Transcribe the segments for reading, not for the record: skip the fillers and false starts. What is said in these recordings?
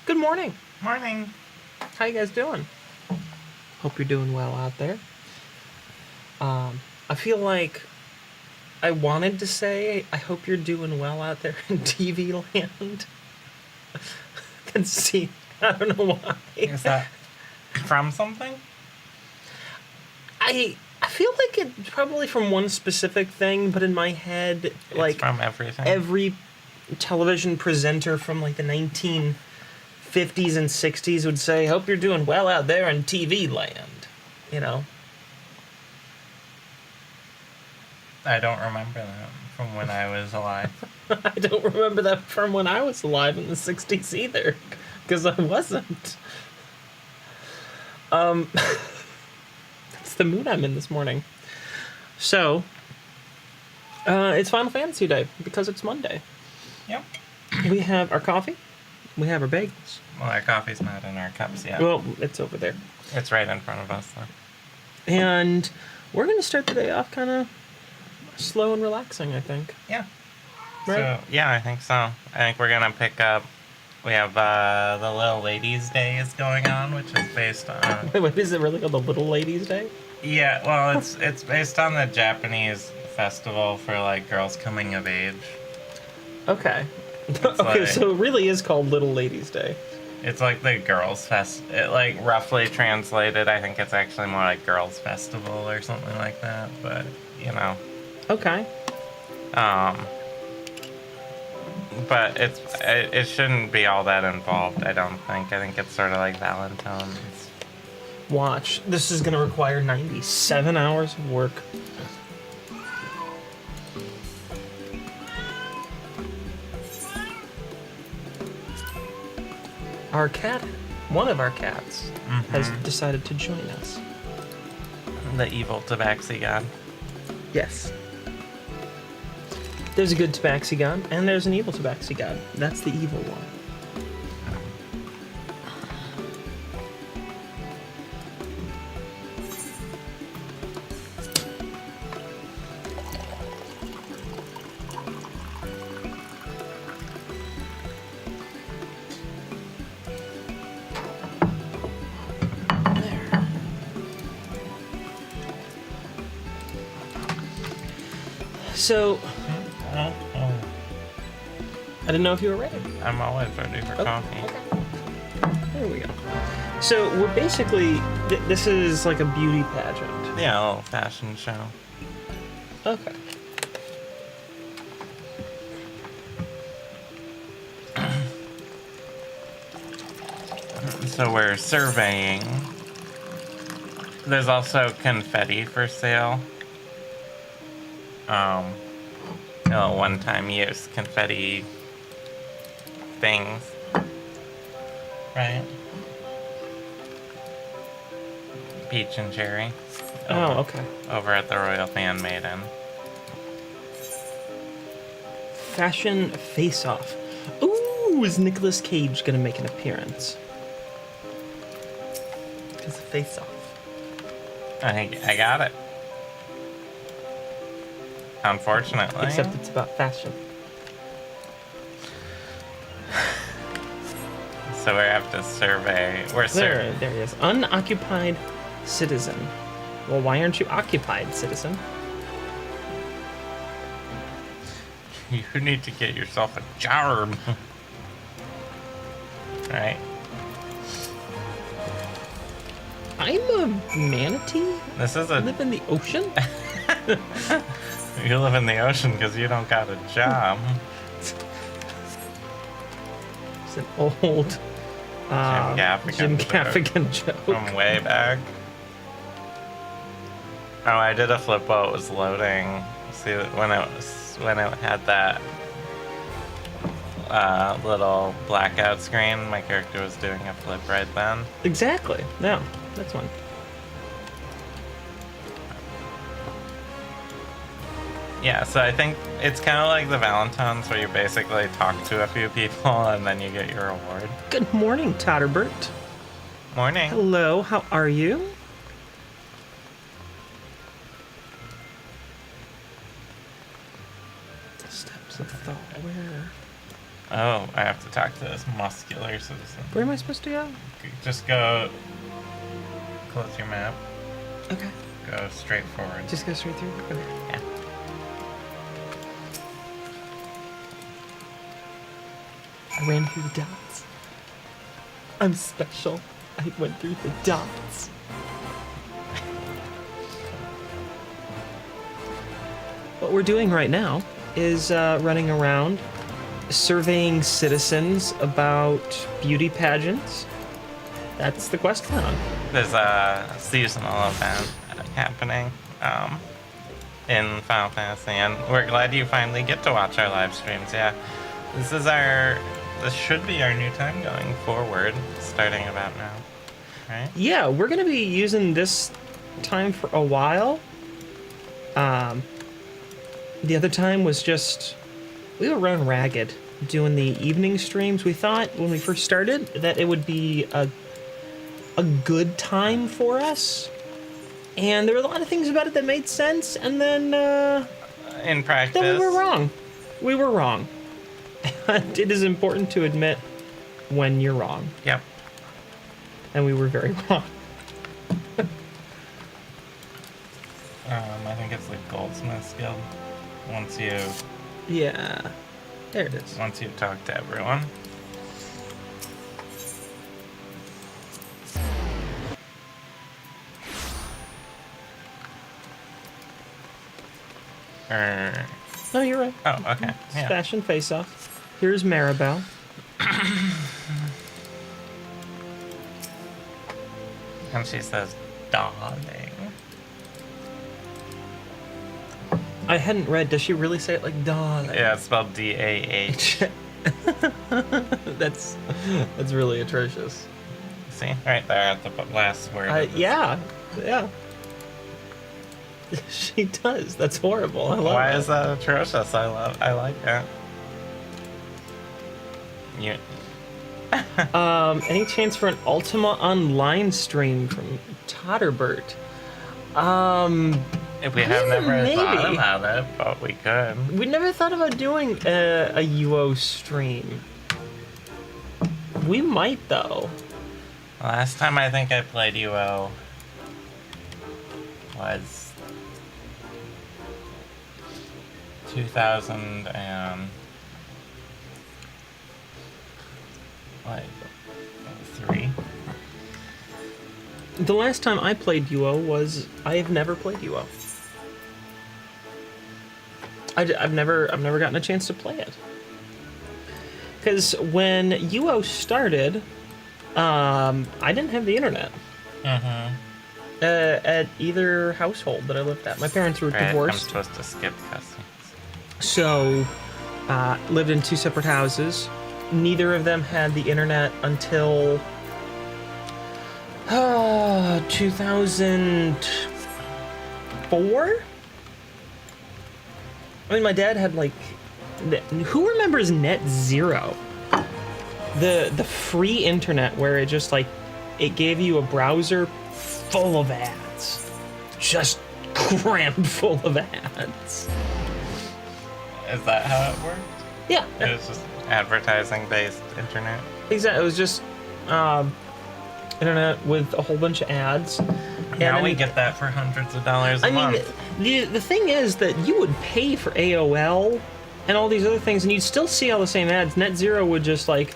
Good morning. Morning. How you guys doing? Hope you're doing well out there. I feel like I wanted to say, I hope you're doing well out there in TV land. Can see, I don't know why. Is that from something? I feel like it's probably from one specific thing, but in my head, It's from everything. every television presenter from like the 1950s and 60s would say, hope you're doing well out there in TV land. You know? I don't remember that from when I was alive. I don't remember that from when I was alive in the 60s either, because I wasn't. That's the mood I'm in this morning. So, it's Final Fantasy Day, because it's Monday. Yep. We have our coffee, we have our bagels. Well, our coffee's not in our cups yet. Well, it's over there. It's right in front of us, though. And we're going to start the day off kind of slow and relaxing, I think. Yeah. Right? So, yeah, I think so. I think we're going to pick up... We have the Little Ladies' Day is going on, which is based on... Wait, is it really called the Little Ladies' Day? Yeah, well, it's based on the Japanese festival for, like, girls coming of age. Okay. It's Okay, like- so it really is called Little Ladies' Day. It's like the girls' fest... It, like, roughly translated, I think it's actually more like girls' festival or something like that, but, you know... Okay. But it shouldn't be all that involved, I don't think. I think it's sort of like Valentine's. Watch. This is going to require 97 hours of work. Our cat, one of our cats, has decided to join us. The evil tabaxi god. Yes. There's a good tabaxi god, and there's an evil tabaxi god. That's the evil one. There. So, I didn't know if you were ready. I'm always ready for coffee. Okay. There we go. So we're basically, this is like a beauty pageant. Yeah, a little fashion show. Okay. So we're surveying. There's also confetti for sale. One-time use confetti things. Right? Peach and cherry. Oh, okay. Over at the Royal Handmaiden. Fashion face-off. Ooh, is Nicolas Cage gonna make an appearance? It's a face-off. I got it. Unfortunately. Except it's about fashion. So we have to survey. There he is. Unoccupied citizen. Well, why aren't you occupied, citizen? You need to get yourself a job. Right? I'm a manatee? This is I live in the ocean? You live in the ocean because you don't got a job. It's an old Jim Gaffigan joke. From way back. Oh, I did a flip while it was loading. See, when it had that little blackout screen, my character was doing a flip right then. Exactly. No, that's one. Yeah, so I think it's kind of like the Valentine's where you basically talk to a few people and then you get your reward. Good morning, Totterbert. Morning. Hello, how are you? Steps of thought, where? Oh, I have to talk to this muscular citizen. Where am I supposed to go? Just go. Close your map. Okay. Go straight forward. Just go straight through? Okay. Yeah. I ran through the dots. I'm special. I went through the dots. What we're doing right now is running around surveying citizens about beauty pageants. That's the quest we're on. There's a seasonal event happening in Final Fantasy, and we're glad you finally get to watch our live streams. Yeah, this should be our new time going forward, starting about now, right? Yeah, we're gonna be using this time for a while. The other time was just, we were running ragged doing the evening streams. We thought when we first started that it would be a good time for us. And there were a lot of things about it that made sense, and then In practice, then we were wrong. We were wrong. And it is important to admit when you're wrong. Yep. And we were very wrong. I think it's the Goldsmith's Guild. Yeah. There it is. Once you talk to everyone. No, you're right. Oh, okay. Yeah. Fashion face-off. Here's Maribel. And she says, darling. I hadn't read. Does she really say it like darling? Yeah, it's spelled D-A-H. That's really atrocious. See? Right there at the last word. of this. Yeah. She does. That's horrible. I love Why it. is that atrocious? I like it. You. Any chance for an Ultima Online stream from Totterbert? If we have never maybe. thought about it, but we could. We never thought about doing a UO stream. We might, though. Last time I think I played UO was 2003. The last time I played UO was I have never played UO. I've never gotten a chance to play it. Because when UO started, I didn't have the internet. At either household that I lived at. My parents were Right, divorced. I'm supposed to skip cutscenes. So, lived in two separate houses. Neither of them had the internet until 2004? I mean, my dad had like... Who remembers Net Zero? The free internet where it just like... It gave you a browser full of ads. Just crammed full of ads. Is that how it worked? Yeah. It was just advertising-based internet. Exactly. It was just internet with a whole bunch of ads. Now we get that for hundreds of dollars a month. The thing is that you would pay for AOL and all these other things, and you'd still see all the same ads. Net Zero would just like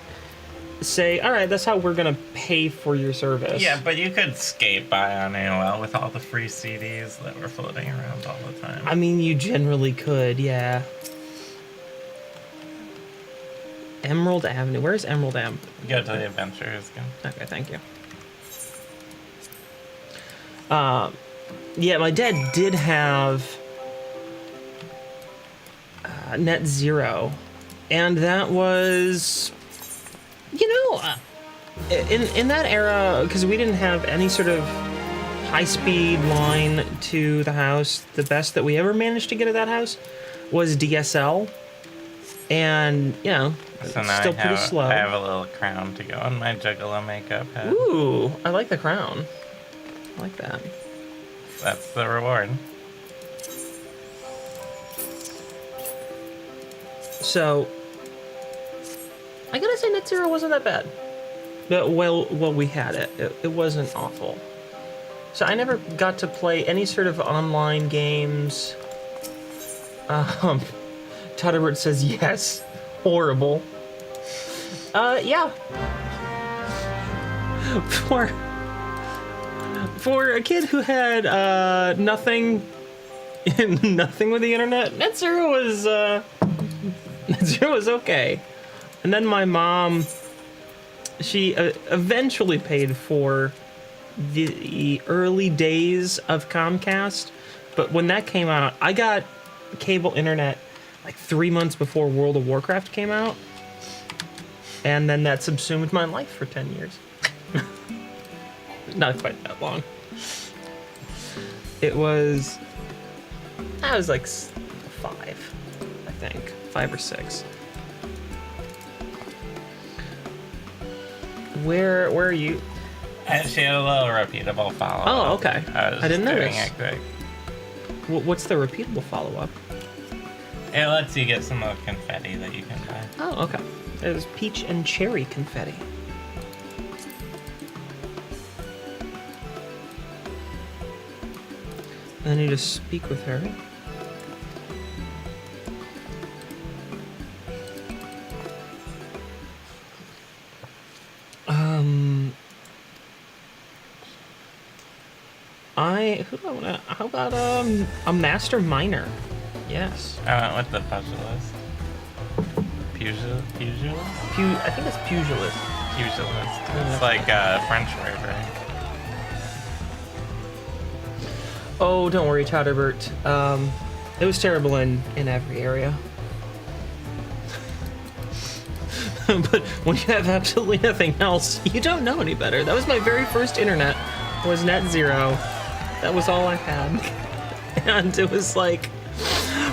say, "All right, that's how we're gonna pay for your service." Yeah, but you could skate by on AOL with all the free CDs that were floating around all the time. I mean, you generally could, yeah. Emerald Avenue. Where's Emerald Avenue? Go to the Adventures. Okay, thank you. Yeah, my dad did have Net Zero, and that was, in that era, because we didn't have any sort of high-speed line to the house. The best that we ever managed to get at that house was DSL, and So now still pretty slow. I have a little crown to go on my Juggalo makeup head. Ooh, I like the crown. I like that. That's the reward. So, I gotta say, Net Zero wasn't that bad. But, well, we had it. It wasn't awful. So I never got to play any sort of online games. Tutterbird says yes. Horrible. Yeah. For a kid who had nothing with the internet, Net Zero was okay. And then my mom, she eventually paid for the early days of Comcast, but when that came out, I got cable internet like 3 months before World of Warcraft came out, and then that subsumed my life for 10 years. Not quite that long. I was like 5, I think. 5 or 6. Where are you? She had a little repeatable follow-up. Oh, okay. I didn't notice. It quick. What's the repeatable follow-up? It lets you get some of the confetti that you can buy. Oh, okay. It was peach and cherry confetti. I need to speak with her. Who do I want to? How about a master miner? Yes. I went with the pugilist. Pugilist? I think it's pugilist. Pugilist. It's like a French word, right? Oh, don't worry, Tutterbert. It was terrible in every area. But when you have absolutely nothing else, you don't know any better. That was my very first internet, was Net Zero. That was all I had. And it was like,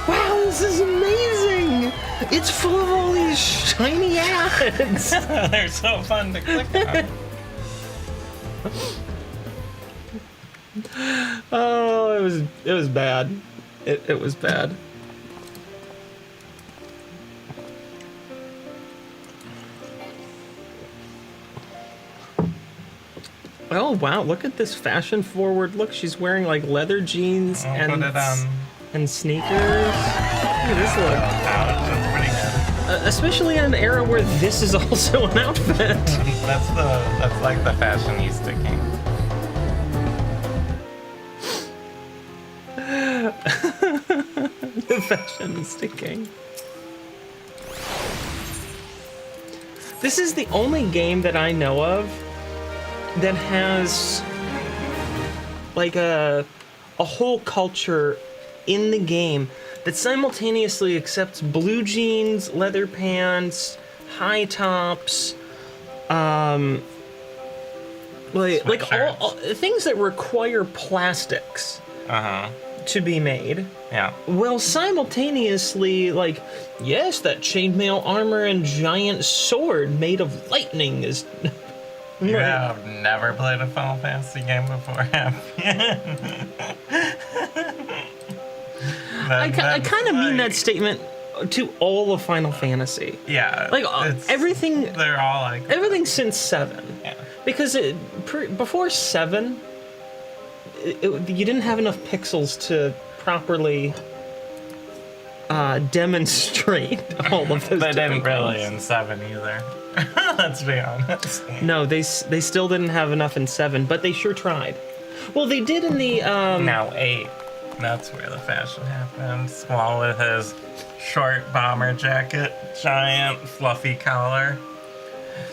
wow, this is amazing! It's full of all these shiny ads! They're so fun to click on. Oh, it was bad. It was bad. Oh wow, look at this fashion forward look. She's wearing like leather jeans and sneakers. Look at this look. That's pretty good. Especially in an era where this is also an outfit. That's like the fashionista king. The fashionista king. This is the only game that I know of that has like a whole culture in the game that simultaneously accepts blue jeans, leather pants, high tops, like all things that require plastics to be made. Yeah. Well, simultaneously, like, yes, that chainmail armor and giant sword made of lightning is. You have never played a Final Fantasy game before, have you? I kind of mean that statement to all of Final Fantasy. Yeah. Like, everything. They're all like. Everything since 7. Yeah. Because before 7, you didn't have enough pixels to properly demonstrate all of those. They didn't really in 7 either. Let's be honest. No, they still didn't have enough in 7, but they sure tried. Well, they did in the Now 8. That's where the fashion happens. Small with his short bomber jacket, giant fluffy collar,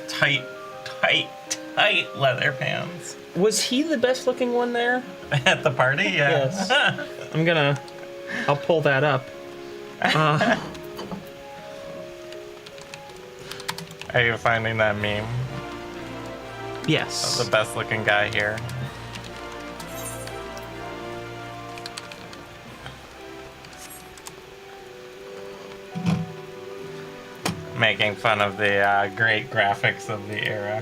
tight leather pants. Was he the best looking one there? At the party, yeah. Yes. I'll pull that up. Are you finding that meme? Yes. Of the best looking guy here. Making fun of the great graphics of the era.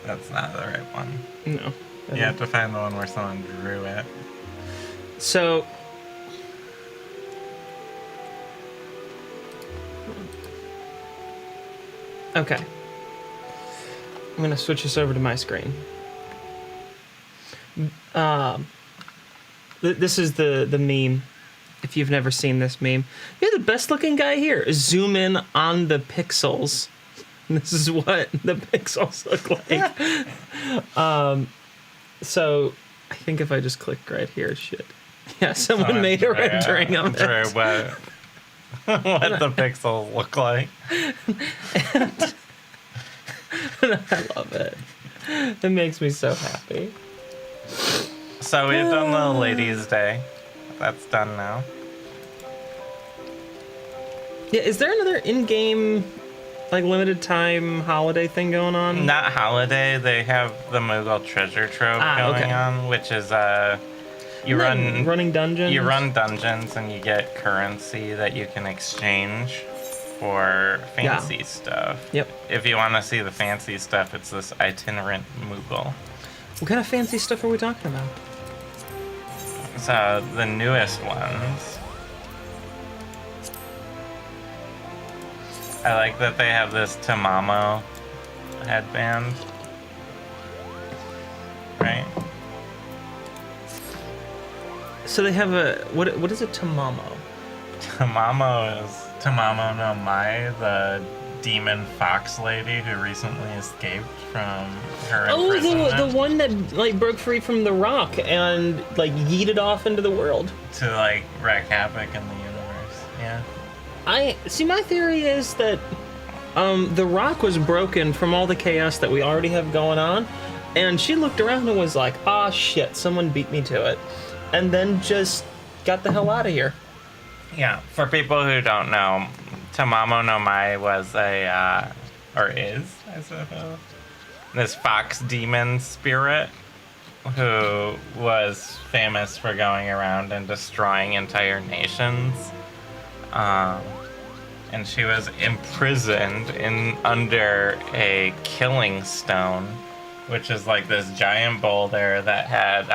That's not the right one. No. You have to find the one where someone drew it. So Okay. I'm gonna switch this over to my screen. This is the meme. If you've never seen this meme, you're the best looking guy here. Zoom in on the pixels. This is what the pixels look like. So I think if I just click right here, shit. Yeah, someone made a rendering of it. What the pixels look like. I love it. It makes me so happy. So we've done the Ladies' Day. That's done now. Yeah, is there another in-game, like, limited time holiday thing going on? Not holiday. They have the Moogle Treasure Trove going on, which is running dungeons. You run dungeons and you get currency that you can exchange for fancy stuff. Yep. If you want to see the fancy stuff, it's this itinerant Moogle. What kind of fancy stuff are we talking about? So the newest ones. I like that they have this Tamamo headband. Right? So they have a what is a tamamo? Tamamo is Tamamo no Mai, the demon fox lady who recently escaped from her imprisonment. The one that like broke free from the rock and like yeeted off into the world to like wreak havoc in the universe. Yeah. I see. My theory is that the rock was broken from all the chaos that we already have going on, and she looked around and was like, "Ah, shit! Someone beat me to it," and then just got the hell out of here. Yeah. For people who don't know, Tamamo no Mai was or is, I suppose, this fox demon spirit who was famous for going around and destroying entire nations. And she was imprisoned under a killing stone, which is like this giant boulder that had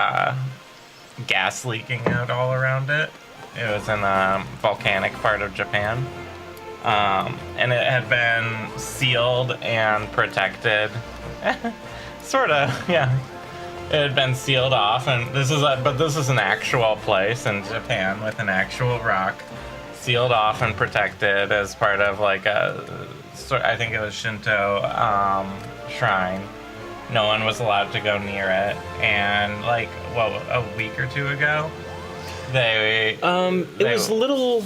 gas leaking out all around it. It was in a volcanic part of Japan. And it had been sealed and protected. Sort of, yeah. It had been sealed off, and this is an actual place in Japan with an actual rock. Sealed off and protected as part of like I think it was Shinto shrine. No one was allowed to go near it, and like a week or two ago, it was a little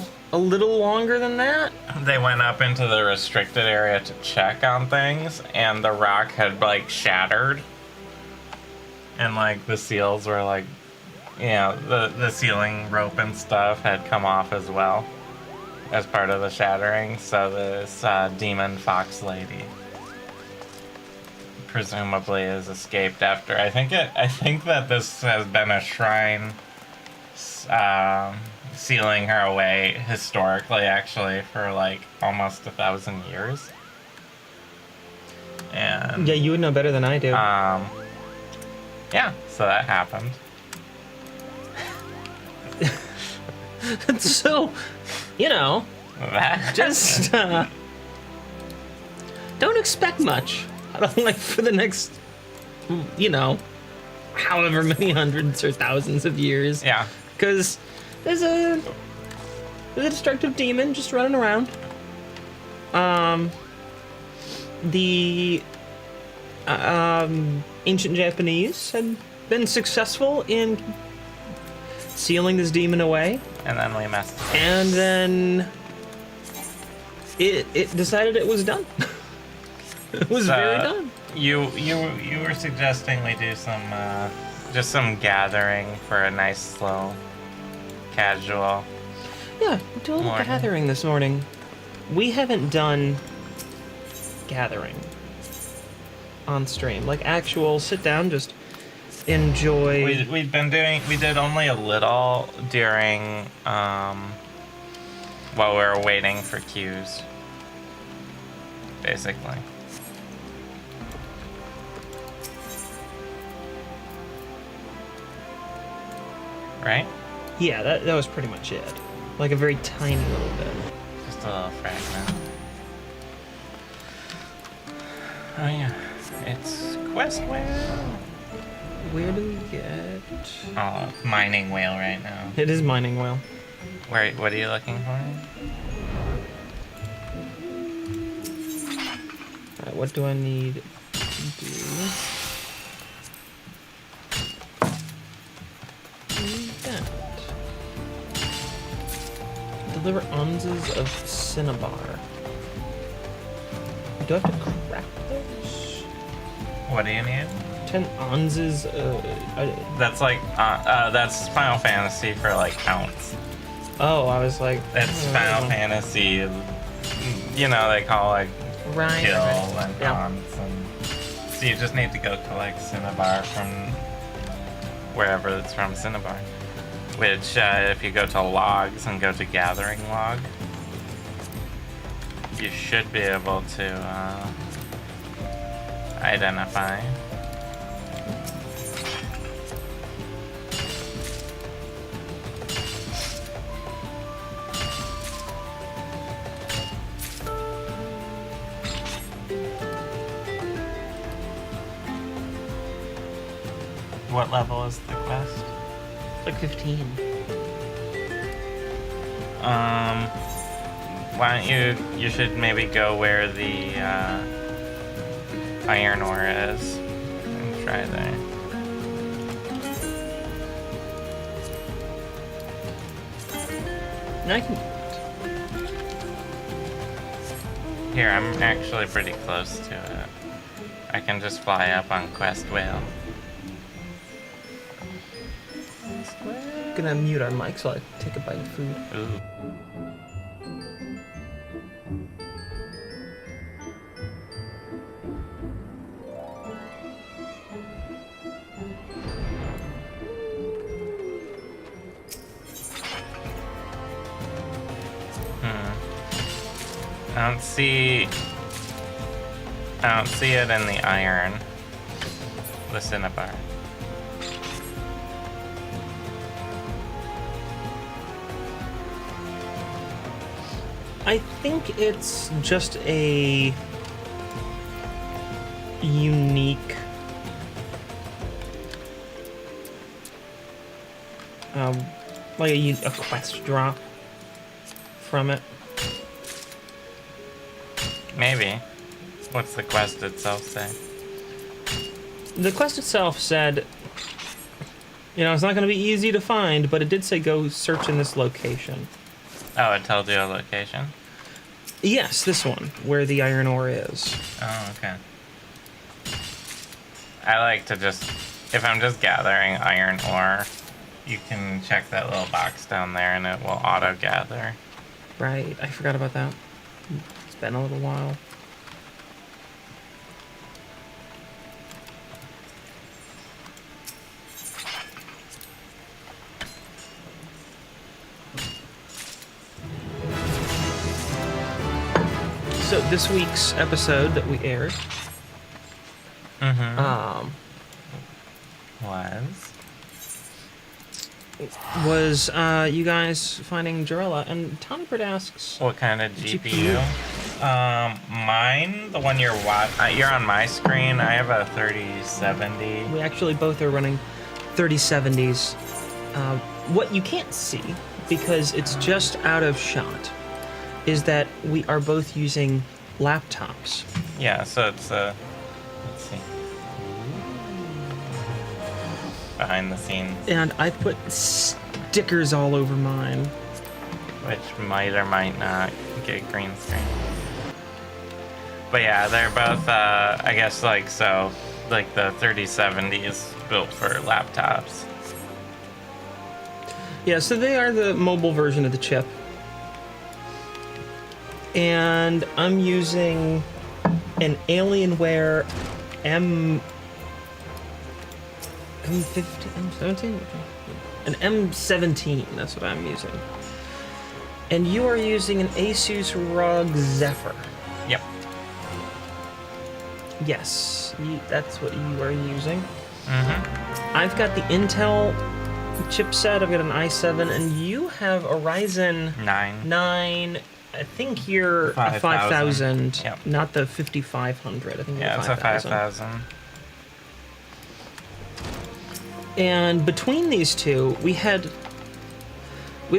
longer than that. They went up into the restricted area to check on things, and the rock had like shattered, and like the seals were like, the sealing rope and stuff had come off as well. As part of the shattering, so this demon fox lady presumably has escaped after. I think that this has been a shrine sealing her away historically, actually, for like almost 1,000 years. And yeah, you would know better than I do. Yeah, so that happened. So, just don't expect much. I don't like for the next, however many hundreds or thousands of years. Yeah. Because there's a destructive demon just running around. The ancient Japanese had been successful in sealing this demon away. And then we messed up. And then it decided it was done. It was very done. You were suggesting we do some just some gathering for a nice, slow, casual. Yeah, do a little gathering this morning. We haven't done gathering on stream, like actual sit down, just enjoy. We did only a little during while we were waiting for cues, basically. Right? Yeah, that was pretty much it. Like a very tiny little bit. Just a little fragment. Oh yeah, it's Quest Whale. Where do we get? Oh, mining whale right now. It is mining whale. Where? What are you looking for? Alright, what do I need to do? That. Deliver ounces of cinnabar. Do I have to crack those? What do you need? 10 ounces. That's like that's Final Fantasy for like counts. Oh, I was like. That's Final Fantasy. You know, they call like Right. kill Right. and Yeah. counts, and so you just need to go collect cinnabar from wherever it's from cinnabar. Which, if you go to logs and go to gathering log, you should be able to identify. What level is the quest? Like 15. Why don't you should maybe go where the iron ore is and try there. I can. Here, I'm actually pretty close to it. I can just fly up on Quest Whale. Gonna mute our mic so I take a bite of food. Ooh. I don't see it in the iron. The cinnabar. I think it's just a unique like a quest drop from it. Maybe. What's the quest itself say? The quest itself said, you know, it's not going to be easy to find, but it did say go search in this location. Oh, it told you a location? Yes, this one, where the iron ore is. Oh, okay. I like to just, if I'm just gathering iron ore, you can check that little box down there and it will auto-gather. Right, I forgot about that. It's been a little while. So this week's episode that we aired was you guys finding Jarella, and Tonnybird asks, What kind of GPU? Mine, the one you're on my screen, I have a 3070. we actually both are running 3070s. What you can't see, because it's just out of shot, is that we are both using laptops. Yeah, so it's let's see. Behind the scenes, And I put stickers all over mine. which might or might not get green screen. But yeah, they're both, I guess, like the 3070 is built for laptops. Yeah, so they are the mobile version of the chip. And I'm using an Alienware M15, M17? An M17, that's what I'm using. And you are using an Asus ROG Zephyr. Yep. Yes, that's what you are using. Mm-hmm. I've got the Intel chipset, I've got an i7, and you have a Ryzen 9. 9 I think you're a 5,000. 5,000, Yep. not the 5,500. I think Yeah, you're it's a 5,000. 5,000. And between these two, we'd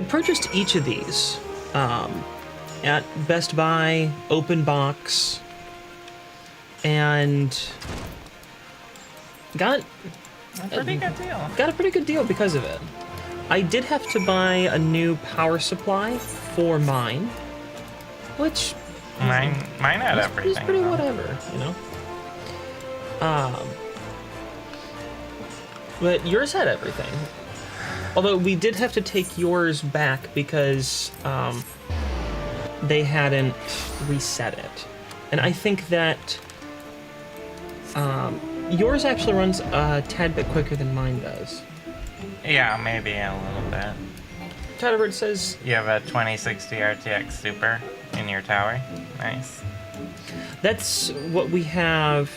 purchased each of these at Best Buy, Open Box, and got A pretty good deal. a pretty good deal because of it. I did have to buy a new power supply for mine, which Mine had everything. is pretty though. whatever, you know. But yours had everything. Although we did have to take yours back because they hadn't reset it. And I think that yours actually runs a tad bit quicker than mine does. Yeah, maybe a little bit. Tyler says, You have a 2060 RTX Super in your tower. Nice. that's what we have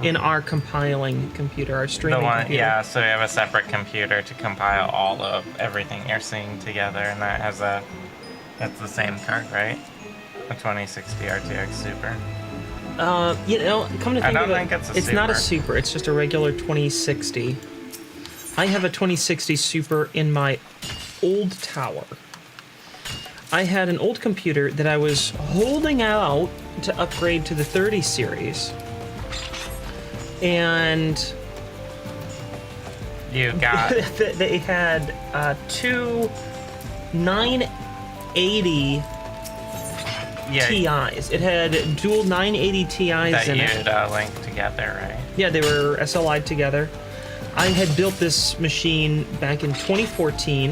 in our compiling computer, our streaming The one, computer. yeah. So you have a separate computer to compile all of everything you're seeing together, and that's the same card, right? A 2060 RTX Super. You know, come to think I of don't it, think it's a not a Super. Super. It's just a regular 2060. I have a 2060 Super in my old tower. I had an old computer that I was holding out to upgrade to the 30 series. And You got they had two 980 yeah Ti's. It had dual 980 Ti's that in it. you'd link together, right? Yeah, they were SLI'd together. I had built this machine back in 2014,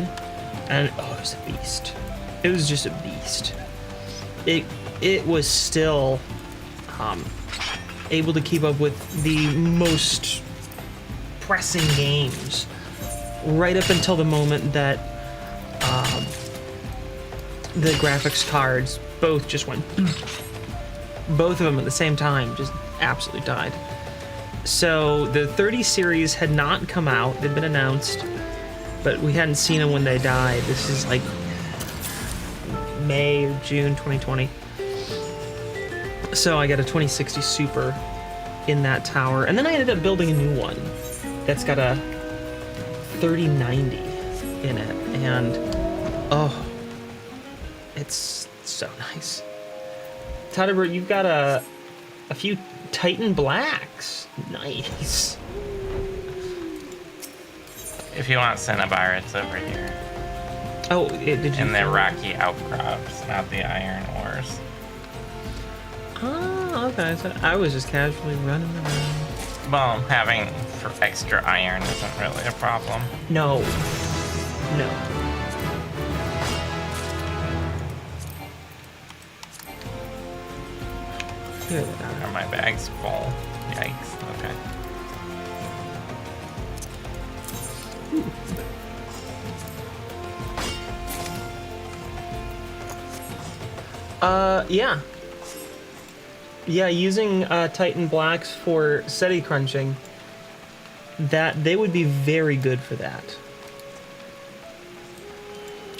and it was a beast. It was just a beast. It was still able to keep up with the most pressing games, right up until the moment that the graphics cards both just went. Both of them at the same time just absolutely died. So the 30 series had not come out. They'd been announced, but we hadn't seen them when they died. This is like May or June 2020. So I got a 2060 Super in that tower. And then I ended up building a new one that's got a 3090 in it. And oh, it's so nice. Tadabert, you've got a few Titan Blacks. Nice. If you want Cinnabar, it's over here. Oh, did you? In the rocky outcrops, not the iron ores. Oh, okay. So I was just casually running around. Well, having for extra iron isn't really a problem. No. No. Here we are. Are my bags full? Yikes. Okay. Yeah. Yeah, using Titan Blacks for SETI crunching, that they would be very good for that.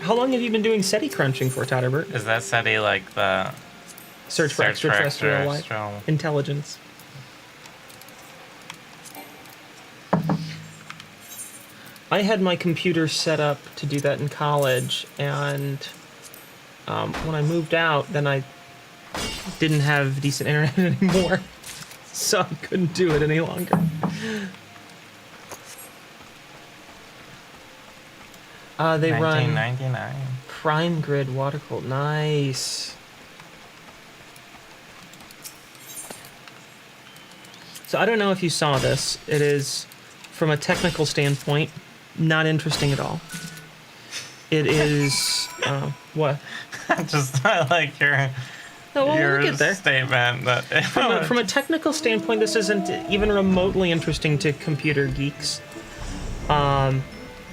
How long have you been doing SETI crunching for, Todderbert? Is that SETI like the Search for extraterrestrial life extraterrestrial- intelligence. I had my computer set up to do that in college, and when I moved out, then I didn't have decent internet anymore, so I couldn't do it any longer. They run 1999. Prime Grid water cooled. Nice. So I don't know if you saw this. It is, from a technical standpoint, not interesting at all. It is what? Just not like your No, well, your we'll get there. statement that From a technical standpoint, this isn't even remotely interesting to computer geeks.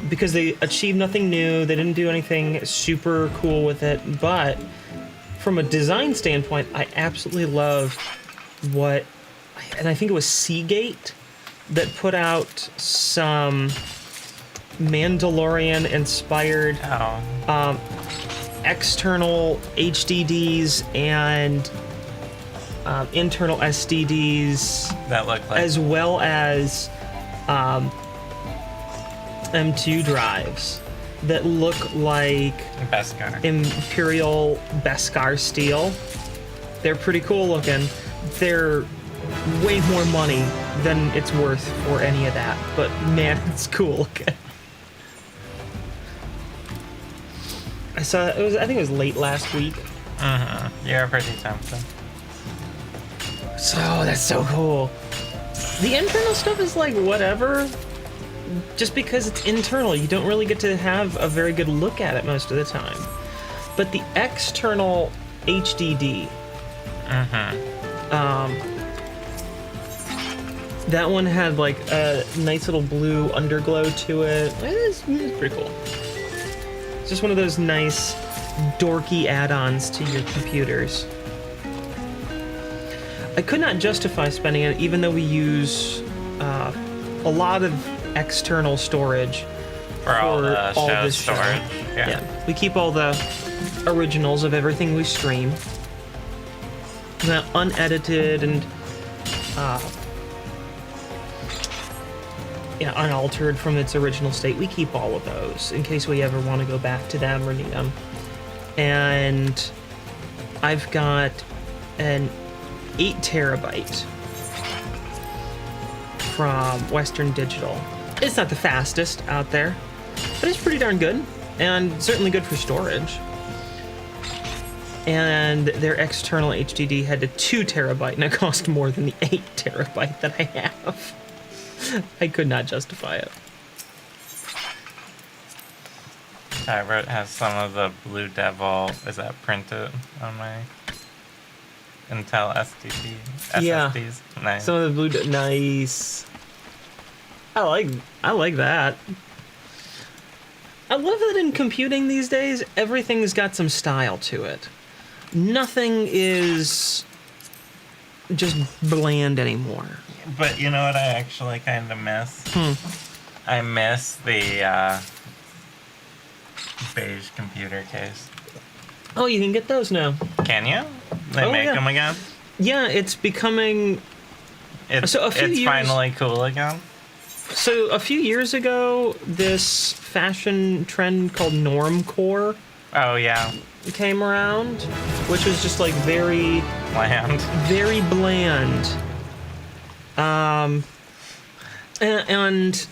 Because they achieved nothing new, they didn't do anything super cool with it, but from a design standpoint, I absolutely love what, and I think it was Seagate that put out some Mandalorian-inspired external HDDs and internal SDDs That look like as well as M2 drives that look like Beskar. Imperial Beskar steel. They're pretty cool looking. They're way more money than it's worth for any of that, but man, it's cool looking. I saw it was, I think it was late last week. You're pretty tempted. So that's so cool. The internal stuff is like whatever. Just because it's internal, you don't really get to have a very good look at it most of the time. But the external HDD, that one had like a nice little blue underglow to it. It's pretty cool. It's just one of those nice dorky add-ons to your computers. I could not justify spending it, even though we use a lot of external storage For all the all show this show. storage. Yeah. We keep all the originals of everything we stream, unedited and unaltered from its original state. We keep all of those in case we ever want to go back to them or need them. And I've got an 8 terabyte from Western Digital. It's not the fastest out there, but it's pretty darn good, and certainly good for storage. And their external HDD had a 2 terabyte, and it cost more than the 8 terabyte that I have. I could not justify it. Tyrant has some of the Blue Devil. Is that printed on my Intel SSDs? Yeah. Nice. Some of the blue, nice. I like that. I love that in computing these days, everything's got some style to it. Nothing is just bland anymore. But you know what I actually kind of miss? I miss the beige computer case. Oh, you can get those now. Can you? They make them again? Yeah, it's becoming... It's years- finally cool again? So a few years ago, this fashion trend called normcore Oh, yeah. came around, which was just like very bland. And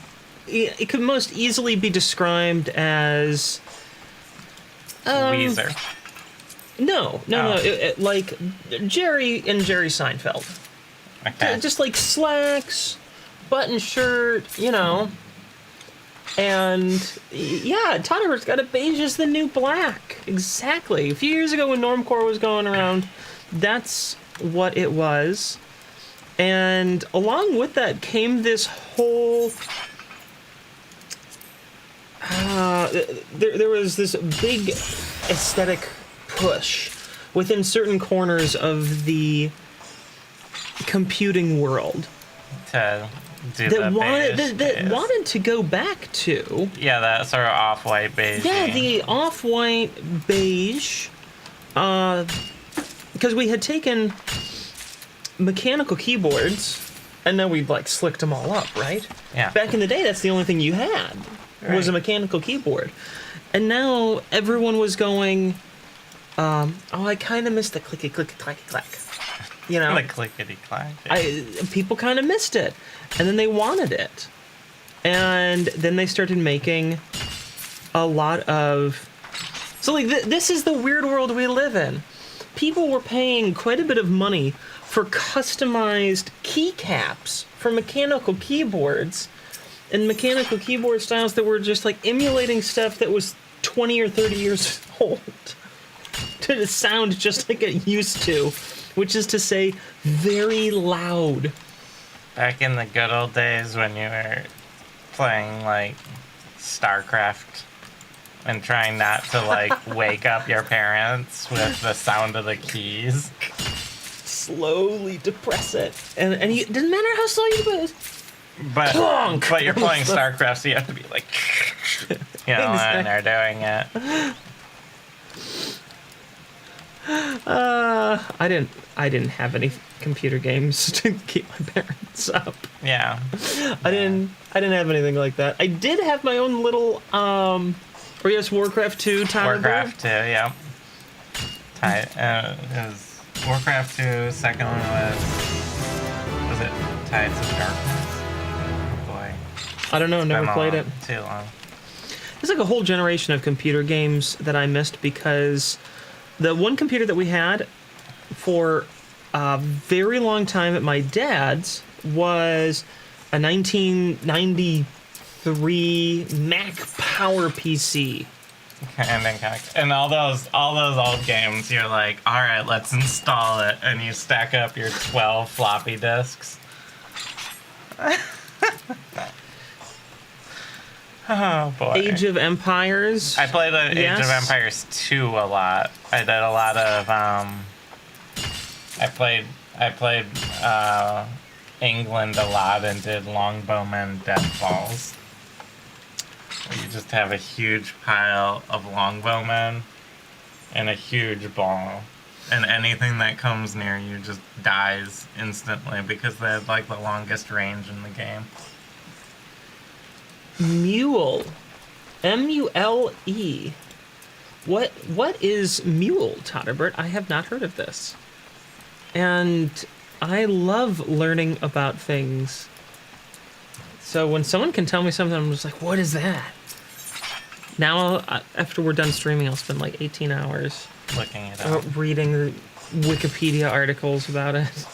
it could most easily be described as Weezer. No. Like Jerry and Jerry Seinfeld. Okay. Just like slacks, button shirt, And yeah, Todder's got a beige is the new black. Exactly. A few years ago when normcore was going around, that's what it was. And along with that came this whole... there was this big aesthetic push within certain corners of the computing world To do that beige. wanted to go back to that sort of off-white beige. the off-white beige, because we had taken mechanical keyboards and then we'd like slicked them all up, right? Yeah. Back in the day, that's the only thing you had was a mechanical keyboard, and now everyone was going, I kind of miss the clicky clicky clacky clack. The clickety-clack. People kind of missed it, and then they wanted it, and then they started making a lot of. So like this is the weird world we live in. People were paying quite a bit of money for customized keycaps for mechanical keyboards, and mechanical keyboard styles that were just like emulating stuff that was 20 or 30 years old to sound just like it used to. Which is to say, very loud. Back in the good old days when you were playing, like, StarCraft and trying not to, like, wake up your parents with the sound of the keys. Slowly depress it. And it doesn't matter how slow you do it. But, Clonk! but you're playing StarCraft, so you have to be like, Exactly. and they're doing it. I didn't have any computer games to keep my parents up. Yeah. I didn't have anything like that. I did have my own little or yes, Warcraft 2 title. Warcraft 2, yeah. It was Warcraft 2, second one was it Tides of Darkness? Oh boy. I don't know, never played it. Too long. There's like a whole generation of computer games that I missed because the one computer that we had for a very long time at my dad's was a 1993 Mac Power PC. And all those old games, you're like, all right, let's install it, and you stack up your 12 floppy disks. Oh boy. Age of Empires. I played Age of Empires 2 a lot. I did a lot of I played England a lot and did Longbowmen Deathballs. Where you just have a huge pile of Longbowmen and a huge ball. And anything that comes near you just dies instantly because they have like the longest range in the game. Mule. M-U-L-E. What is Mule, Totterbert? I have not heard of this. And I love learning about things. So when someone can tell me something, I'm just like, what is that? Now, after we're done streaming, I'll spend like 18 hours looking it up, reading the Wikipedia articles about it.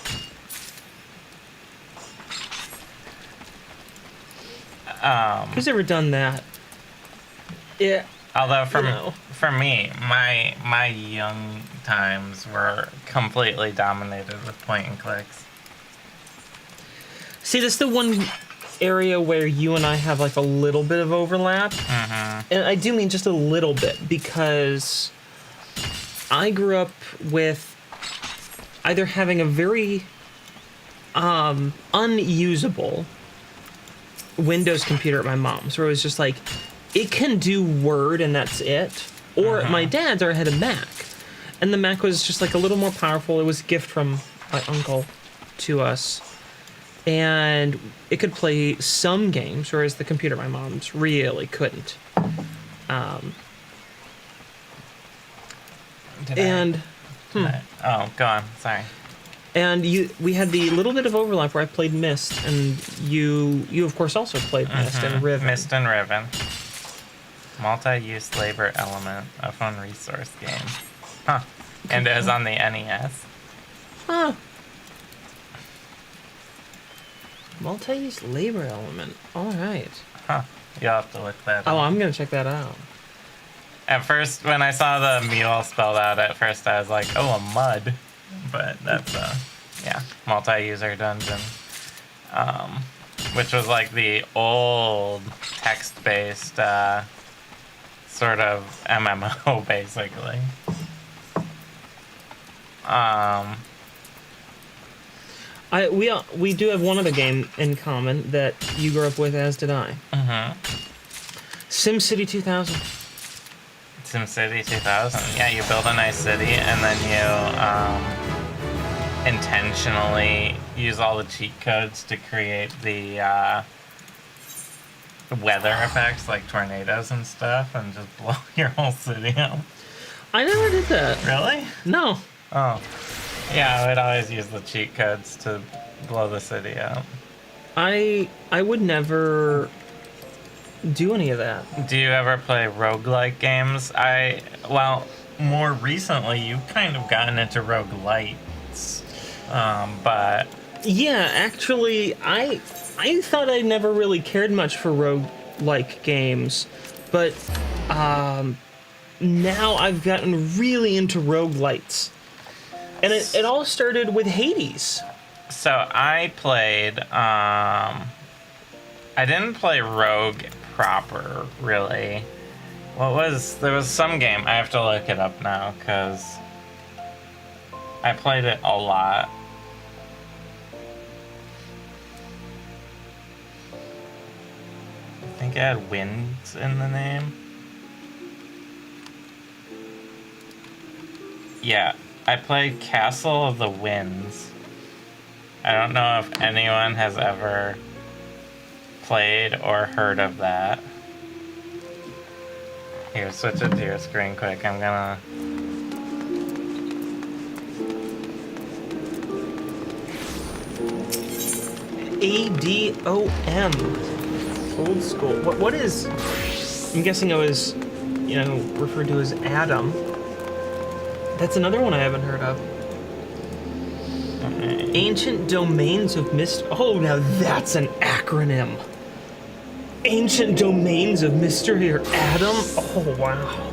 Who's ever done that? Yeah. Although for me, my young times were completely dominated with point and clicks. See, this is the one area where you and I have like a little bit of overlap. Mm-hmm. And I do mean just a little bit, because I grew up with either having a very unusable Windows computer at my mom's, where it was just like, it can do Word and that's it. Or at my dad's, I had a Mac. And the Mac was just like a little more powerful. It was a gift from my uncle to us. And it could play some games, whereas the computer at my mom's really couldn't. Oh, go on. Sorry. And we had the little bit of overlap where I played Myst, and you of course also played Myst and Riven. Myst and Riven. Multi-use labor element, a fun resource game. Huh. And it was on the NES. Huh. Multi-use labor element. All right. Huh. You'll have to look that Oh, up. I'm gonna check that out. At first, when I saw the mule spelled out, at first I was like, oh, a mud. But that's, multi-user dungeon. Which was like the old text-based sort of MMO, basically. We do have one other game in common that you grew up with, as did I. Mm-hmm. SimCity 2000. SimCity 2000. Yeah, you build a nice city, and then you intentionally use all the cheat codes to create the weather effects, like tornadoes and stuff, and just blow your whole city up. I never did that. Really? No. Oh. Yeah, I would always use the cheat codes to blow the city up. I would never do any of that. Do you ever play roguelike games? More recently, you've kind of gotten into roguelites, but... Yeah, actually, I thought I never really cared much for roguelike games, but now I've gotten really into roguelites. And it all started with Hades. So I played, I didn't play Rogue proper, really. There was some game, I have to look it up now, because I played it a lot. I think it had winds in the name. Yeah, I played Castle of the Winds. I don't know if anyone has ever played or heard of that. Here, switch it to your screen quick. I'm gonna... ADOM. Old school. What is... I'm guessing it was, referred to as Adam. That's another one I haven't heard of. Okay. Ancient Domains of Mystery. Oh, now that's an acronym. Ancient Domains of Mystery or Adam? Oh, wow.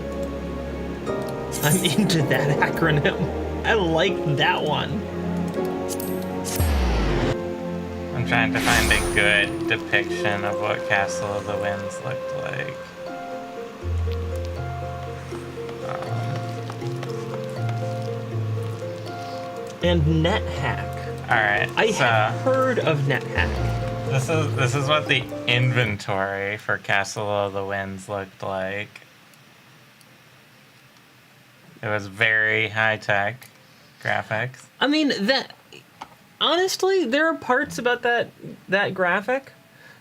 I'm into that acronym. I like that one. I'm trying to find a good depiction of what Castle of the Winds looked like. And NetHack. Alright, I have heard of NetHack. This is what the inventory for Castle of the Winds looked like. It was very high-tech graphics. I mean, honestly, there are parts about that graphic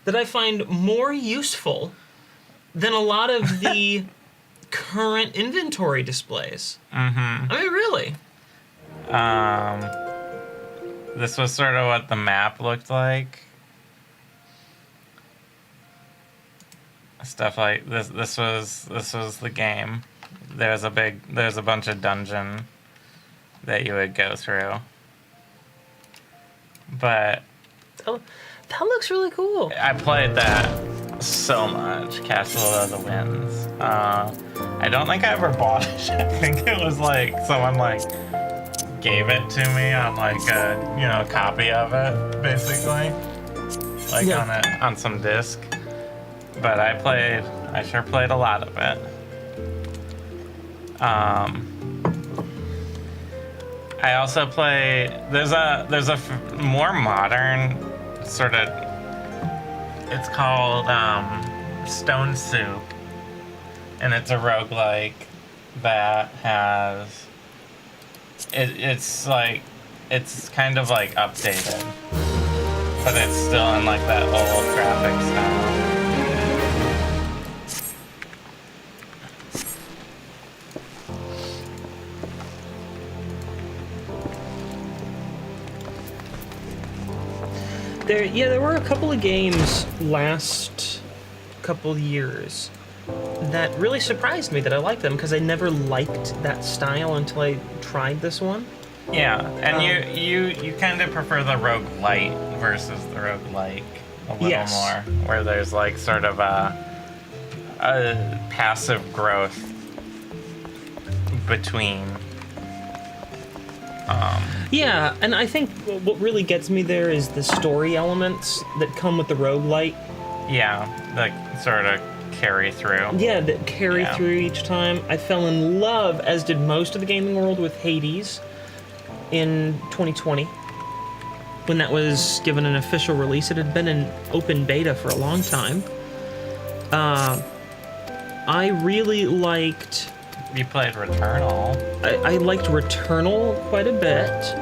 that I find more useful than a lot of the current inventory displays. Mm-hmm. I mean, really. This was sort of what the map looked like. Stuff like this. This was the game. There's a bunch of dungeon that you would go through. But that looks really cool. I played that so much, Castle of the Winds. I don't think I ever bought it. I think it was like someone gave it to me on a copy of it, basically, on some disc. But I sure played a lot of it. I also play. There's a more modern sort of. It's called Stone Soup, and it's a roguelike that has. It's kind of updated, but it's still in that old graphic style. There were a couple of games last couple years that really surprised me that I liked them because I never liked that style until I tried this one. Yeah, and you kind of prefer the roguelite versus the roguelike a little more, where there's sort of a passive growth between. Yeah, and I think what really gets me there is the story elements that come with the roguelite. Yeah, sort of carry through. Yeah, that carry through each time. I fell in love, as did most of the gaming world, with Hades in 2020. When that was given an official release, it had been in open beta for a long time. I really liked... You played Returnal. I liked Returnal quite a bit.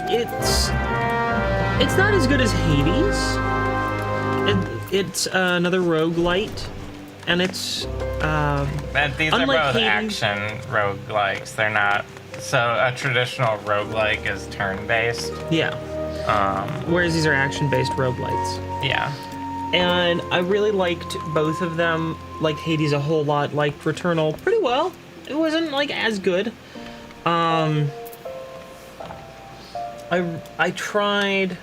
It's not as good as Hades. It's another roguelite, and it's these are both Hades, action roguelikes. They're not. So a traditional roguelike is turn-based. Yeah. Whereas these are action-based roguelites. Yeah. And I really liked both of them. Liked Hades a whole lot. Liked Returnal pretty well. It wasn't as good. I tried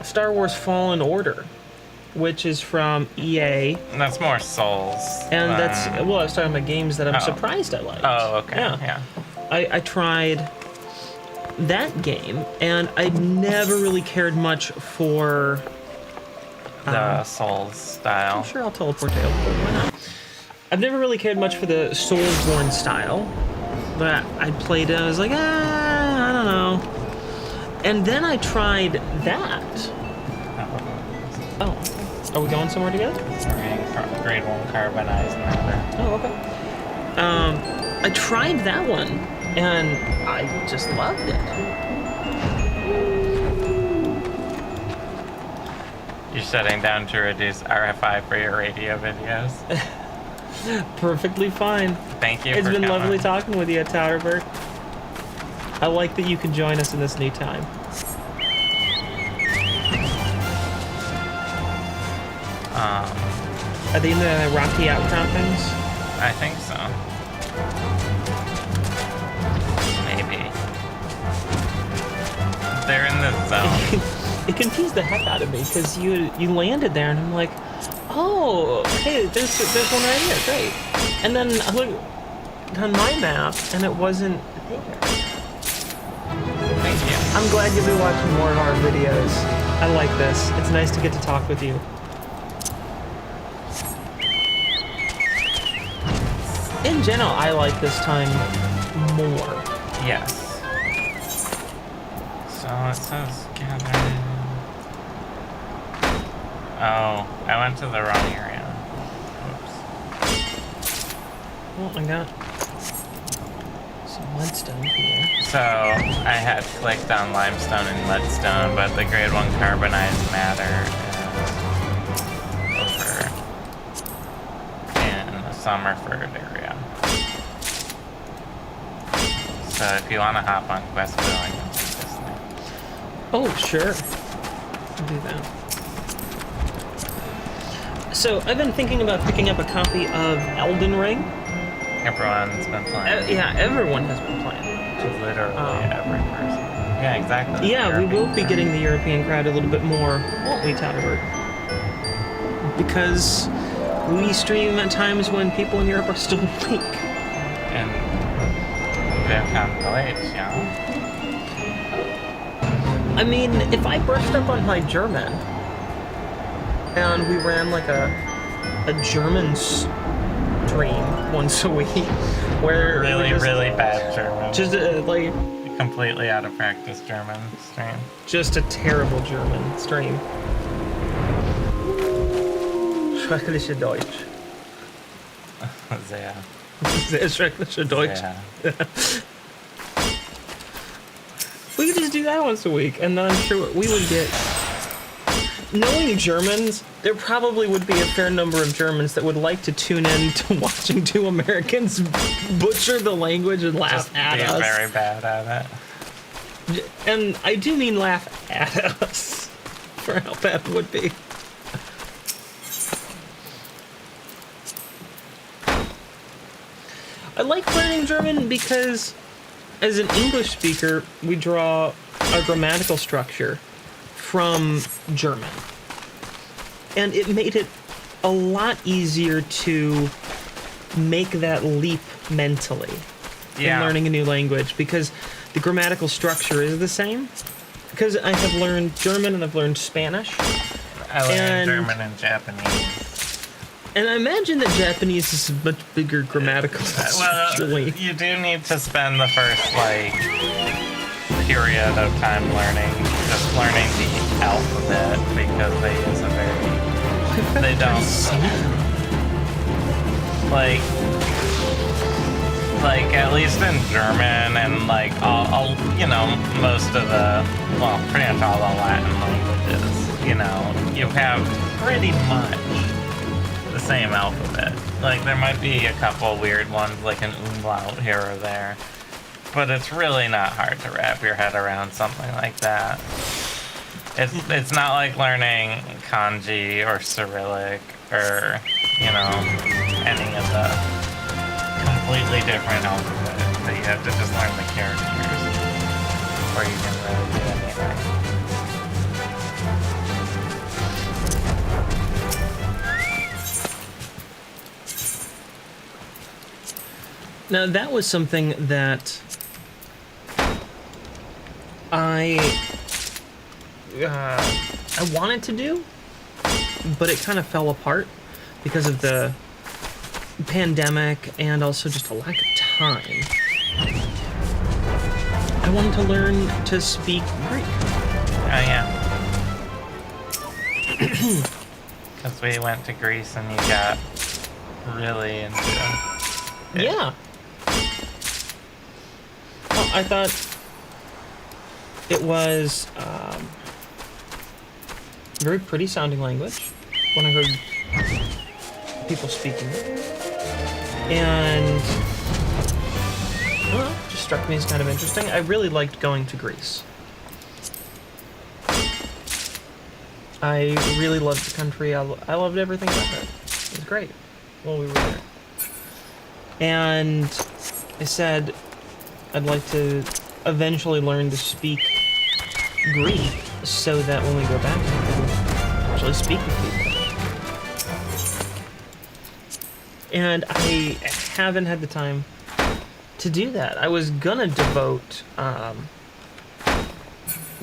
Star Wars Fallen Order, which is from EA. And that's more Souls. And I was talking about games that I'm surprised I liked. Oh, okay. Yeah. I tried that game, and I never really cared much for the Souls style. I'm sure I'll teleport to Elford. Why not? I've never really cared much for the Soulsborne style, but I played it and I was like, I don't know. And then I tried that. Oh, are we going somewhere together? We're getting grade 1 carbonized matter. Oh, okay. I tried that one, and I just loved it. You're shutting down to reduce RFI for your radio videos. Perfectly fine. Thank you. It's for been coming. lovely talking with you, Tauerbert. I like that you can join us in this new time. Are they in the Rocky Outcroppings? I think so. Maybe. They're in the zone. It confused the heck out of me because you landed there and I'm like, oh, hey, there's one right here, great. And then I looked on my map and it wasn't there. Thank you. I'm glad you'll be watching more of our videos. I like this. It's nice to get to talk with you. In general, I like this time more. Yes. So it says gather. Oh, I went to the wrong area. Oops. Oh, I got some mudstone here. So I had clicked on limestone and mudstone, but the grade 1 carbonized matter is over in the Summerford area. So if you want to hop on Questville, I can take this thing. Oh, sure. I'll do that. So I've been thinking about picking up a copy of Elden Ring. Everyone's been playing. Yeah, everyone has been playing. Literally every person. Yeah, exactly. Yeah, we will be European getting the European crowd a little bit more, won't we, Tauerbert? Because we stream at times when people in Europe are still weak. And they've come to age, yeah. I mean, if I brushed up on my German and we ran like a German stream once a week where Really, just, really bad German. just like Completely out of practice German stream. just a terrible German stream. Schreckliche Deutsch. Sehr. Sehr schreckliche Deutsch. Yeah. We could just do that once a week, and then I'm sure we would get. Knowing Germans, there probably would be a fair number of Germans that would like to tune in to watching two Americans butcher the language and laugh Just at be us. very bad at it. And I do mean laugh at us for how bad it would be. I like learning German because, as an English speaker, we draw our grammatical structure from German. And it made it a lot easier to make that leap mentally in learning a new language because the grammatical structure is the same. Because I have learned German and I've learned Spanish. I learned German and Japanese. And I imagine that Japanese is a much bigger grammatical structurally. You do need to spend the first, period of time learning the alphabet because they use a very... They don't... Like, at least in German and, all most of the... Well, pretty much all the Latin languages, you have pretty much the same alphabet. Like, there might be a couple weird ones, like an umlaut here or there. But it's really not hard to wrap your head around something like that. It's not like learning kanji or Cyrillic or, any of the completely different alphabet that you have to just learn the characters before you can really do anything. Now, that was something that I wanted to do, but it kind of fell apart because of the pandemic and also just a lack of time. I wanted to learn to speak Greek. Oh, yeah. Because we went to Greece and you got really into Yeah. Well, I thought it was very pretty sounding language when I heard people speaking it. And I don't know, it just struck me as kind of interesting. I really liked going to Greece. I really loved the country. I loved everything about it. It was great while we were there. And I said I'd like to eventually learn to speak Greek so that when we go back, I can actually speak with people. And I haven't had the time to do that. I was gonna devote,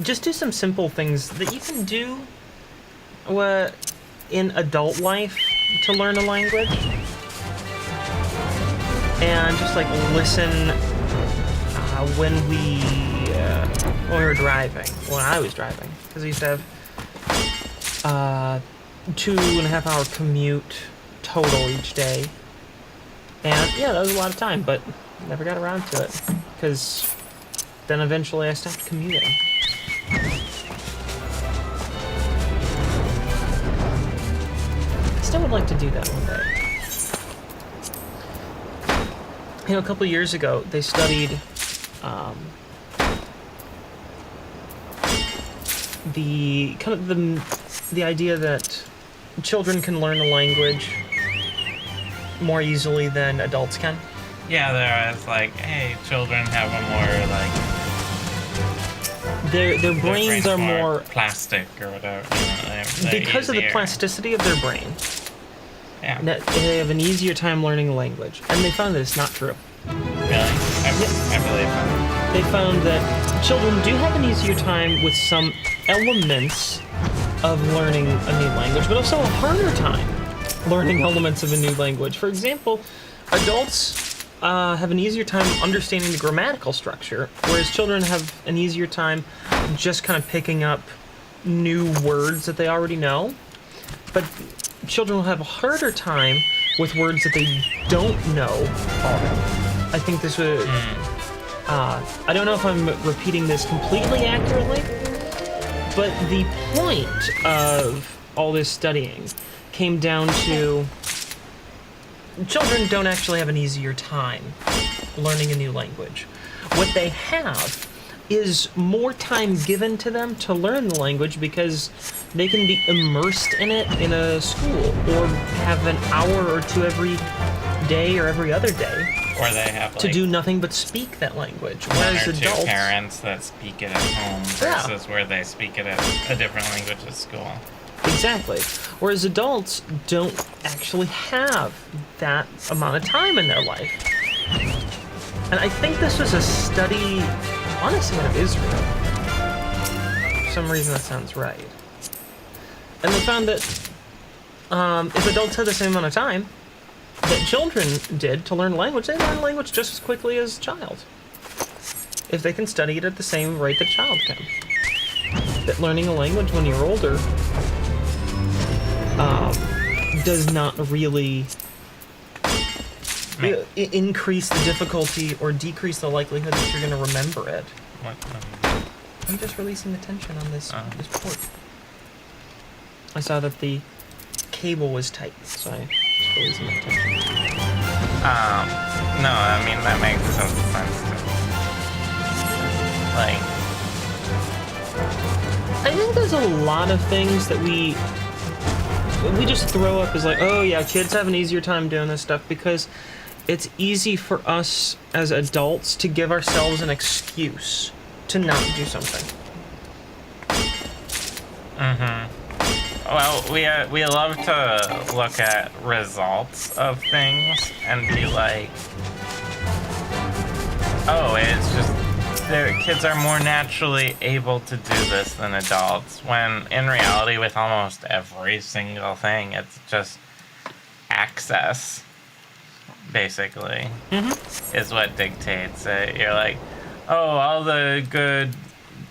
just do some simple things that you can do in adult life to learn a language. And just like listen when we were driving, when I was driving, because I used to have 2.5 hour commute total each day. And yeah, that was a lot of time, but never got around to it because then eventually I stopped commuting. I still would like to do that one day. You know, a couple years ago, they studied the idea that children can learn a language more easily than adults can. Yeah, there was like, hey, children have a more like their brains are more plastic or whatever. You know, they're because easier. of the plasticity of their brain. Yeah. They have an easier time learning a language, and they found that it's not true. Really? I believe that. They found that children do have an easier time with some elements of learning a new language, but also a harder time learning elements of a new language. For example, adults have an easier time understanding the grammatical structure, whereas children have an easier time just kind of picking up new words that they already know. But children will have a harder time with words that they don't know already. I think this would... I don't know if I'm repeating this completely accurately, but the point of all this studying came down to children don't actually have an easier time learning a new language. What they have is more time given to them to learn the language because they can be immersed in it in a school or have an hour or two every day or every other day. Or they have like to do nothing but speak that language. one Whereas or adults, two parents that speak it at home versus where they speak it at a different language at school. Exactly. Whereas adults don't actually have that amount of time in their life. And I think this was a study, honestly, out of Israel. For some reason that sounds right. And they found that if adults had the same amount of time that children did to learn language, they learn language just as quickly as a child. If they can study it at the same rate that a child can. That learning a language when you're older does not really increase the difficulty or decrease the likelihood that you're going to remember it. What? I'm just releasing the tension on this port. I saw that the cable was tight, so I just releasing the tension. No, I mean, that makes total sense to me. Like, I think there's a lot of things that we just throw up as like, oh yeah, kids have an easier time doing this stuff because it's easy for us as adults to give ourselves an excuse to not do something. Well, we love to look at results of things and be like, oh, it's just the kids are more naturally able to do this than adults, when in reality with almost every single thing it's just access, basically, is what dictates it. You're like, oh, all the good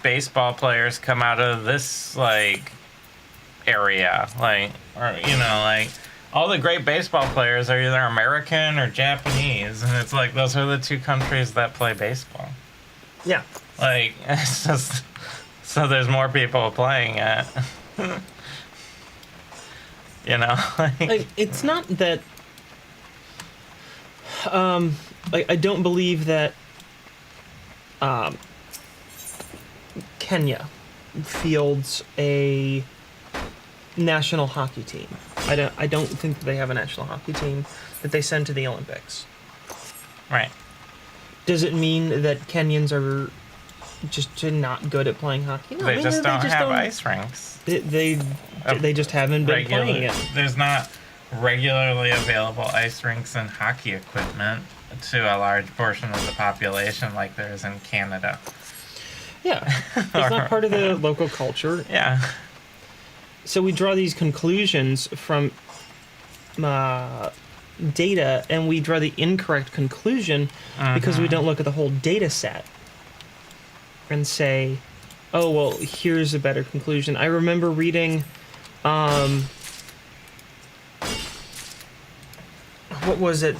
baseball players come out of this like area, like, or you know, like all the great baseball players are either American or Japanese, and it's like those are the two countries that play baseball. Yeah. Like, it's just so there's more people playing it. You know, Like, it's not that. Like, I don't believe that. Kenya fields a national hockey team. I don't think that they have a national hockey team that they send to the Olympics. right? Does it mean that Kenyans are just not good at playing hockey? No, They I mean, just don't have ice rinks. They just haven't been playing it. There's not regularly available ice rinks and hockey equipment to a large portion of the population like there is in Canada. Yeah, it's not part of the local culture. Yeah. So we draw these conclusions from data, and we draw the incorrect conclusion because we don't look at the whole data set and say, oh, well, here's a better conclusion. I remember reading, what was it?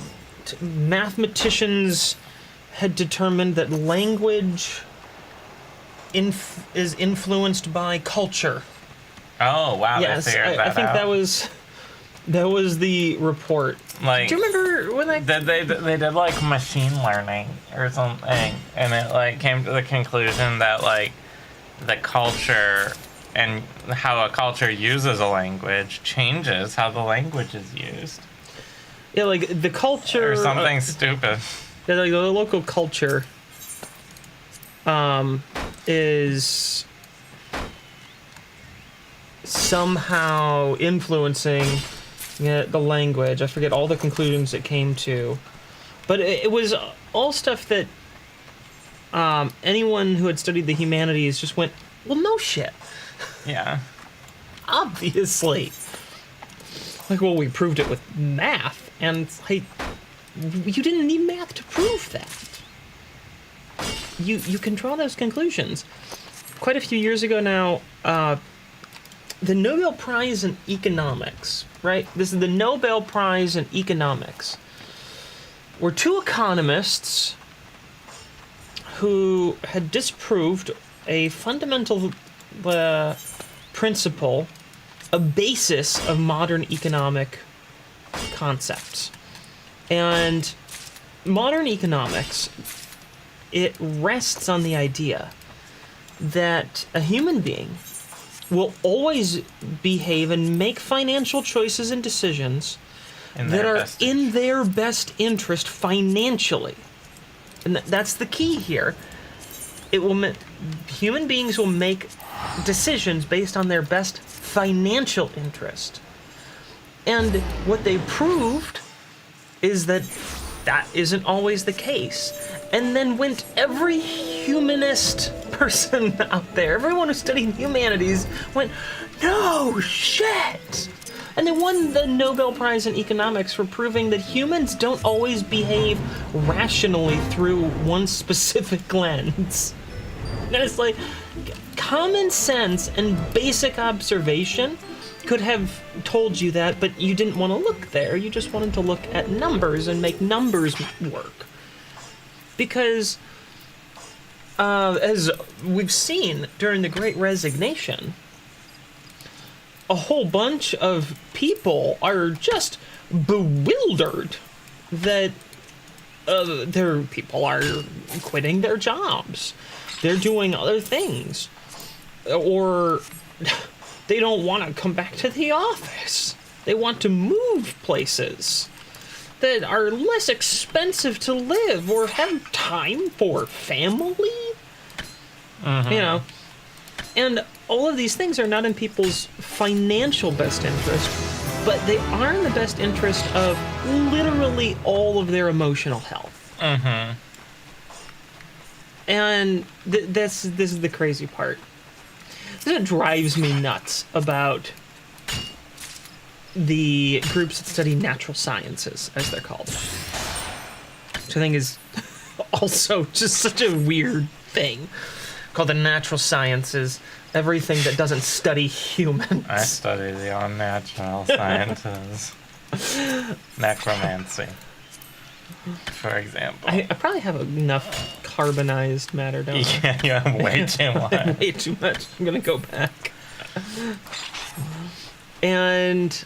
Mathematicians had determined that language is influenced by culture. Oh wow! Yes, they figured I think out. that was the report. Like, do you remember when they did like machine learning or something, and it like came to the conclusion that like the culture and how a culture uses a language changes how the language is used. Yeah, like the culture Or something stupid. Yeah, like the local culture is somehow influencing the language. I forget all the conclusions it came to, but it was all stuff that anyone who had studied the humanities just went, well, no shit. Yeah. Obviously. Like, well, we proved it with math, and like, you didn't need math to prove that. You can draw those conclusions. Quite a few years ago now, the Nobel Prize in Economics, right? This is the Nobel Prize in Economics, were two economists who had disproved a fundamental principle, a basis of modern economic concepts. And modern economics, it rests on the idea that a human being will always behave and make financial choices and decisions that are in their best interest financially. And that's the key here. Human beings will make decisions based on their best financial interest. And what they proved is that that isn't always the case. And then went every humanist person out there, everyone who studied humanities, went, no shit! And they won the Nobel Prize in Economics for proving that humans don't always behave rationally through one specific lens. And it's like, common sense and basic observation could have told you that, but you didn't want to look there. You just wanted to look at numbers and make numbers work. Because, as we've seen during the Great Resignation, a whole bunch of people are just bewildered that their people are quitting their jobs. They're doing other things. Or they don't want to come back to the office. They want to move places that are less expensive to live or have time for family. You know, and all of these things are not in people's financial best interest, but they are in the best interest of literally all of their emotional health. And this is the crazy part. This is what drives me nuts about the groups that study natural sciences, as they're called. Which I think is also just such a weird thing. Called the natural sciences, everything that doesn't study humans. I study the unnatural sciences. Necromancy, for example. I probably have enough carbonized matter, don't I? Yeah, you have way too much. Way too much. I'm gonna go back. And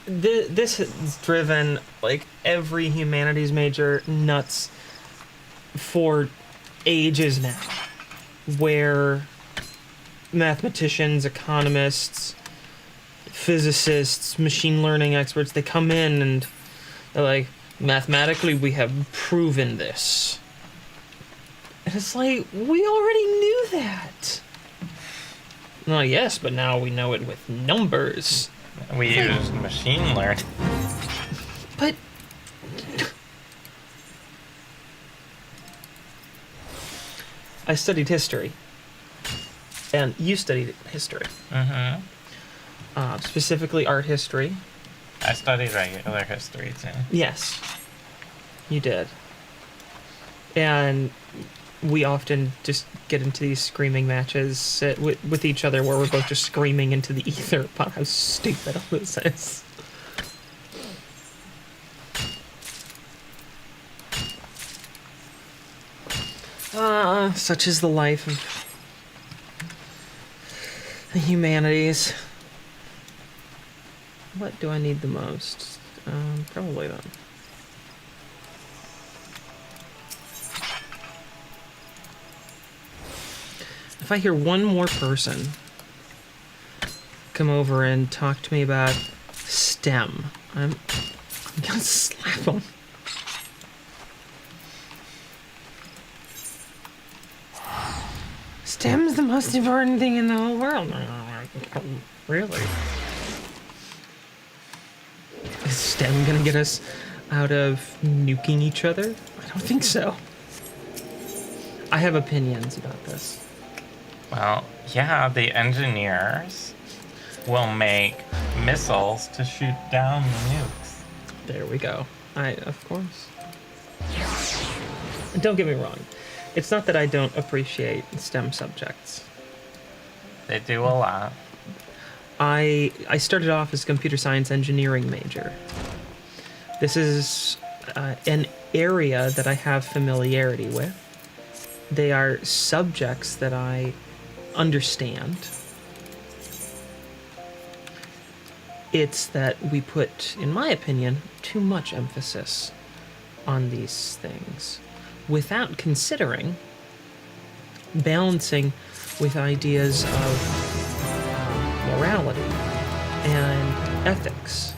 this has driven like every humanities major nuts for ages now, where mathematicians, economists, physicists, machine learning experts, they come in and they're like, mathematically we have proven this. And it's like, we already knew that. No, yes, but now we know it with numbers. We use machine learning. But I studied history, and you studied history. Mm-hmm. Specifically art history. I studied regular history too. Yes, you did. And we often just get into these screaming matches with each other where we're both just screaming into the ether about how stupid all this is. Such is the life of the humanities. What do I need the most? Probably that. If I hear one more person come over and talk to me about STEM, I'm gonna slap them. STEM's the most important thing in the whole world. Really? Is STEM gonna get us out of nuking each other? I don't think so. I have opinions about this. Well, yeah, the engineers will make missiles to shoot down the nukes. There we go. Of course. And don't get me wrong. It's not that I don't appreciate STEM subjects. They do a lot. I started off as a computer science engineering major. This is an area that I have familiarity with. They are subjects that I understand. It's that we put, in my opinion, too much emphasis on these things without considering balancing with ideas of morality and ethics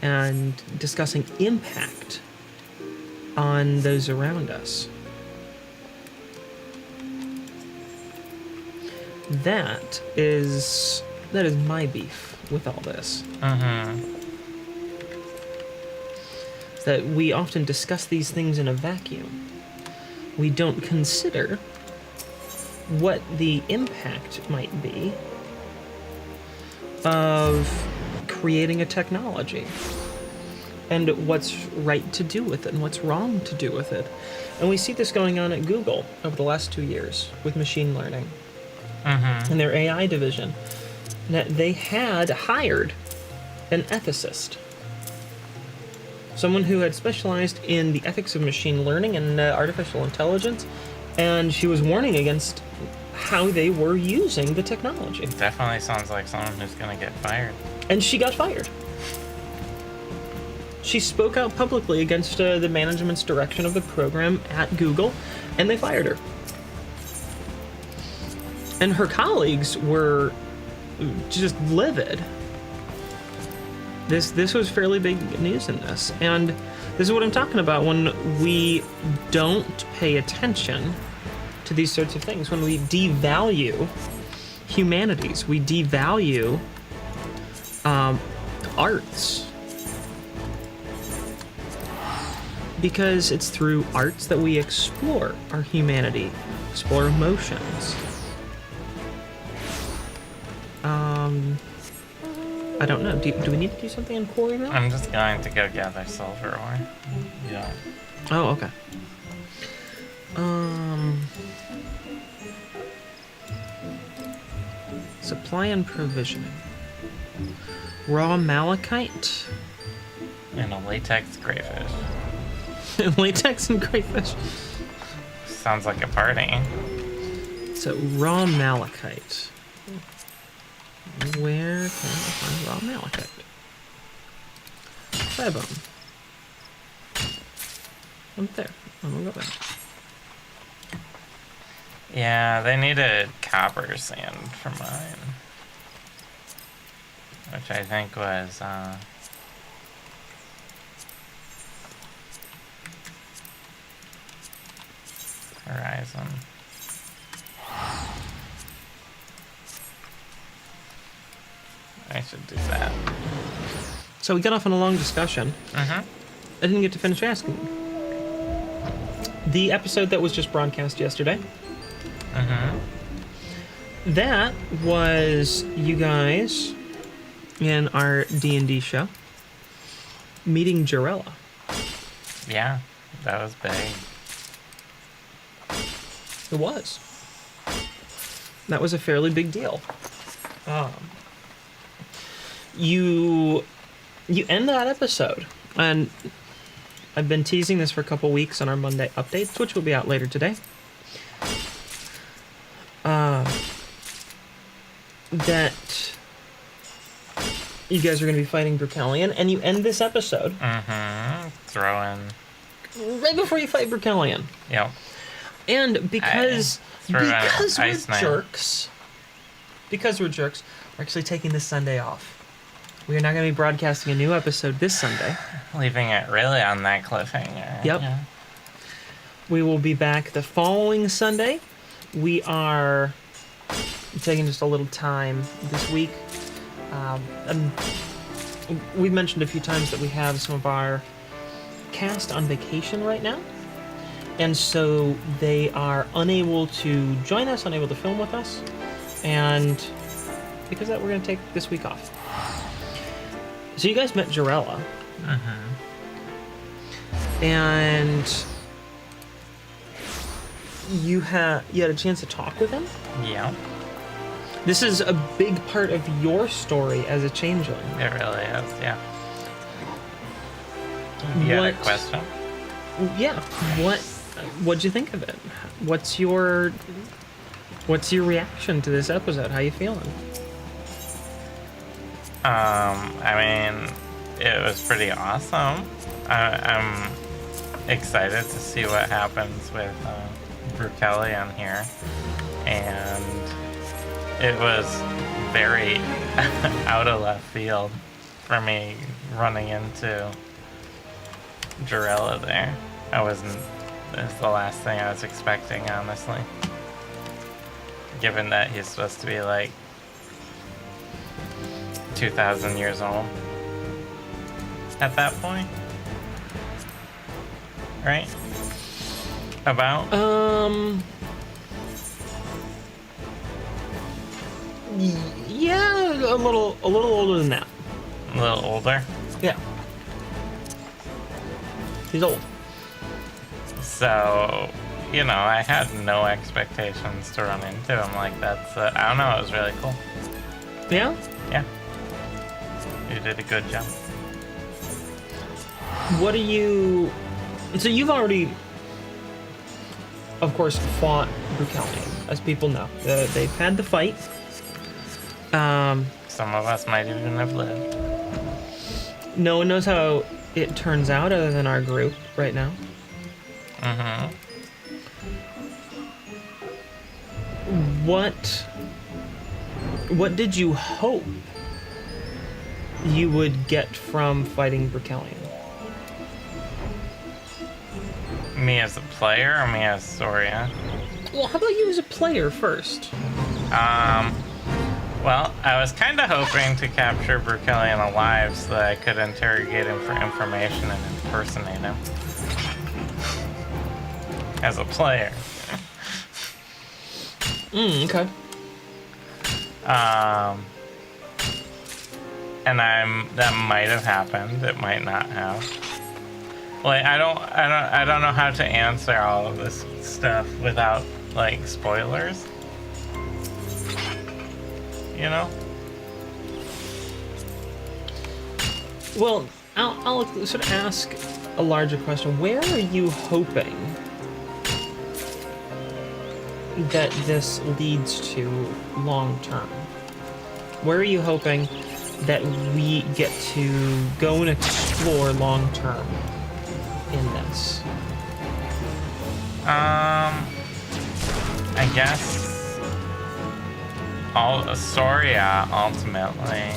and discussing impact on those around us. That is my beef with all this. That we often discuss these things in a vacuum. We don't consider what the impact might be of creating a technology and what's right to do with it and what's wrong to do with it. And we see this going on at Google over the last 2 years with machine learning and their AI division. That they had hired an ethicist, someone who had specialized in the ethics of machine learning and artificial intelligence, and she was warning against how they were using the technology. Definitely sounds like someone who's gonna get fired. And she got fired. She spoke out publicly against the management's direction of the program at Google, and they fired her. And her colleagues were just livid. This was fairly big news in this, and this is what I'm talking about when we don't pay attention to these sorts of things, when we devalue humanities, we devalue arts, because it's through arts that we explore our humanity, explore emotions. I don't know. Do we need to do something in quarry now? I'm just going to go gather silver ore. Yeah. Oh, okay. Supply and provisioning. raw malachite, And a latex crayfish. latex and crayfish. Sounds like a party. So raw malachite. Where can I find raw malachite? Trove. Up there. I'm gonna go there. Yeah, they needed copper sand for mine. Which I think was, Horizon. I should do that. So we got off on a long discussion. Mm-hmm. I didn't get to finish asking. The episode that was just broadcast yesterday. Mm-hmm. That was you guys in our D&D show meeting Jarella. Yeah, that was big. It was. That was a fairly big deal. You end that episode, and I've been teasing this for a couple weeks on our Monday updates, which will be out later today. That you guys are going to be fighting Brukelion, and you end this episode Mm-hmm. Throwing. right before you fight Brukelion. Yep. And because threw an we're ice knife. jerks, we're actually taking this Sunday off. We are not going to be broadcasting a new episode this Sunday. Leaving it really on that cliffhanger. Yep. Yeah. We will be back the following Sunday. We are taking just a little time this week. And we've mentioned a few times that we have some of our cast on vacation right now. And so they are unable to join us, unable to film with us. And because of that, we're going to take this week off. So you guys met Jarella. Mm-hmm. And you had a chance to talk with him. Yeah. This is a big part of your story as a changeling. It really is. Yeah. You had a question? Yeah. What'd you think of it? What's your reaction to this episode? How you feeling? I mean, it was pretty awesome. I'm excited to see what happens with Brukelion here, and it was very out of left field for me running into Jarella there. It's the last thing I was expecting, honestly. Given that he's supposed to be like 2,000 years old at that point. Right? About? Yeah, a little older than that. A little older? Yeah. He's old. So, I had no expectations to run into him like that. So, I don't know, it was really cool. Yeah? Yeah. You did a good job. So you've already, of course, fought Brukelion, as people know. They've had the fight. Some of us might even have lived. No one knows how it turns out other than our group right now. Mm-hmm. What did you hope you would get from fighting Brukelion? Me as a player or me as Soria? Well, how about you as a player first? Well, I was kind of hoping to capture Brukelion alive so that I could interrogate him for information and impersonate him. As a player. Okay. And that might have happened. It might not have. Like, I don't know how to answer all of this stuff without, like, spoilers. Well, I'll sort of ask a larger question. Where are you hoping that this leads to long term? Where are you hoping that we get to go and explore long term in this? I guess Soria ultimately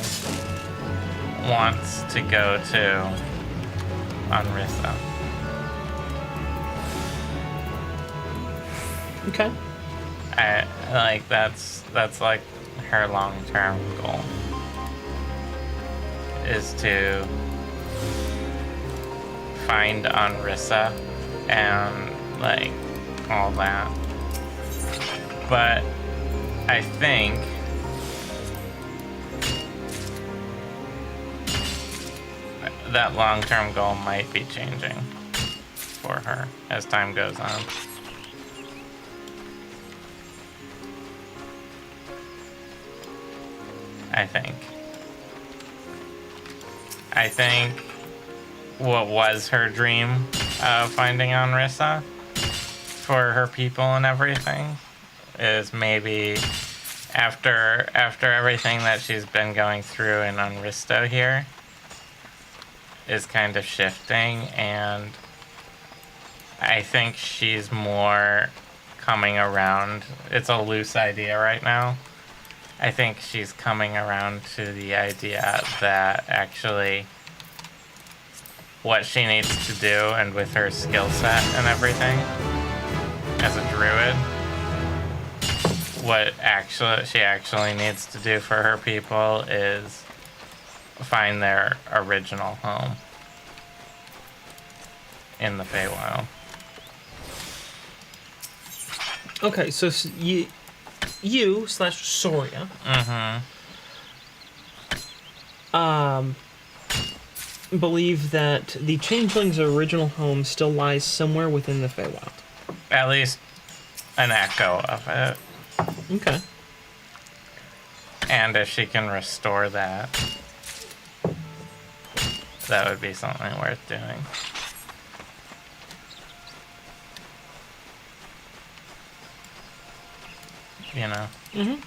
wants to go to Unrissa. Okay. That's like her long-term goal, is to find Unrissa and like all that. But I think that long-term goal might be changing for her as time goes on. I think what was her dream of finding Unrissa for her people and everything is maybe after everything that she's been going through in Unristo here is kind of shifting, and I think she's more coming around. It's a loose idea right now. I think she's coming around to the idea that actually what she needs to do, and with her skill set and everything as a druid, what she actually needs to do for her people is find their original home in the Feywild. Okay, so you/Soria believe that the Changeling's original home still lies somewhere within the Feywild. At least an echo of it. Okay. And if she can restore that, that would be something worth doing. You know? Mm-hmm.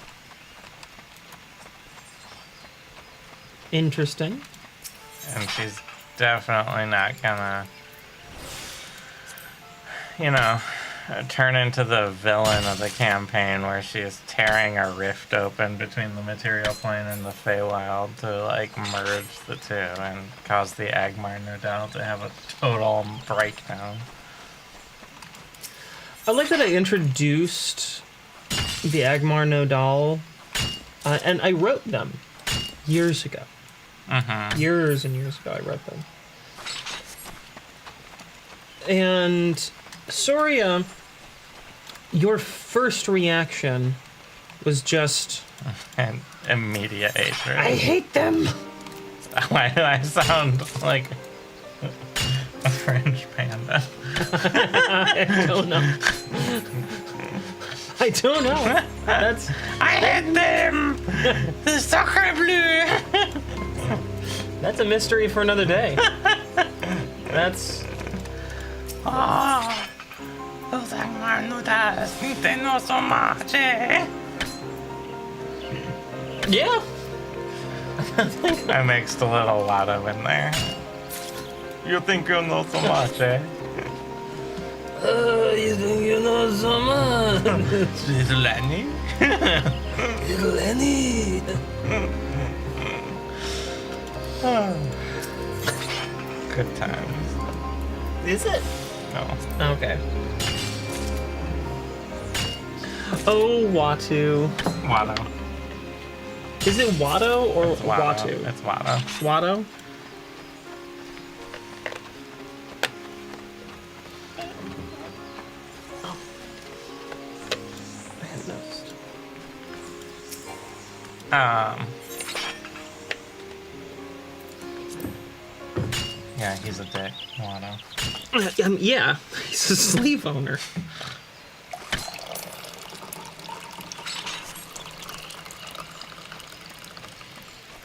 Interesting. And she's definitely not gonna, you know, turn into the villain of the campaign where she is tearing a rift open between the material plane and the Feywild to, like, merge the two and cause the Agmar, no doubt, to have a total breakdown. I like that I introduced the Agmar Nodal, and I wrote them years ago. Years and years ago I wrote them. And Soria, your first reaction was just... And immediate hatred. I hate them! Why do I sound like a French panda? I don't know. I don't know. That's... I hate them! The sacre bleu! That's a mystery for another day. That's... Oh, those Agmar nudas, they know so much, eh? Yeah. I mixed a little Lotto in there. You think you know so much, eh? You think you know so much? Little Lenny? Little Lenny. Good times. Is it? No. Okay. Oh, Watu. Watto. Is it Watto or It's Watto. Watu? It's Watto. Watto? Oh. I hadn't noticed. Yeah, he's a dick, Watto. Yeah, he's a slave owner.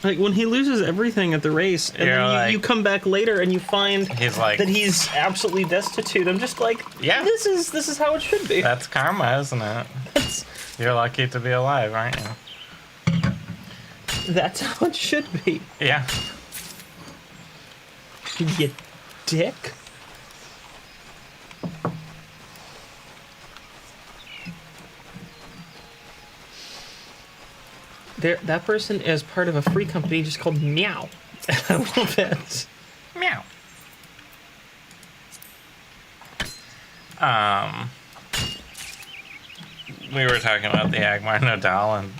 Like when he loses everything at the race, and You're then like- you come back later and you find He's like- that he's absolutely destitute. I'm just like, Yeah. this is how it should be. That's karma, isn't it? You're lucky to be alive, aren't you? That's how it should be. Yeah. You dick. That person is part of a free company just called Meow. I love it. Meow. We were talking about the Agmar Nodal, and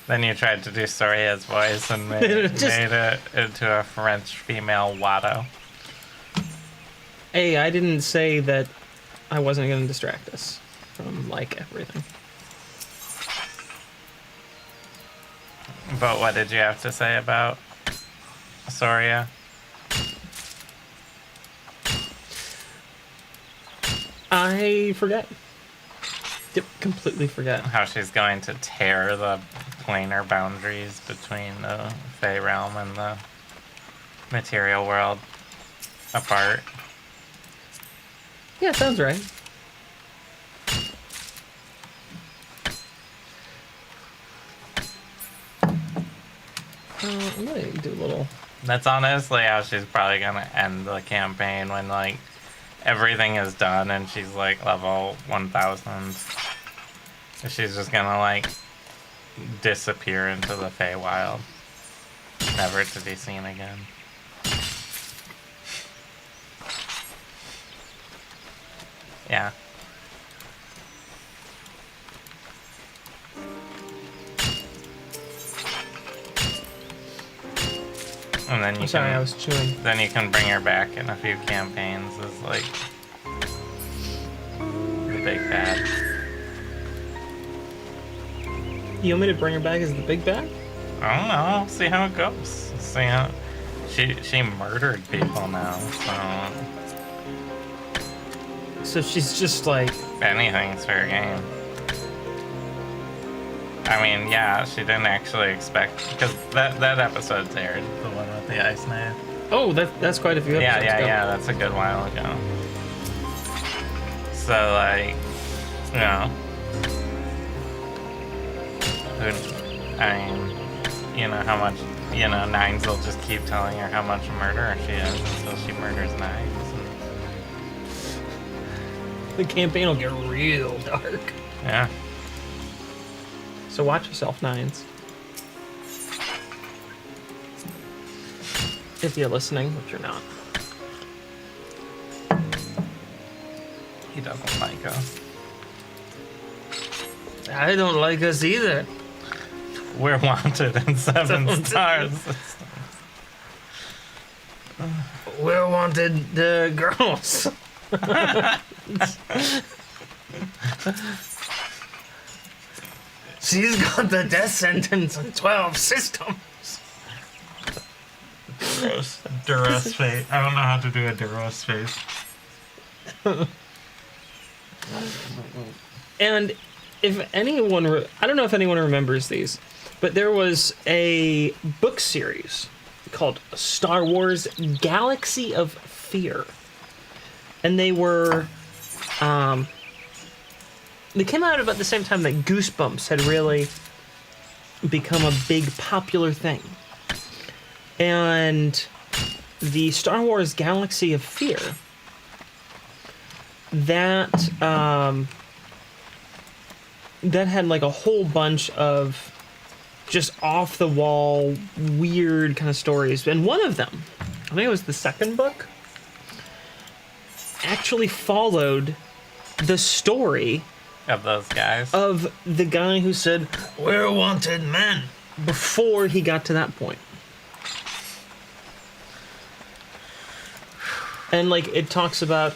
then you tried to do Soria's voice and made it into a French female Watto. Hey, I didn't say that I wasn't going to distract us from, like, everything. But what did you have to say about Soria? I forget. Yep, completely forget. How she's going to tear the planar boundaries between the Fey realm and the material world apart. Yeah, sounds right. I'm gonna do a little... That's honestly how she's probably gonna end the campaign, when like everything is done and she's like level 1000. She's just gonna like disappear into the Feywild, never to be seen again. Yeah. And then you I'm sorry, can, I was chewing. then you can bring her back in a few campaigns as like the big bad. You want me to bring her back as the big bad? I don't know. See how it goes. See how she murdered people now, So she's just like... so anything's fair game. I mean, yeah, she didn't actually expect, because that episode's aired, the one with the ice knife. Oh, that's quite a few episodes ago. Yeah, that's a good while ago. So like, you know, I mean, you know how much, you know, Nines will just keep telling her how much a murderer she is until she murders Nines. The campaign will get real dark. Yeah. So watch yourself, Nines. If you're listening, which you're not. He doesn't like us. I don't like us either. We're wanted in 7 stars. We're wanted girls. She's got the death sentence on 12 systems. Gross. Duros face. I don't know how to do a Duros face. And if anyone, I don't know if anyone remembers these, but there was a book series called Star Wars Galaxy of Fear. And they were, they came out about the same time that Goosebumps had really become a big popular thing. And the Star Wars Galaxy of Fear, that that had like a whole bunch of just off the wall weird kind of stories, and one of them, I think it was the second book, actually followed the story Of those guys. of the guy who said, "We're wanted men," before he got to that point. And like it talks about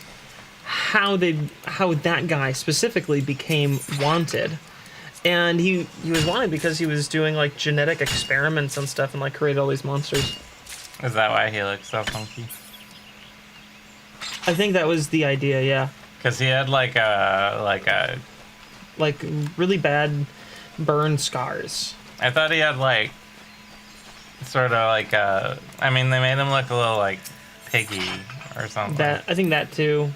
how that guy specifically became wanted. And he was wanted because he was doing like genetic experiments and stuff and like created all these monsters. Is that why he looks so funky? I think that was the idea, yeah. Because he had like a. Like really bad burn scars. I thought he had like sort of like I mean, they made him look a little like Piggy or something. I think that too.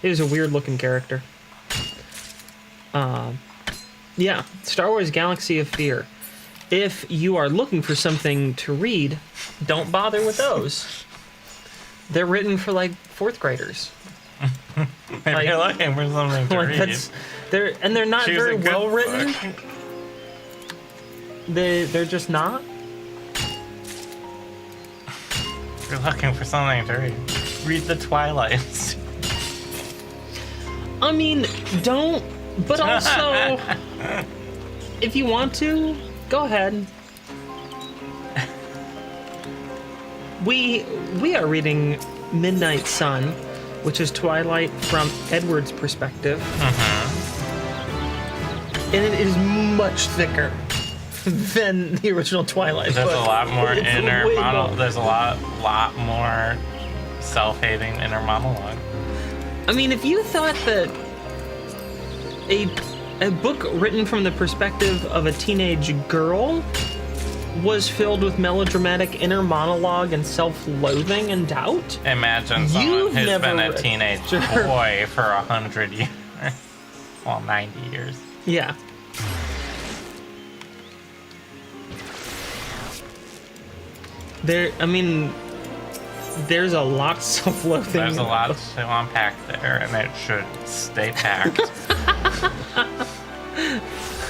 He was a weird looking character. Yeah, Star Wars Galaxy of Fear. If you are looking for something to read, don't bother with those. They're written for like 4th graders. If you're looking for something to read, they're not choose very a good well written. book. They're just not. If you're looking for something to read the Twilight. I mean, don't. But also, if you want to, go ahead. We are reading Midnight Sun, which is Twilight from Edward's perspective. And it is much thicker than the original Twilight. There's a lot more inner monologue. More. There's a lot more self-hating inner monologue. I mean, if you thought that a book written from the perspective of a teenage girl was filled with melodramatic inner monologue and self-loathing and doubt. Imagine someone who's been a teenage boy for 100 years. Well, 90 years. Yeah. There's a lot of self-loathing. There's a lot to unpack there, and it should stay packed.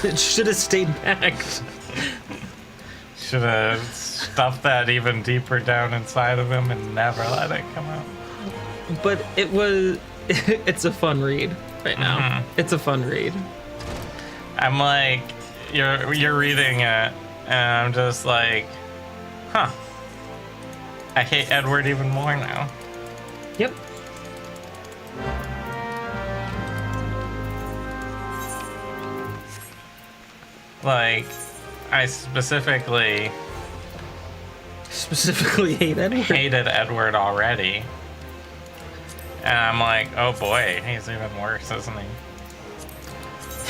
It should have stayed packed. Should have stuffed that even deeper down inside of him and never let it come out. But it's a fun read right now. It's a fun read. I'm like, you're reading it, and I'm just like, huh. I hate Edward even more now. Yep. Like, I specifically hated Edward already. And I'm like, oh boy, he's even worse, isn't he?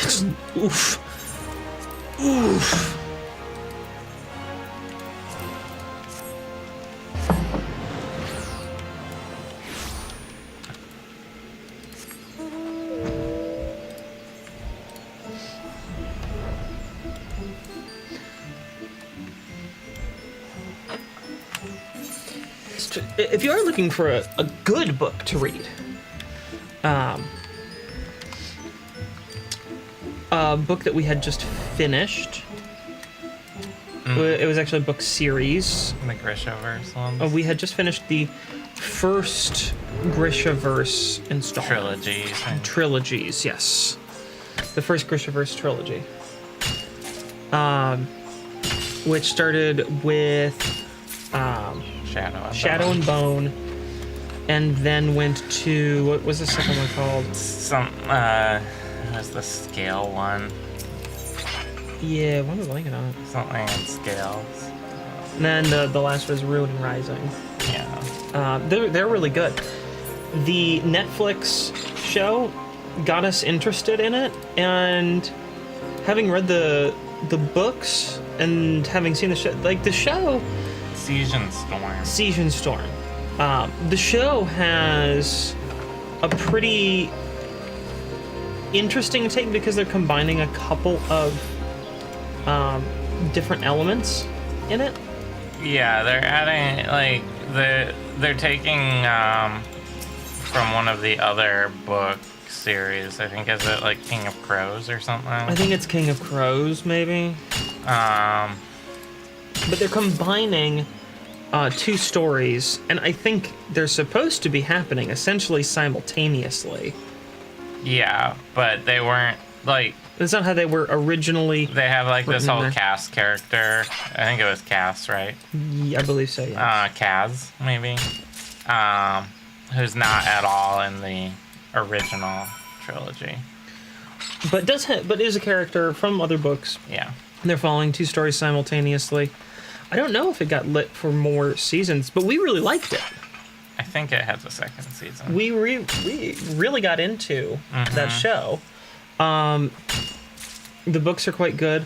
It's, oof. Oof. If you are looking for a good book to read, a book that we had just finished, it was actually a book series. The Grishaverse ones. We had just finished the first Grishaverse installment. Trilogies, yes. The first Grishaverse trilogy. Which started with Shadow and Bone, and then went to, what was the second one called? It was the Scale one. Yeah, what was I thinking of? Something in Scales. And then the last was Ruin and Rising. Yeah. They're really good. The Netflix show got us interested in it, and having read the books and having seen the show, like the show. Siege and Storm. The show has a pretty interesting take because they're combining a couple of different elements in it. Yeah, they're adding, like, they're taking from one of the other book series. I think, is it like King of Crows or something? I think it's King of Crows, maybe. But they're combining two stories, and I think they're supposed to be happening essentially simultaneously. Yeah, but they weren't, like... That's not how they were originally. They have, like, this whole Cass character. I think it was Cass, right? Yeah, I believe so, yeah. Kaz, maybe. Who's not at all in the original trilogy. But is a character from other books. Yeah. They're following two stories simultaneously. I don't know if it got lit for more seasons, but we really liked it. I think it has a second season. We really got into that show. The books are quite good.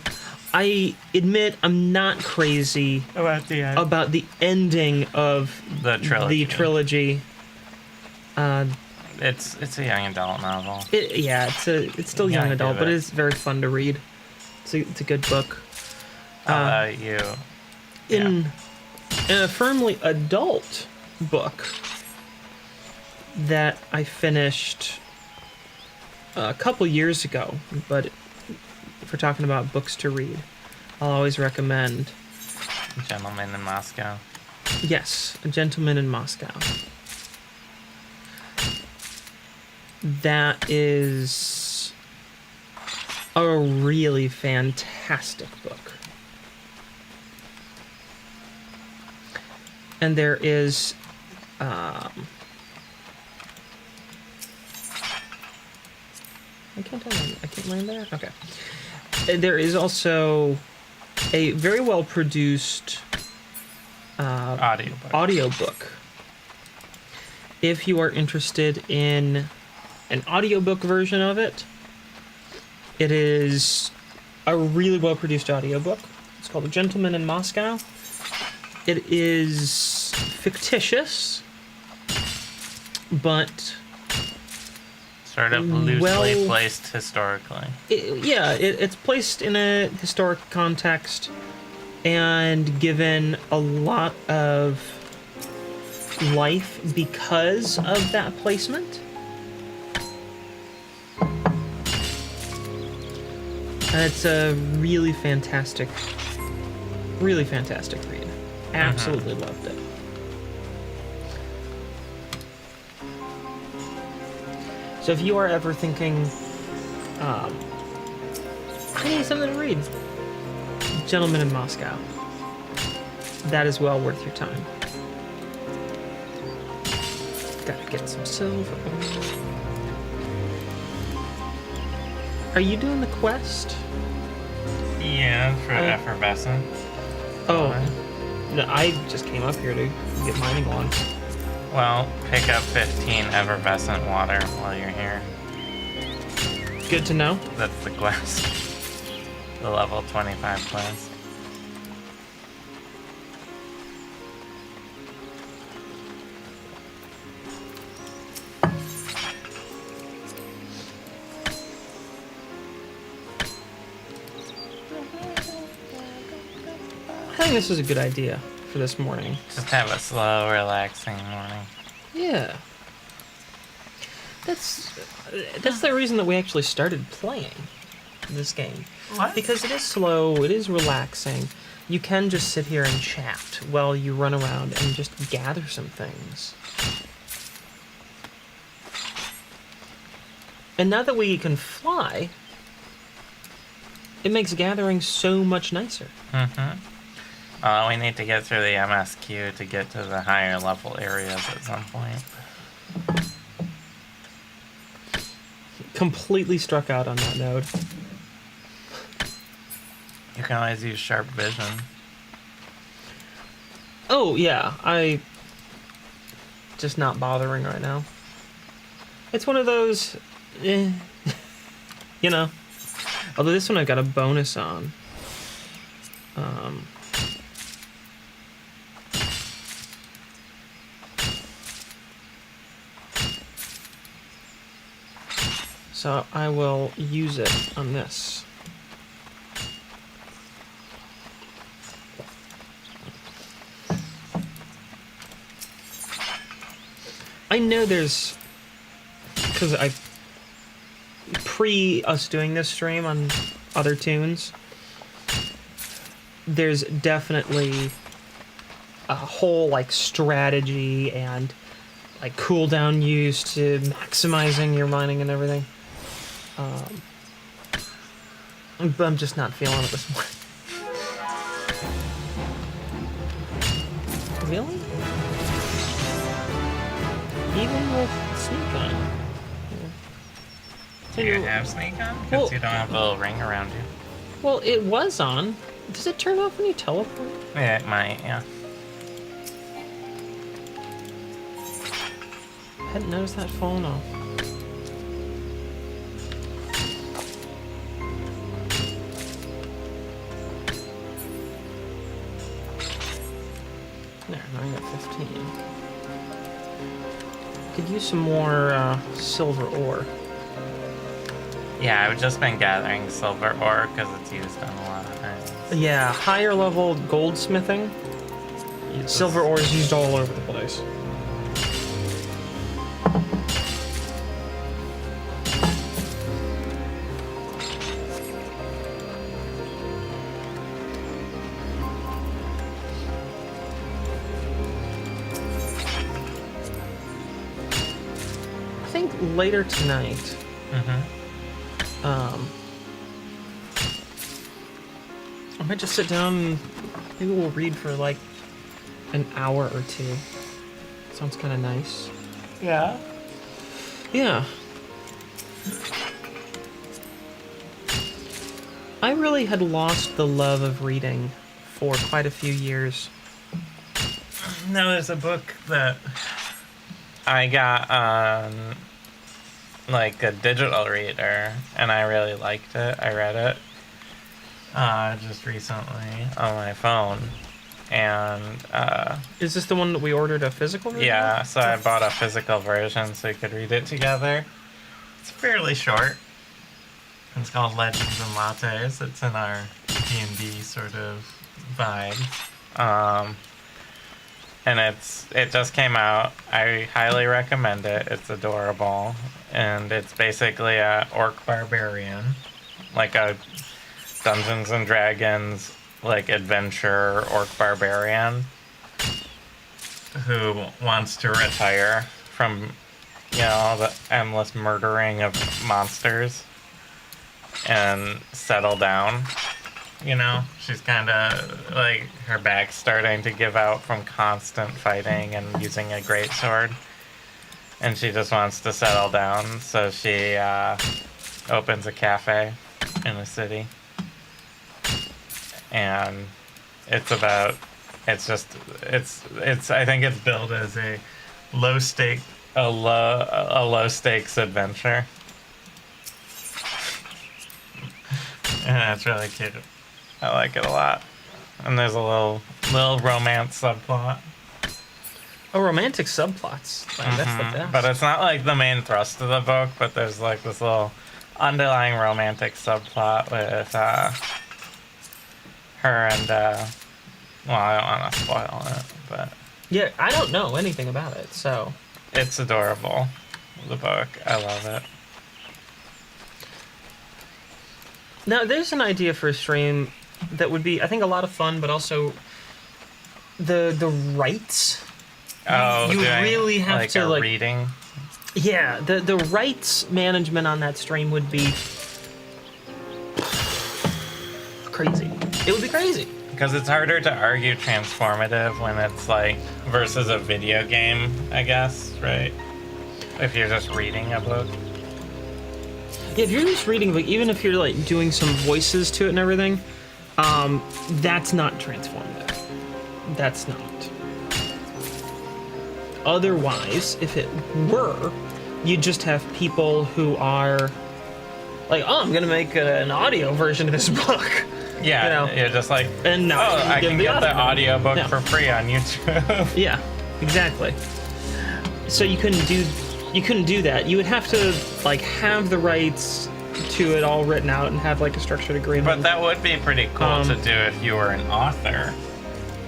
I admit I'm not crazy About the end. about the ending of The trilogy. The trilogy. It's a young adult novel. It's still young Yeah, adult, give but it. it's very fun to read. It's a good book. You. In a firmly adult book that I finished a couple years ago, but if we're talking about books to read, I'll always recommend, Gentleman in Moscow. yes, A Gentleman in Moscow. That is a really fantastic book. And there is I can't land there? Okay. There is also a very well produced audiobook. If you are interested in an audiobook version of it, it is a really well produced audiobook. It's called A Gentleman in Moscow. It is fictitious, but Sort of loosely placed historically. it's placed in a historic context and given a lot of life because of that placement. And it's a really fantastic read. Absolutely loved it. So if you are ever thinking, I need something to read, Gentleman in Moscow, that is well worth your time. Gotta get some silver. Are you doing the quest? Yeah, for effervescent. Oh, no, I just came up here to get mining logs. Well, pick up 15 effervescent water while you're here. Good to know. That's the quest. The level 25 quest. I think this is a good idea for this morning. Just have a slow, relaxing morning. Yeah. That's the reason that we actually started playing this game. What? Because it is slow, it is relaxing. You can just sit here and chat while you run around and just gather some things. And now that we can fly, it makes gathering so much nicer. Mm-hmm. We need to get through the MSQ to get to the higher level areas at some point. Completely struck out on that node. You can always use sharp vision. Oh, yeah, just not bothering right now. It's one of those, you know. Although this one I got a bonus on. So I will use it on this. I know there's, because I pre us doing this stream on other tunes, there's definitely a whole like strategy and like cooldown use to maximizing your mining and everything. But I'm just not feeling it this morning. Really? Even with sneak on? Do you have sneak on? Because you don't have a little ring around you. Well, it was on. Does it turn off when you teleport? Yeah, it might, yeah. I hadn't noticed that falling off. I got 15. Could use some more silver ore. Yeah, I've just been gathering silver ore because it's used on a lot of things. Yeah, higher level goldsmithing. Silver ore is used all over the place. I think later tonight. I might just sit down and maybe we'll read for like an hour or two. Sounds kind of nice. Yeah. Yeah. I really had lost the love of reading for quite a few years. No, there's a book that I got on like a digital reader, and I really liked it. I read it just recently on my phone, and Is this the one that we ordered a physical version? yeah, so I bought a physical version so we could read it together. It's fairly short. It's called Legends and Lattes. It's in our D&D sort of vibe. And it just came out. I highly recommend it. It's adorable. And it's basically a orc barbarian. Like a Dungeons and Dragons like adventure orc barbarian who wants to retire from, you know, the endless murdering of monsters and settle down. You know, she's kind of like, her back's starting to give out from constant fighting and using a greatsword, and she just wants to settle down. So she opens a cafe in the city, and I think it's billed as a low stakes adventure. Yeah, it's really cute. I like it a lot. And there's a little romance subplot. Oh, romantic subplots. Like, that's the best. But it's not like the main thrust of the book, but there's like this little underlying romantic subplot with her and well, I don't want to spoil it, but Yeah, I don't know anything about it, so... it's adorable, the book. I love it. Now, there's an idea for a stream that would be, I think, a lot of fun, but also the rights. Oh, you really have like to a like reading. Yeah, the rights management on that stream would be crazy. It would be crazy. Because it's harder to argue transformative when it's like versus a video game, I guess, right? If you're just reading a book. Yeah, if you're just reading, like, even if you're like doing some voices to it and everything, that's not transformative. That's not. Otherwise, if it were, you'd just have people who are like, oh, I'm gonna make an audio version of this book. Yeah, you know? you're just like, And no, oh, I can get the audio book No. for free on YouTube. Yeah, exactly. So you couldn't do that. You would have to like have the rights to it all written out and have like a structured agreement. But that would be pretty cool to do if you were an author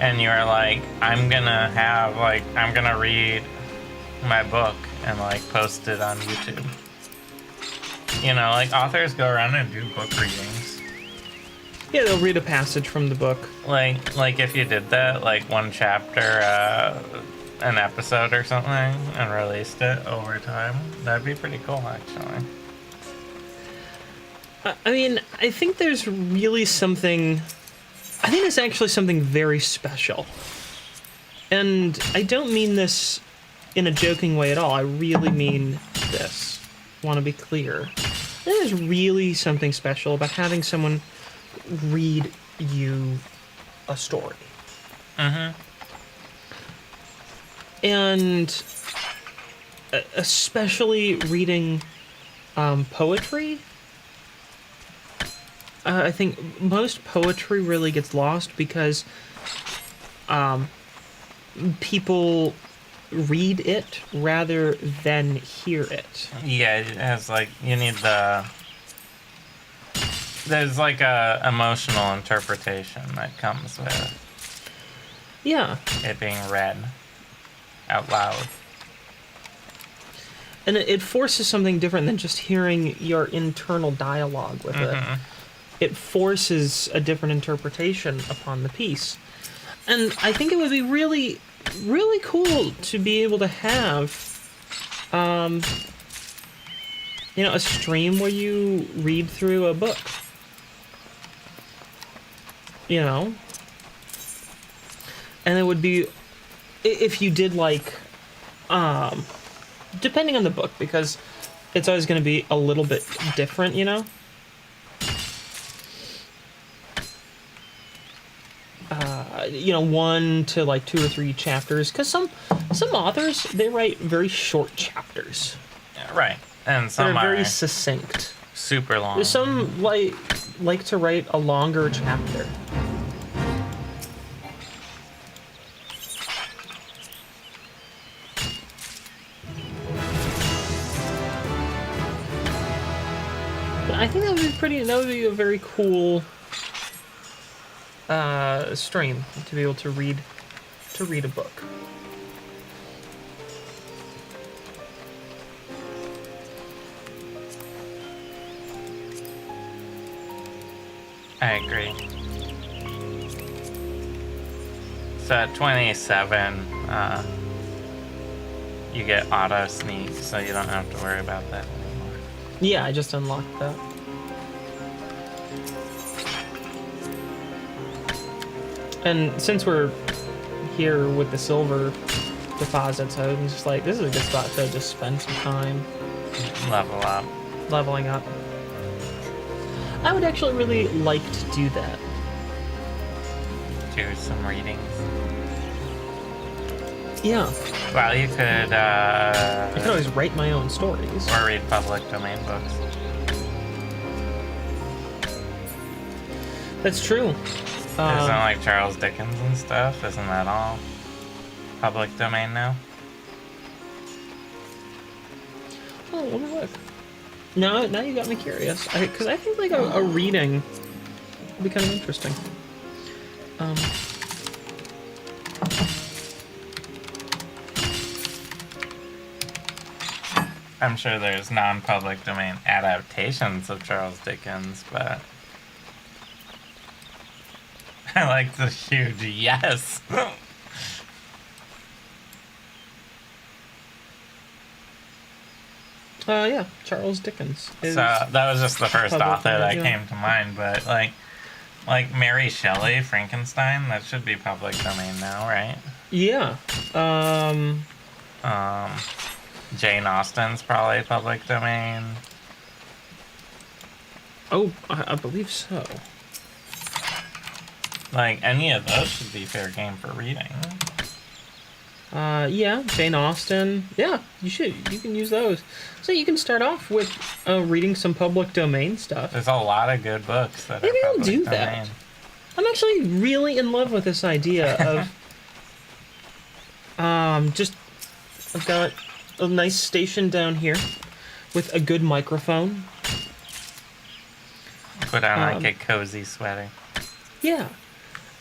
and you were like, I'm gonna read my book and like post it on YouTube. You know, like authors go around and do book readings. Yeah, they'll read a passage from the book. Like if you did that, like one chapter, an episode or something, and released it over time, that'd be pretty cool, actually. I mean, I think there's really something... I think there's actually something very special. And I don't mean this in a joking way at all. I really mean this. Want to be clear. There's really something special about having someone read you a story. And especially reading poetry. I think most poetry really gets lost because people read it rather than hear it. Yeah, it has like you need there's like a emotional interpretation that comes with Yeah. it being read out loud. And it forces something different than just hearing your internal dialogue with it. It forces a different interpretation upon the piece. And I think it would be really, really cool to be able to have, a stream where you read through a book. And it would be, if you did like, depending on the book, because it's always going to be a little bit different, 1 to like 2 or 3 chapters, because some authors, they write very short chapters. Yeah, right. And some are are very succinct. super long. Some like to write a longer chapter. But I think that would be a very cool stream to be able to read a book. I agree. So at 27, you get auto sneak, so you don't have to worry about that anymore. Yeah, I just unlocked that. And since we're here with the silver deposits, I was just like, this is a good spot to just spend some time Level up. leveling up. I would actually really like to do that. Do some readings. Yeah. Well, you could, I could always write my own stories. or read public domain books. That's true. Isn't like Charles Dickens and stuff? Isn't that all public domain now? Oh, let me look. Now you got me curious. Because I think like a reading would be kind of interesting. I'm sure there's non-public domain adaptations of Charles Dickens, but I like the huge yes. Yeah, Charles Dickens. So that was just the first public author that domain, yeah. came to mind, but like Mary Shelley, Frankenstein, that should be public domain now, right? Yeah. Jane Austen's probably public domain. Oh, I believe so. Like any of those should be fair game for reading. Yeah, Jane Austen. Yeah, you can use those. So you can start off with reading some public domain stuff. There's a lot of good books that Maybe are I'll public do domain. that. I'm actually really in love with this idea of I've got a nice station down here with a good microphone. Put on like a cozy sweater. Yeah.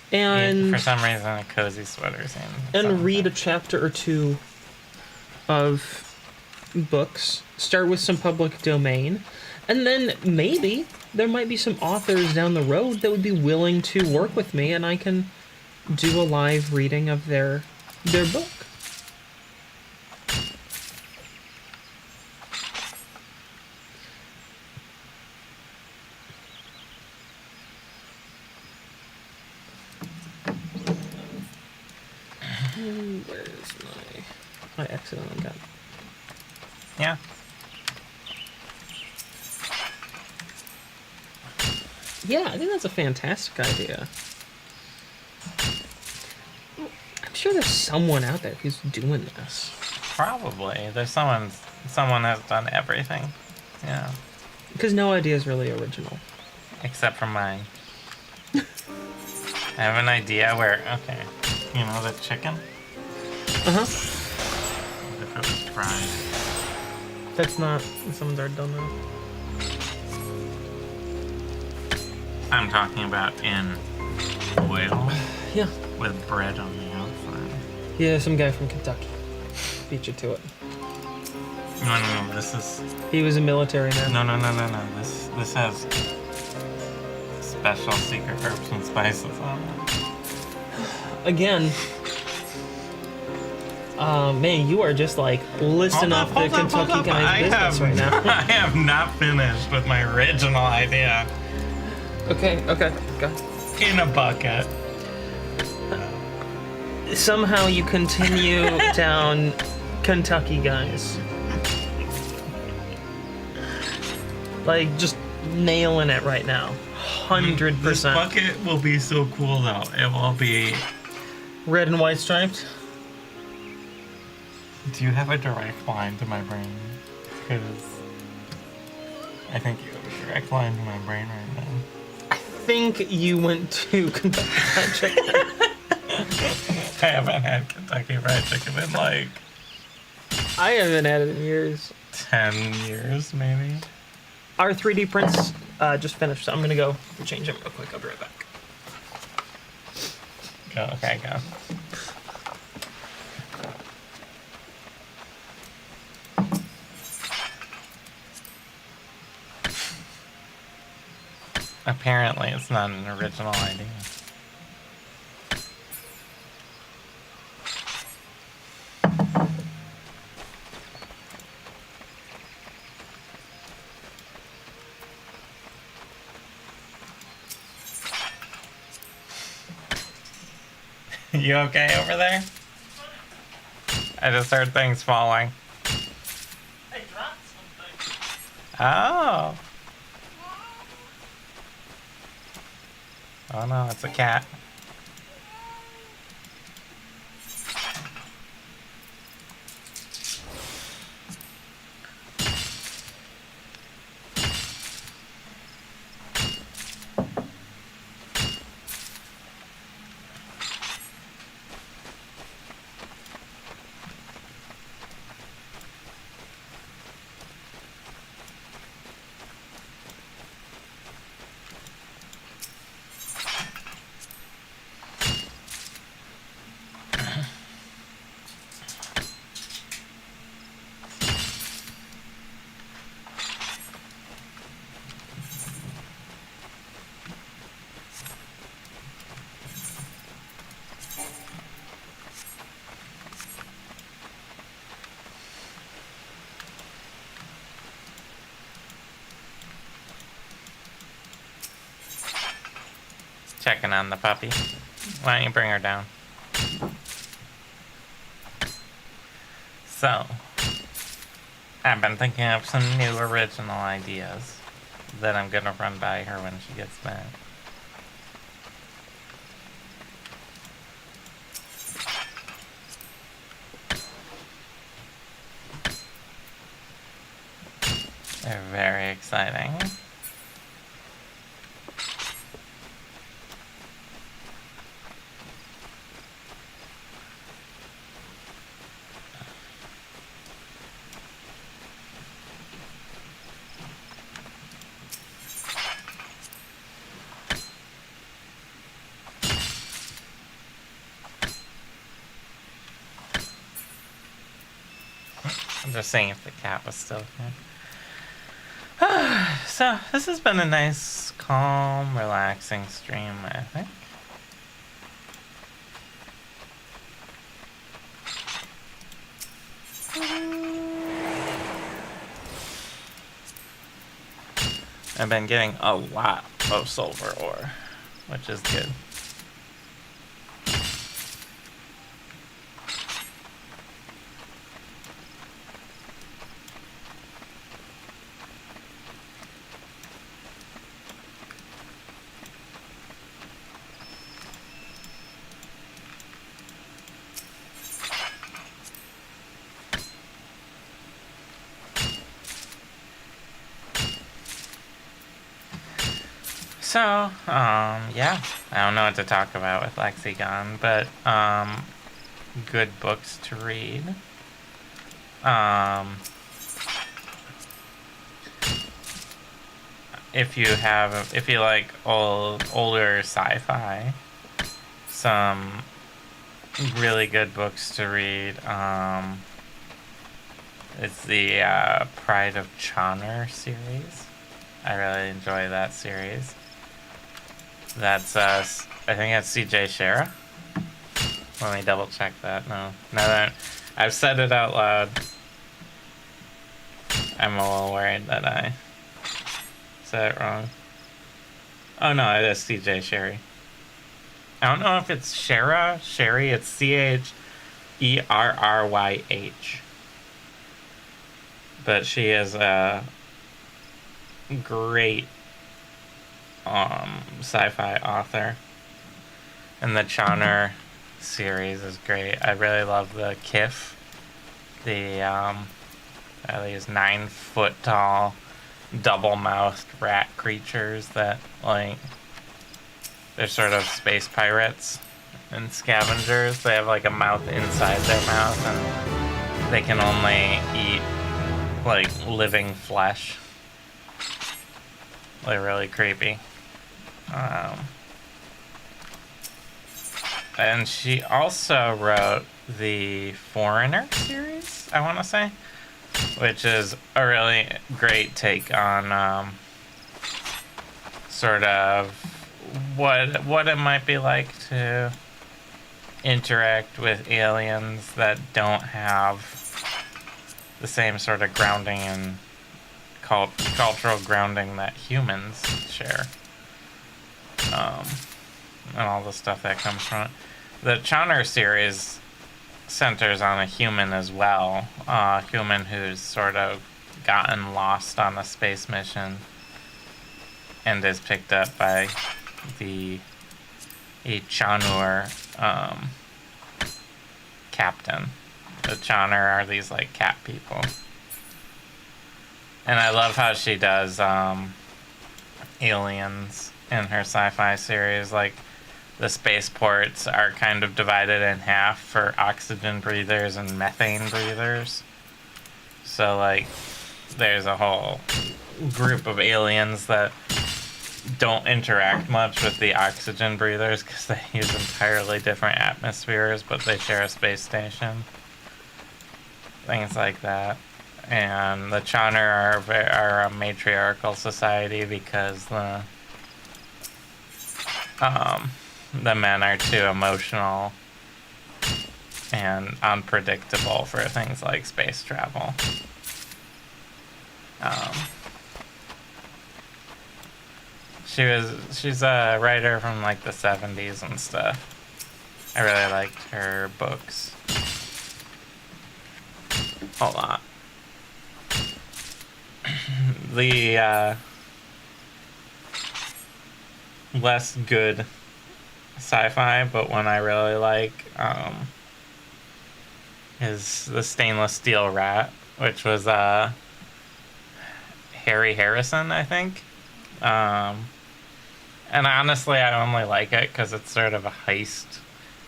Yeah, And for some reason, a cozy sweater seems. and read a chapter or two of books. Start with some public domain, and then maybe there might be some authors down the road that would be willing to work with me, and I can do a live reading of their book. Where's I accidentally got. Yeah. Yeah, I think that's a fantastic idea. I'm sure there's someone out there who's doing this. Probably. There's someone has done everything. Yeah. Because no idea is really original. Except for mine. I have an idea where, okay, you know the chicken? Uh-huh. If it was fried. That's not... Some are done now. I'm talking about in oil Yeah. with bread on the outside. Yeah, some guy from Kentucky. Beat you to it. No, this is... He was a military man. No. This has special secret herbs and spices on it. Again... man, you are just like listing off the Kentucky guy's business right now. I have not finished with my original idea. Okay, go. In a bucket. Somehow you continue down Kentucky guys. Like, just nailing it right now. 100%. This bucket will be so cool, though. It will be... Red and white striped? Do you have a direct line to my brain? Because I think you have a direct line to my brain right now. I think you went to Kentucky Fried Chicken. I haven't had Kentucky Fried Chicken in like... I haven't had it in years. 10 years, maybe? Our 3D prints just finished, so I'm gonna go change them real quick. I'll be right back. Go, okay, go. Apparently, it's not an original idea. You okay over there? I just heard things falling. I dropped something. Oh. Oh no, it's a cat. Checking on the puppy. Why don't you bring her down? So, I've been thinking of some new original ideas that I'm gonna run by her when she gets back. They're very exciting. I'm just seeing if the cat was still here. So, this has been a nice, calm, relaxing stream, I think. I've been getting a lot of silver ore, which is good. So, yeah, I don't know what to talk about with Lexicon, but, good books to read. If you like older sci-fi, some really good books to read. It's the Pride of Chaucer series. I really enjoy that series. That's I think that's C.J. Shera. Let me double check that. No, that I've said it out loud, I'm a little worried that I said it wrong. Oh no, it is C.J. Sherry. I don't know if it's Shera, Sherry. It'sCherryh. But she is a great sci-fi author, and the Chaucer series is great. I really love the Kif, these 9-foot tall, double-mouthed rat creatures that, like, they're sort of space pirates and scavengers. They have like a mouth inside their mouth, and they can only eat like living flesh. They're really creepy. And she also wrote the Foreigner series, I want to say, which is a really great take on sort of what it might be like to interact with aliens that don't have the same sort of grounding and cultural grounding that humans share, and all the stuff that comes from it. The Chaucer series centers on a human as well, a human who's sort of gotten lost on a space mission and is picked up by a Chaucer captain. The Chaucer are these like cat people, and I love how she does aliens in her sci-fi series. Like, the spaceports are kind of divided in half for oxygen breathers and methane breathers. So like, there's a whole group of aliens that don't interact much with the oxygen breathers because they use entirely different atmospheres, but they share a space station. Things like that. And the Chaucer are a matriarchal society because the men are too emotional and unpredictable for things like space travel. She's a writer from like the 70s and stuff. I really liked her books a lot. The less good sci-fi, but one I really like is the Stainless Steel Rat, which was Harry Harrison, I think. And honestly, I only like it because it's sort of a heist,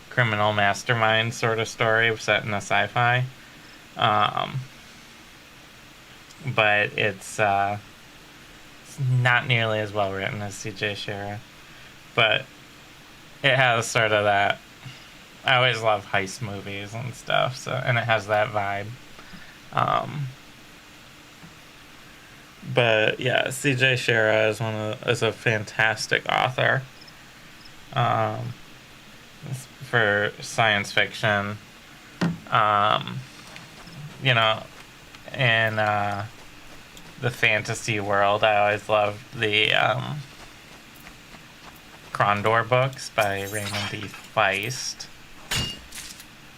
criminal mastermind sort of story set in a sci-fi. But it's not nearly as well written as C.J. Shera. But it has sort of that. I always love heist movies and stuff, so, and it has that vibe. But yeah, C.J. Shera is a fantastic author for science fiction. You know, in the fantasy world, I always loved the Krondor books by Raymond D. Feist,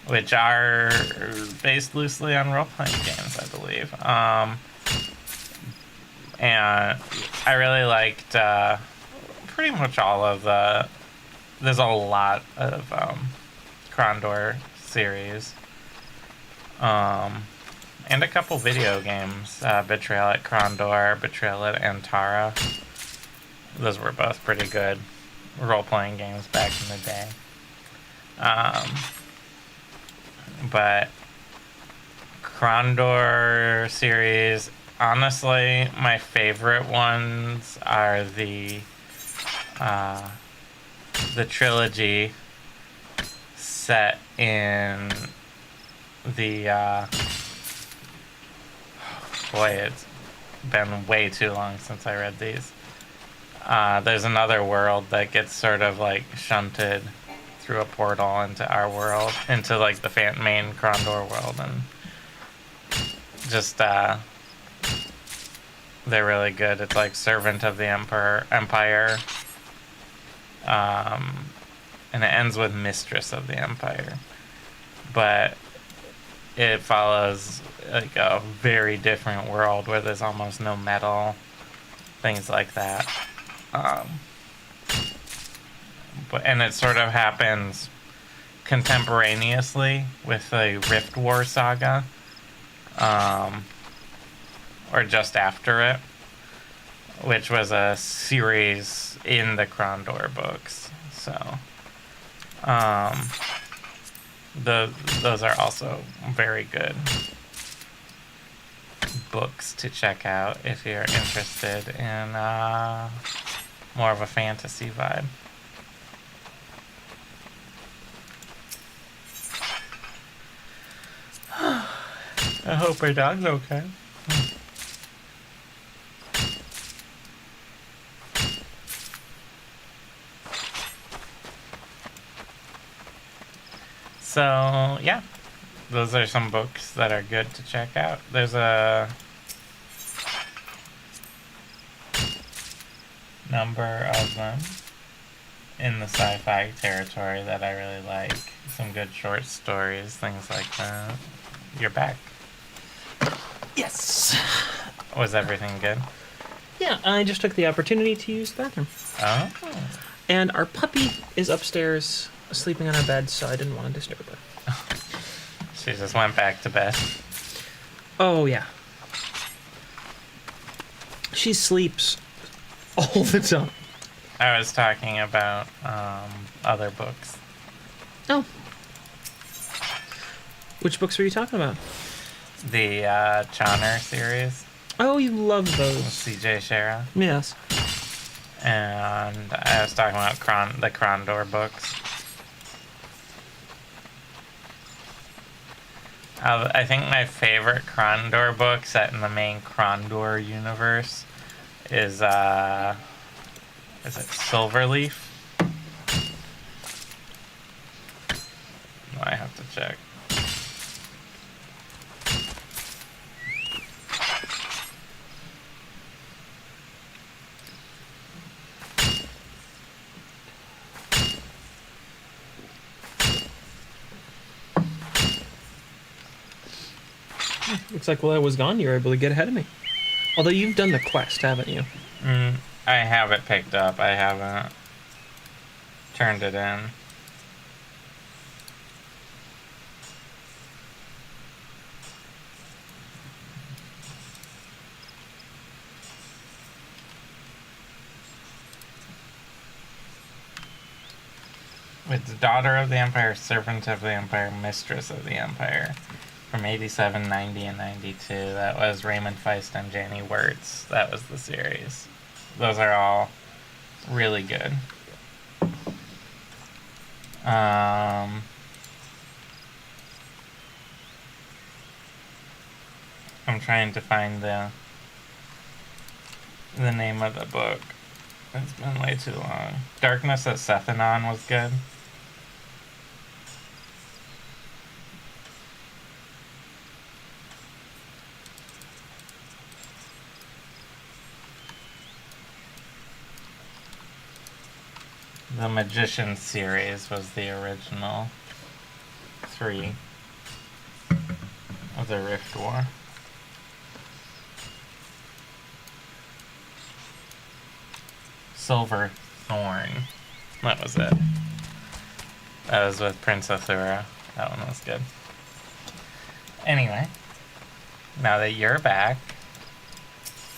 which are based loosely on role-playing games, I believe. And I really liked pretty much all of there's a lot of Krondor series. And a couple video games, Betrayal at Krondor, Betrayal at Antara. Those were both pretty good role-playing games back in the day. but Krondor series, honestly, my favorite ones are the trilogy set in the boy, it's been way too long since I read these. There's another world that gets sort of like shunted through a portal into our world, into like the main Krondor world, and just they're really good. It's like Servant of the Empire, and it ends with Mistress of the Empire, but it follows like a very different world where there's almost no metal, things like that. And it sort of happens contemporaneously with the Rift War saga, or just after it, which was a series in the Krondor books. So, those are also very good books to check out if you're interested in more of a fantasy vibe. I hope our dog's okay. So, yeah. Those are some books that are good to check out. There's a number of them in the sci-fi territory that I really like. Some good short stories, things like that. You're back. Yes. Was everything good? Yeah, I just took the opportunity to use the bathroom. Oh. And our puppy is upstairs sleeping on our bed, so I didn't want to disturb her. She just went back to bed. Oh, yeah. She sleeps all the time. I was talking about other books. Oh. Which books were you talking about? The Chonner series. Oh, you love With those. C.J. Shera. Yes. And I was talking about the Krondor books. I think my favorite Krondor book set in the main Krondor universe is it Silverleaf? I have to check. Looks like while I was gone, you were able to get ahead of me. Although you've done the quest, haven't you? I have it picked up. I haven't turned it in. It's Daughter of the Empire, Servant of the Empire, Mistress of the Empire. From 87, 90, and 92. That was Raymond Feist and Janie Wirtz. That was the series. Those are all really good. I'm trying to find the name of the book. It's been way too long. Darkness at Sethanon was good. The Magician series was the original 3 of the Rift War. Silver Thorn. That was it. That was with Prince Athura. That one was good. Anyway, now that you're back,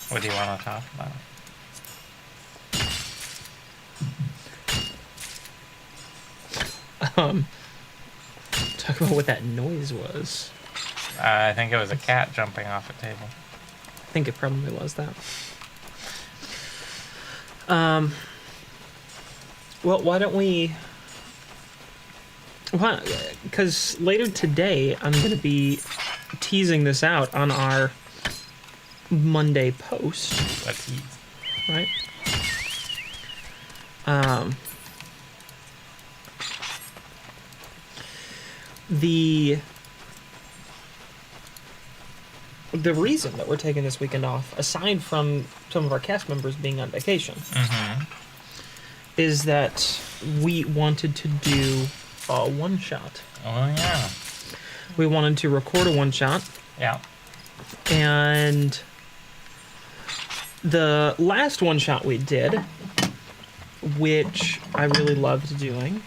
what do you want to talk about? talk about what that noise was. I think it was a cat jumping off a table. I think it probably was that. Well, why don't we... Because later today, I'm going to be teasing this out on our Monday post. Let's eat. Right? The reason that we're taking this weekend off, aside from some of our cast members being on vacation, is that we wanted to do a one-shot. Oh, yeah. We wanted to record a one-shot. Yeah. And the last one-shot we did, which I really loved doing.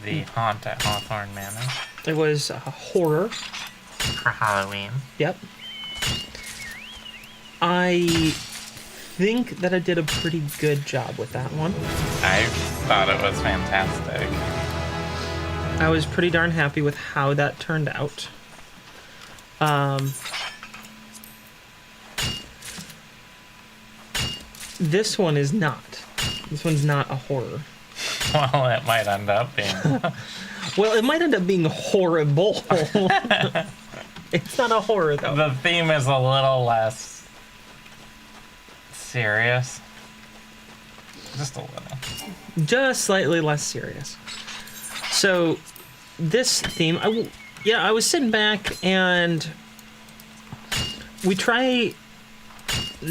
The Haunt at Hawthorne Manor. It was a horror. For Halloween. Yep. I think that I did a pretty good job with that one. I thought it was fantastic. I was pretty darn happy with how that turned out. This one is not. This one's not a horror. Well, it might end up being. Well, it might end up being horrible. It's not a horror, though. The theme is a little less serious. Just a little. Just slightly less serious. So, this theme, I was sitting back and we try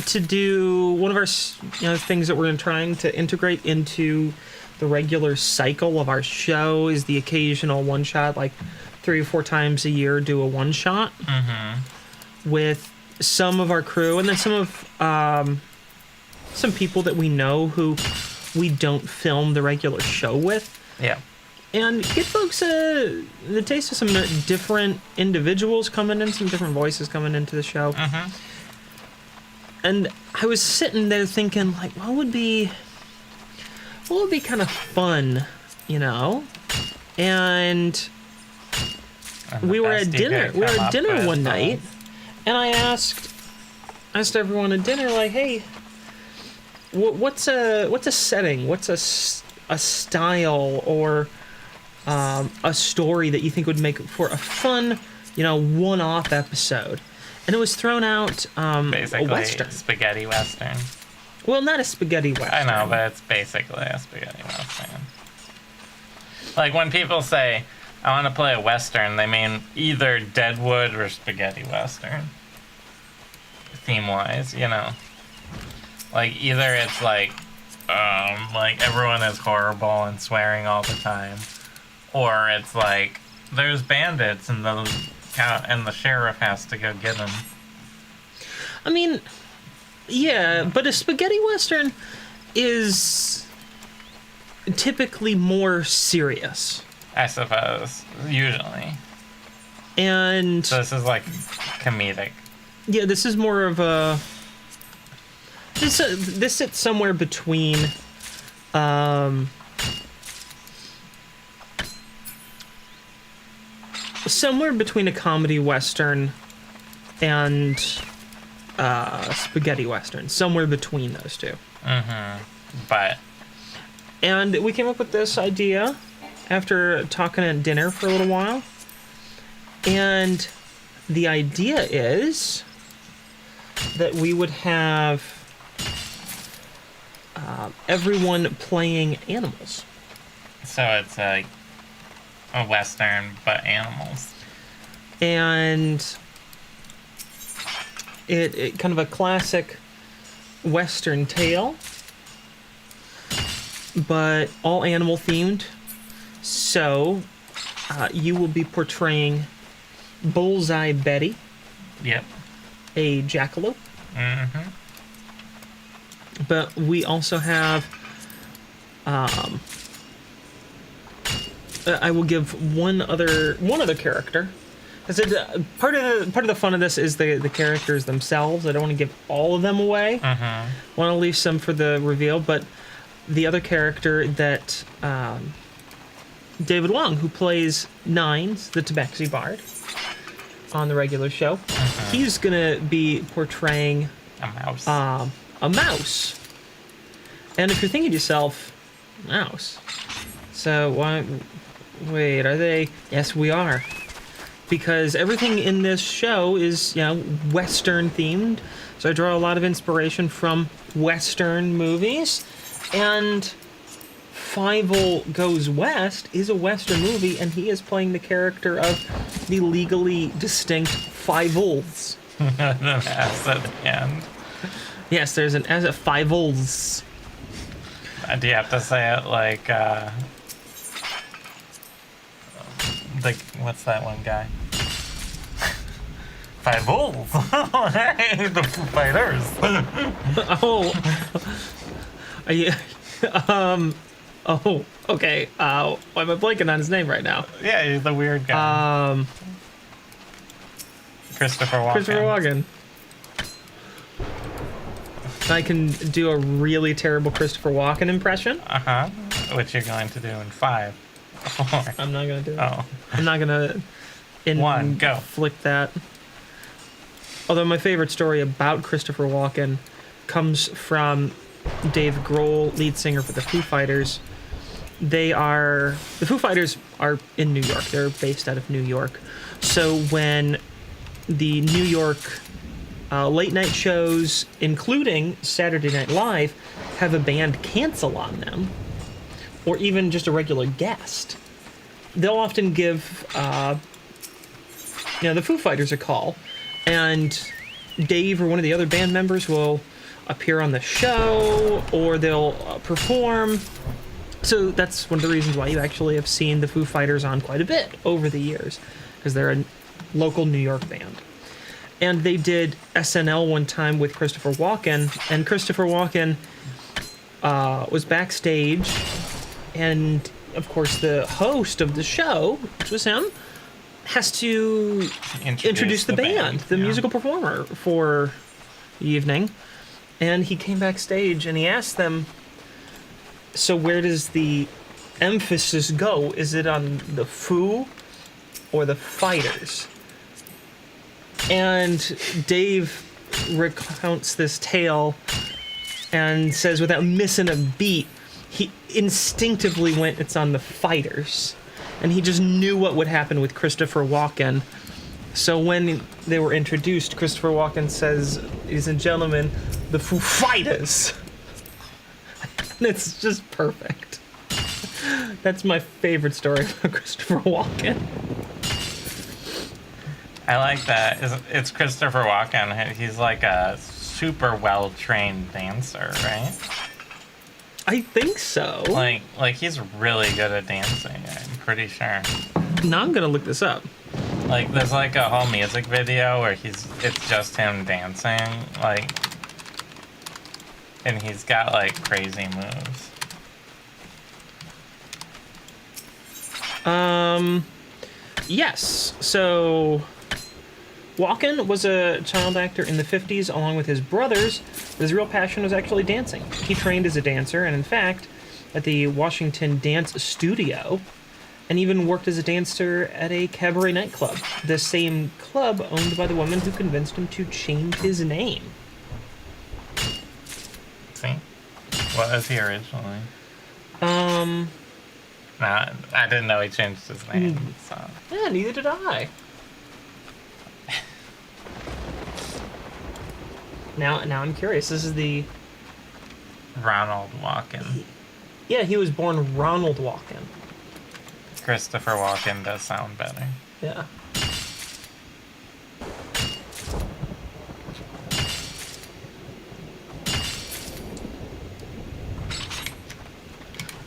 to do one of our things that we're trying to integrate into the regular cycle of our show is the occasional one shot, like 3 or 4 times a year, do a one shot with some of our crew, and then some of some people that we know who we don't film the regular show with. Yeah. And get folks the taste of some different individuals coming in, some different voices coming into the show. And I was sitting there thinking, like, what would be kind of fun, you know? And we were at dinner. We were at dinner one night, and I asked everyone at dinner, like, hey, what's a setting? What's a style or a story that you think would make for a fun, one-off episode? And it was thrown out basically a Western. Spaghetti Western. Well, not a spaghetti Western. I know, but it's basically a spaghetti Western. Like, when people say, I want to play a Western, they mean either Deadwood or spaghetti Western. Theme-wise, Like, either it's like everyone is horrible and swearing all the time, or it's like, there's bandits and the sheriff has to go get them. I mean, yeah, but a spaghetti Western is typically more serious. I suppose, usually. And So this is like comedic. Yeah, this is more of a... This sits somewhere between... somewhere between a comedy Western and spaghetti Western. Somewhere between those two. But... And we came up with this idea after talking at dinner for a little while. And the idea is that we would have everyone playing animals. So it's a Western, but animals. And it kind of a classic Western tale, but all animal themed. So you will be portraying Bullseye Betty. Yep. A jackalope. But we also have I will give one other character. I said part of the fun of this is the characters themselves. I don't want to give all of them away. Want to leave some for the reveal, but the other character that David Wong, who plays Nines, the Tabaxi Bard, on the regular show. He's gonna be portraying A mouse. a mouse. And if you're thinking to yourself, mouse. So why? Wait, are they? Yes, we are. Because everything in this show is, Western themed. So I draw a lot of inspiration from Western movies. And Fievel Goes West is a Western movie, and he is playing the character of the legally distinct Fievels. An S at the end. Yes, there's an S at Fievels. Do you have to say it like, what's that one guy? Five Bulls! Hey, the Foo Fighters! Oh. Oh, okay. Why am I blanking on his name right now? Yeah, he's the weird guy. Christopher Walken. Christopher Walken. I can do a really terrible Christopher Walken impression. Uh-huh. Which you're going to do in 5, 4. I'm not gonna do it. Oh. I'm not gonna 1, go. Flick that. Although my favorite story about Christopher Walken comes from Dave Grohl, lead singer for the Foo Fighters. The Foo Fighters are in New York. They're based out of New York. So when the New York late night shows, including Saturday Night Live, have a band cancel on them, or even just a regular guest, they'll often give the Foo Fighters a call, and Dave or one of the other band members will appear on the show, or they'll perform. So that's one of the reasons why you actually have seen the Foo Fighters on quite a bit over the years, because they're a local New York band. And they did SNL one time with Christopher Walken, and Christopher Walken was backstage, and of course the host of the show, which was him, has to introduce the band, the musical performer for the evening. And he came backstage and he asked them, so where does the emphasis go? Is it on the Foo or the Fighters? And Dave recounts this tale and says, without missing a beat, he instinctively went, it's on the Fighters. And he just knew what would happen with Christopher Walken. So when they were introduced, Christopher Walken says, ladies and gentlemen, the Foo Fighters. And it's just perfect. That's my favorite story about Christopher Walken. I like that. It's Christopher Walken. He's like a super well-trained dancer, right? I think so. Like he's really good at dancing, I'm pretty sure. Now I'm gonna look this up. Like there's like a whole music video where it's just him dancing, and he's got like crazy moves. Yes. So Walken was a child actor in the 50s along with his brothers, but his real passion was actually dancing. He trained as a dancer, and in fact, at the Washington Dance Studio, and even worked as a dancer at a cabaret nightclub, the same club owned by the woman who convinced him to change his name. See? What was he originally? Nah, I didn't know he changed his name, so. Yeah, neither did I. Now I'm curious. This is the... Ronald Walken. Yeah, he was born Ronald Walken. Christopher Walken does sound better. Yeah.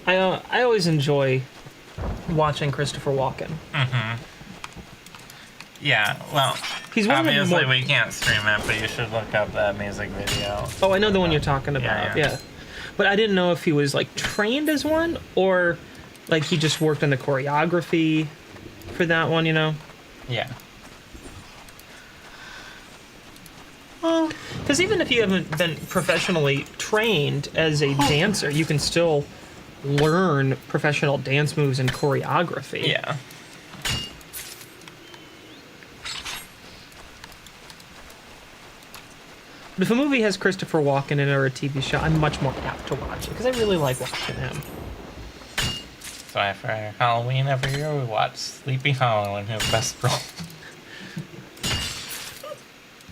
I always enjoy watching Christopher Walken. Mm-hmm. Yeah, well, He's one obviously of the more... we can't stream it, but you should look up that music video. Oh, I know the one you're talking about, yeah. But I didn't know if he was, like, trained as one, or, like, he just worked on the choreography for that one, you know? Yeah. Because even if you haven't been professionally trained as a dancer, you can still learn professional dance moves and choreography. Yeah. But if a movie has Christopher Walken in it or a TV show, I'm much more apt to watch it because I really like watching him. So for Halloween every year, we watch Sleepy Hollow in his best role.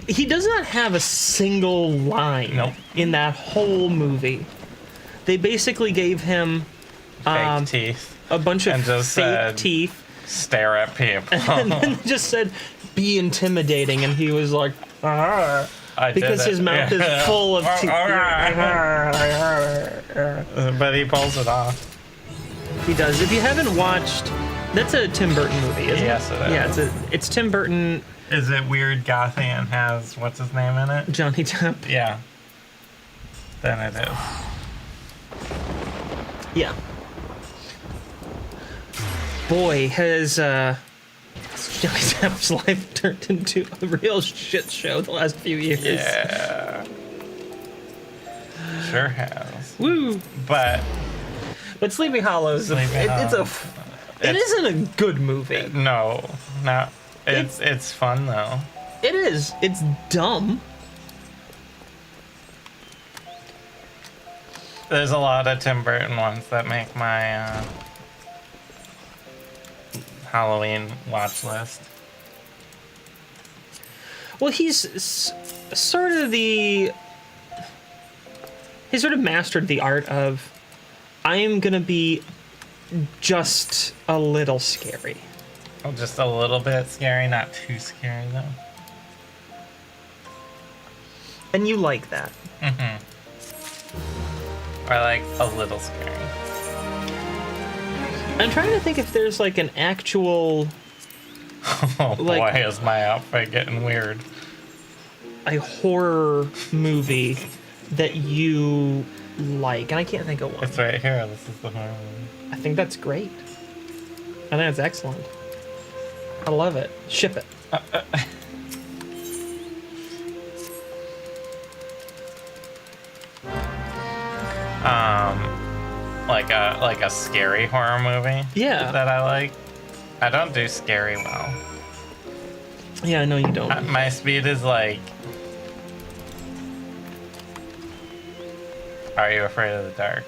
He does not have a single line Nope. in that whole movie. They basically gave him Fake teeth. a bunch of And just fake said, teeth Stare at people. and then just said, be intimidating. And he was like, "Arr," I did because it. his mouth is full of teeth. But he pulls it off. He does. If you haven't watched, that's a Tim Burton movie, isn't Yes, it? it is. Yeah, it's Tim Burton, Is it weird gothy and has what's his name in it? Johnny Depp. Yeah. Then it is. Yeah. Boy, has Johnny Depp's life turned into a real shit show the last few years. Yeah. Sure has. Woo! But Sleepy Hollow's it isn't a good movie. no, it's fun though. It is. It's dumb. There's a lot of Tim Burton ones that make my Halloween watch list. Well, he sort of mastered the art of, I am gonna be just a little scary. Oh, just a little bit scary, not too scary though. And you like that. Or like a little scary. I'm trying to think if there's like an actual Oh Like- boy, is my outfit getting weird. a horror movie that you like, and I can't think of one. It's right here. This is the horror movie. I think that's great. I think that's excellent. I love it. Ship it. Like a scary horror movie. Yeah. That I like. I don't do scary well. Yeah, I know you don't. My speed is like. Are You Afraid of the Dark?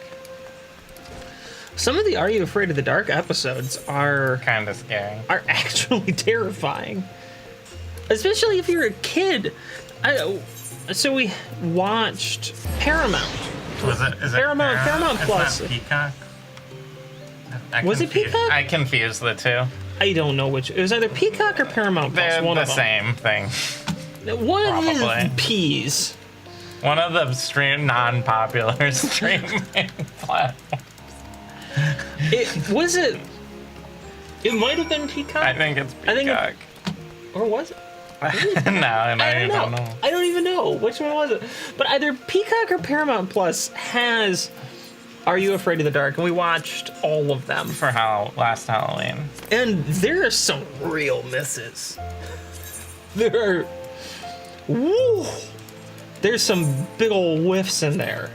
Some of the Are You Afraid of the Dark episodes are Kind of scary. actually terrifying. Especially if you're a kid. So we watched Paramount. Was it? Is Paramount- it Paramount It's Plus. not Peacock. Was it Peacock? I confuse the two. I don't know which. It was either Peacock or Paramount Plus. They're One the of them. same thing. One of the Probably. P's. One of the non-popular streaming platforms. It might have been Peacock. I think it's I think it- Peacock. Or was it? No, I don't know. I don't even know which one was it. But either Peacock or Paramount Plus has Are You Afraid of the Dark, and we watched all of them. For last Halloween. And there are some real misses. There are, woo, there's some big old whiffs in there.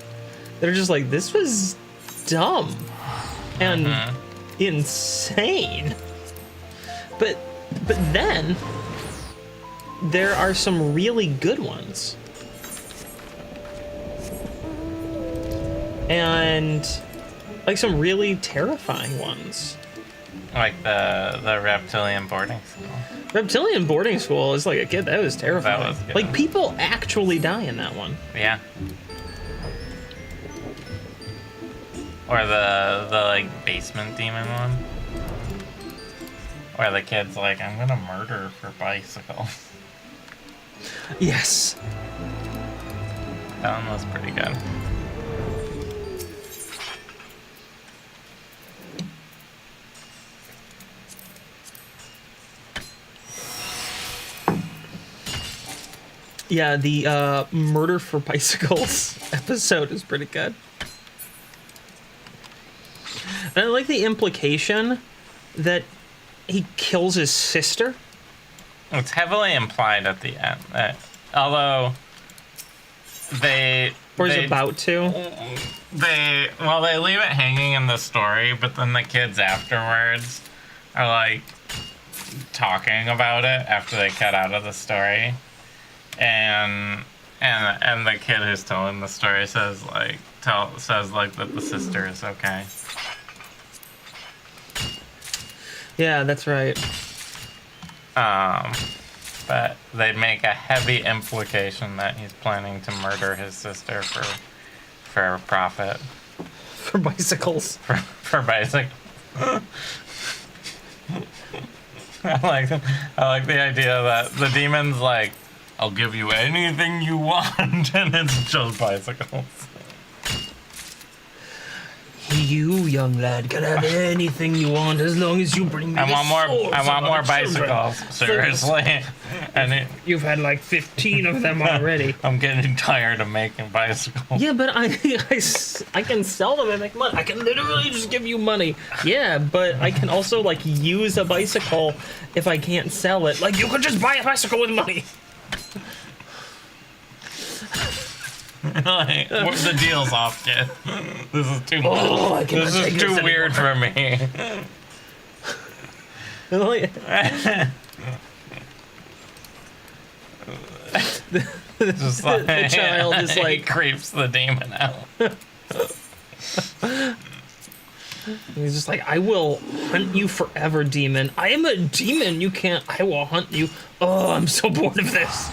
They're just like, this was dumb and insane. But then there are some really good ones. And like some really terrifying ones. Like the reptilian boarding school. Reptilian Boarding School is like a kid. That was terrifying. That was good. Like people actually die in that one. Yeah. Or the like basement demon one. Where the kid's like, I'm gonna murder for bicycle. Yes. That one was pretty good. Yeah, the murder for bicycles episode is pretty good. And I like the implication that he kills his sister. It's heavily implied at the end that although Or is about to? They leave it hanging in the story, but then the kids afterwards are like talking about it after they cut out of the story, and the kid who's telling the story says that the sister is okay. Yeah, that's right. But they make a heavy implication that he's planning to murder his sister for profit. For bicycles. For bicycles. I like the idea that the demon's like, I'll give you anything you want, and it's just bicycles. You, young lad, can have anything you want as long as you bring me I want more bicycles. Seriously. And you've had like 15 of them already. I'm getting tired of making bicycles. Yeah, but I can sell them and make money. I can literally just give you money. Yeah, but I can also like use a bicycle if I can't sell it. Like you could just buy a bicycle with money. Like, the deal's off, kid. This is too much. Oh, this is too weird for me. Just like, the child is like he creeps the demon out. He's just like, I will hunt you forever, demon. I am a demon. You can't. I will hunt you. Oh, I'm so bored of this.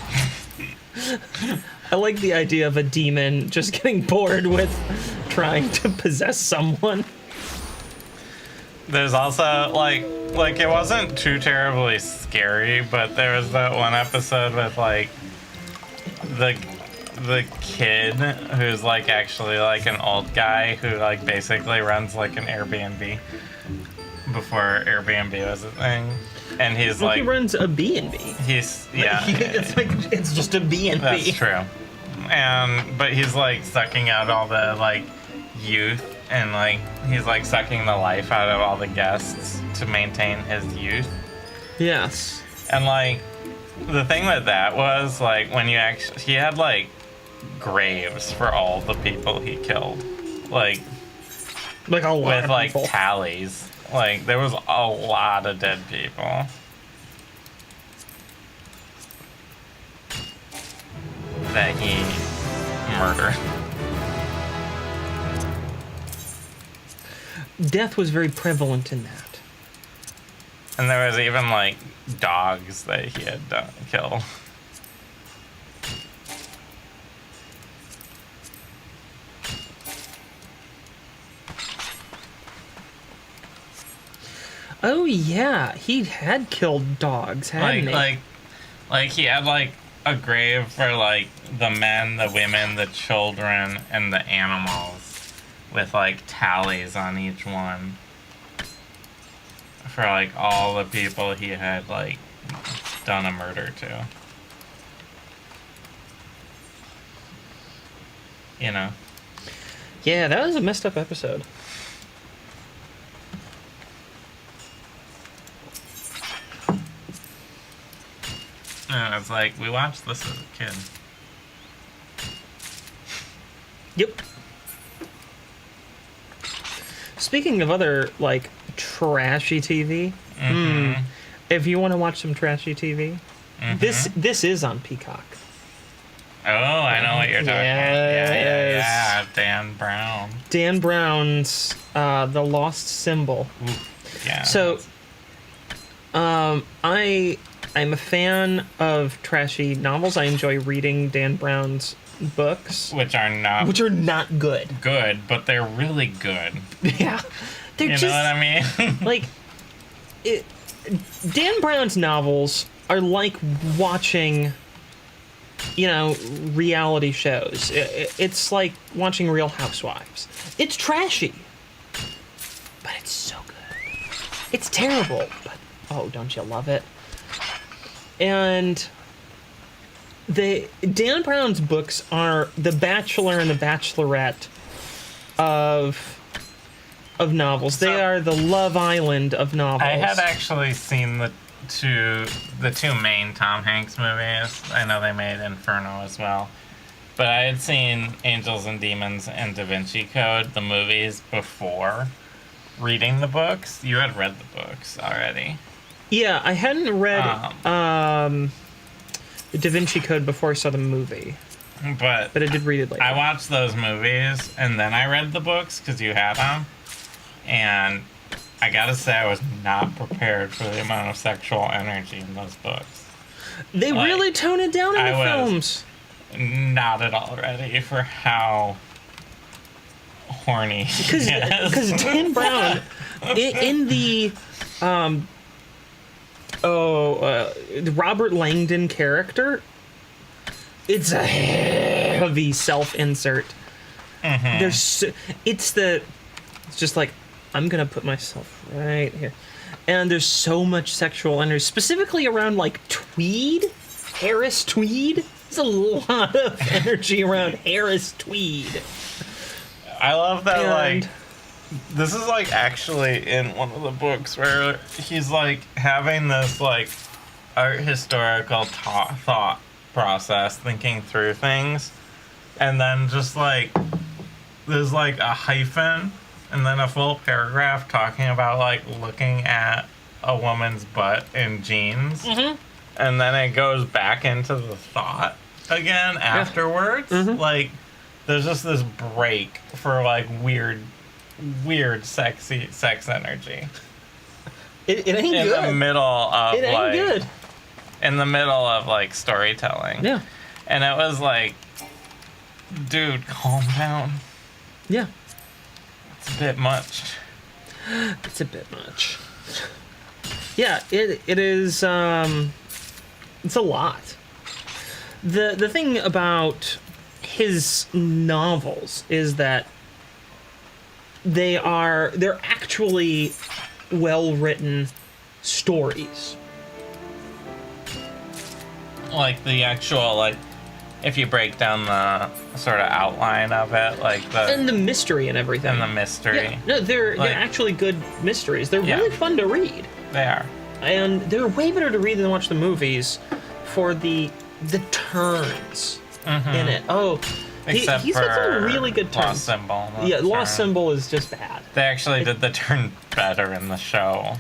I like the idea of a demon just getting bored with trying to possess someone. There's also like it wasn't too terribly scary, but there was that one episode with like the kid who's like actually like an old guy who like basically runs like an Airbnb before Airbnb was a thing. And he's well, like he runs a B&B. He's yeah. It's like it's just a B&B. That's true. But he's like sucking out all the like youth, and like he's like sucking the life out of all the guests to maintain his youth. Yes. And like the thing with that was like when you actually he had like graves for all the people he killed, like a lot with of like people. tallies. Like there was a lot of dead people. That he murdered. Death was very prevalent in that. And there was even like dogs that he had killed. Oh yeah, he had killed dogs, hadn't he? Like he had like a grave for like the men, the women, the children, and the animals, with like tallies on each one for like all the people he had like done a murder to. You know? Yeah, that was a messed up episode. And it's like, we watched this as a kid. Yep. Speaking of other, like, trashy TV, if you want to watch some trashy TV, this is on Peacock. Oh, I know what you're talking about. Yeah. Dan Brown. Dan Brown's The Lost Symbol. Ooh, yeah. So, I'm a fan of trashy novels. I enjoy reading Dan Brown's books, which are not good. Good, but they're really good. Yeah, they're you just, know what I mean? like, Dan Brown's novels are like watching, reality shows. It's like watching Real Housewives. It's trashy, but it's so good. It's terrible, but oh, don't you love it? And Dan Brown's books are the Bachelor and the Bachelorette of novels. They are the Love Island of novels. I had actually seen the two main Tom Hanks movies. I know they made Inferno as well. But I had seen Angels and Demons and Da Vinci Code, the movies, before reading the books. You had read the books already. Yeah, I hadn't read Da Vinci Code before I saw the movie, but I did read it later. I watched those movies, and then I read the books, because you had them. And I gotta say, I was not prepared for the amount of sexual energy in those books. They really tone it down in the films. Not at all ready for how horny because Dan Brown in the the Robert Langdon character, it's a heavy self-insert. It's just like, I'm gonna put myself right here, and there's so much sexual energy, specifically around like Tweed, Harris Tweed. There's a lot of energy around Harris Tweed. I love that, like, this is, like, actually in one of the books where he's, like, having this, like, art historical thought process, thinking through things, and then just, like, there's, like, a hyphen, and then a full paragraph talking about, like, looking at a woman's butt in jeans, and then it goes back into the thought again afterwards. Like, there's just this break for, like, weird sexy sex energy. It ain't in good. In the middle of, it ain't like... good. In the middle of, like, storytelling. Yeah. And it was like, dude, calm down. Yeah. It's a bit much. It's a bit much. Yeah, it is, it's a lot. The thing about his novels is that they're actually well-written stories. Like, the actual, like, if you break down the sort of outline of it, like and the mystery and everything. And the mystery. Yeah. No, they're actually good mysteries. They're really fun to read. They are. And they're way better to read than watch the movies for the turns in it. Oh, he's got some really good turns. Lost Symbol. Lost Symbol is just bad. They actually did the turn better in the show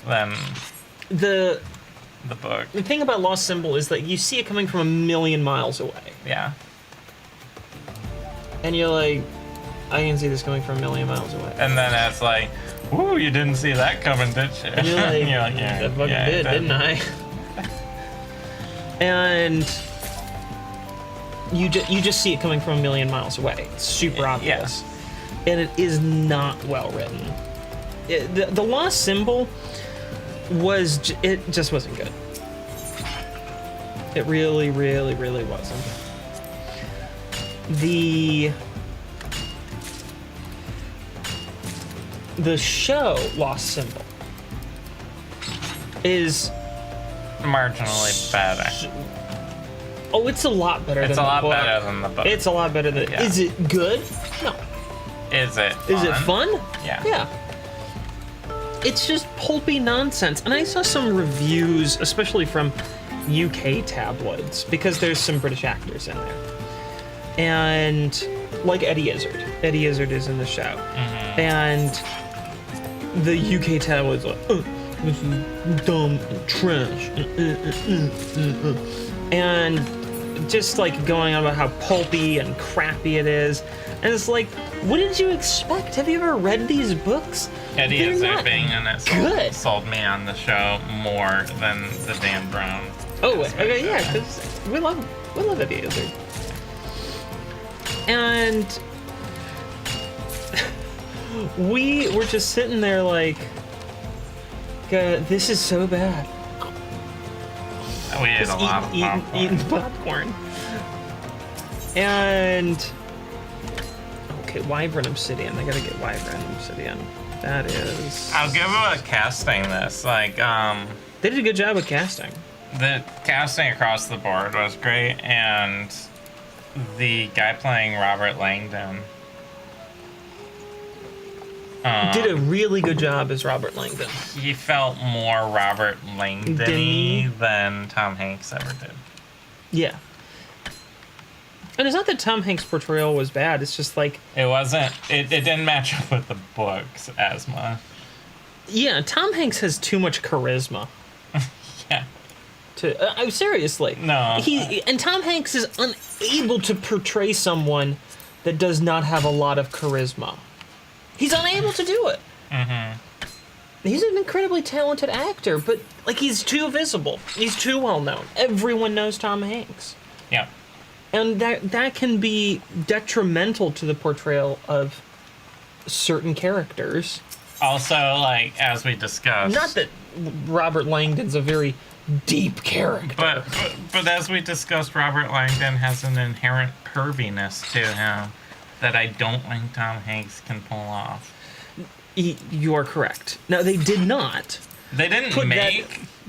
than the book. The thing about Lost Symbol is that you see it coming from a million miles away. Yeah. And you're like, I can see this coming from a million miles away. And then it's like, woo, you didn't see that coming, did you? And you're like, yeah, I fucking did, didn't I? And you just see it coming from a million miles away. It's super obvious. Yeah. And it is not well written. The Lost Symbol it just wasn't good. It really, really, really wasn't. The show Lost Symbol is marginally better. Oh, it's a lot better than the book. It's a lot better than the book. It's a lot better than... Yeah. Is it good? No. Is it fun? Is it fun? Yeah. Yeah. It's just pulpy nonsense. And I saw some reviews, especially from UK tabloids, because there's some British actors in there. And, like Eddie Izzard. Eddie Izzard is in the show. And the UK tabloids are like, this is dumb and trash. And just like going on about how pulpy and crappy it is. And it's like, what did you expect? Have you ever read these books? Eddie Izzard being in it sold me on the show more than the Dan Brown. Oh, okay, yeah, because we love Eddie Izzard. And we were just sitting there like, God, this is so bad. We ate a lot of popcorn. Eating popcorn. And okay, Wyvern Obsidian. I gotta get Wyvern Obsidian. That is... I'll give them a casting this. Like, they did a good job of casting. The casting across the board was great, and the guy playing Robert Langdon did a really good job as Robert Langdon. He felt more Robert Langdon-y than Tom Hanks ever did. Yeah. And it's not that Tom Hanks' portrayal was bad. It's just like, It wasn't. It didn't match up with the books as much. yeah, Tom Hanks has too much charisma. Yeah. Seriously. No. And Tom Hanks is unable to portray someone that does not have a lot of charisma. He's unable to do it. Mm-hmm. He's an incredibly talented actor, but like he's too visible. He's too well known. Everyone knows Tom Hanks. Yeah. And that can be detrimental to the portrayal of certain characters. Also, like, as we discussed... Not that Robert Langdon's a very deep character. But as we discussed, Robert Langdon has an inherent perviness to him that I don't think Tom Hanks can pull off. You are correct. Now, they did not. They didn't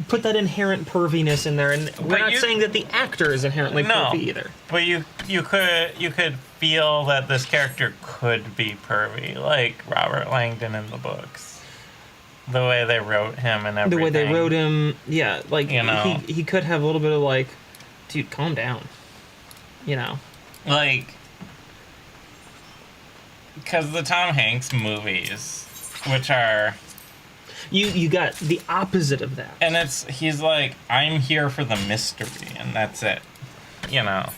put that inherent perviness in there, and we're not saying that the actor is inherently pervy either. But you could feel that this character could be pervy, like Robert Langdon in the books. The way they wrote him and everything. The way they wrote him, yeah, like, you know, he could have a little bit of like, dude, calm down. You know. Like, because the Tom Hanks movies, which are... You got the opposite of that. And he's like, I'm here for the mystery, and that's it. You know.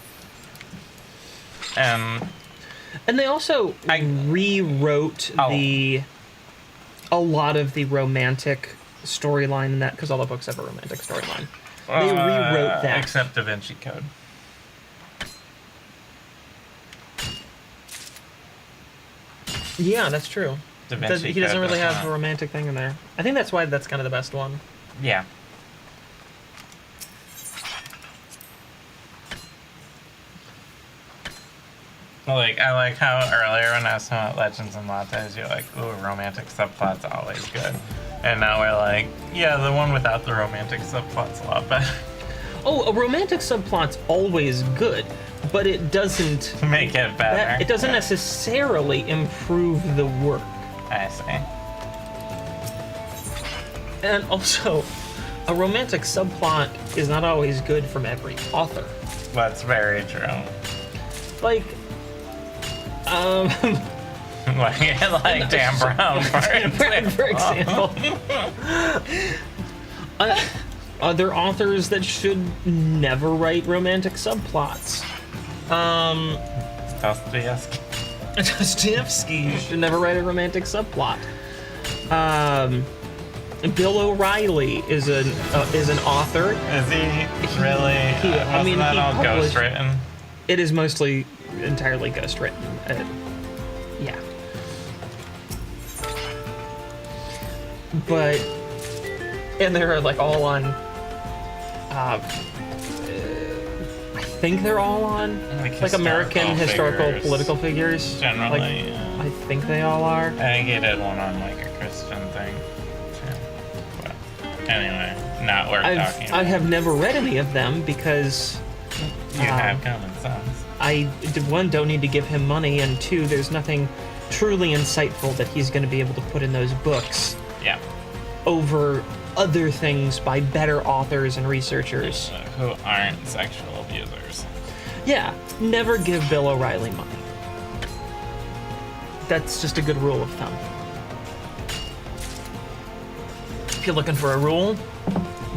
And they also rewrote a lot of the romantic storyline in that, because all the books have a romantic storyline. They rewrote that. Except Da Vinci Code. Yeah, that's true. He doesn't really have a romantic thing in there. I think that's why that's kind of the best one. Yeah. Like, I like how earlier when I was talking about Legends and Lattes, you're like, ooh, romantic subplot's always good. And now we're like, yeah, the one without the romantic subplot's a lot better. Oh, a romantic subplot's always good, but it doesn't... Make it better. It doesn't necessarily improve the work. I see. And also, a romantic subplot is not always good from every author. That's very true. Like, like Dan Brown, for example. Other authors that should never write romantic subplots. Dostoevsky. Dostoevsky should never write a romantic subplot. Bill O'Reilly is an author. Is he really? Wasn't that all ghostwritten? It is mostly entirely ghostwritten. Yeah. But, and they're like all on, I think they're all on like American historical political figures. Generally, like, yeah. I think they all are. I think he did one on like a Christian thing. But anyway, not worth talking about. I have never read any of them because you have common sense. I, one, don't need to give him money, and two, there's nothing truly insightful that he's going to be able to put in those books. Yeah. Over other things by better authors and researchers. Who aren't sexual abusers. Yeah, never give Bill O'Reilly money. That's just a good rule of thumb. If you're looking for a rule,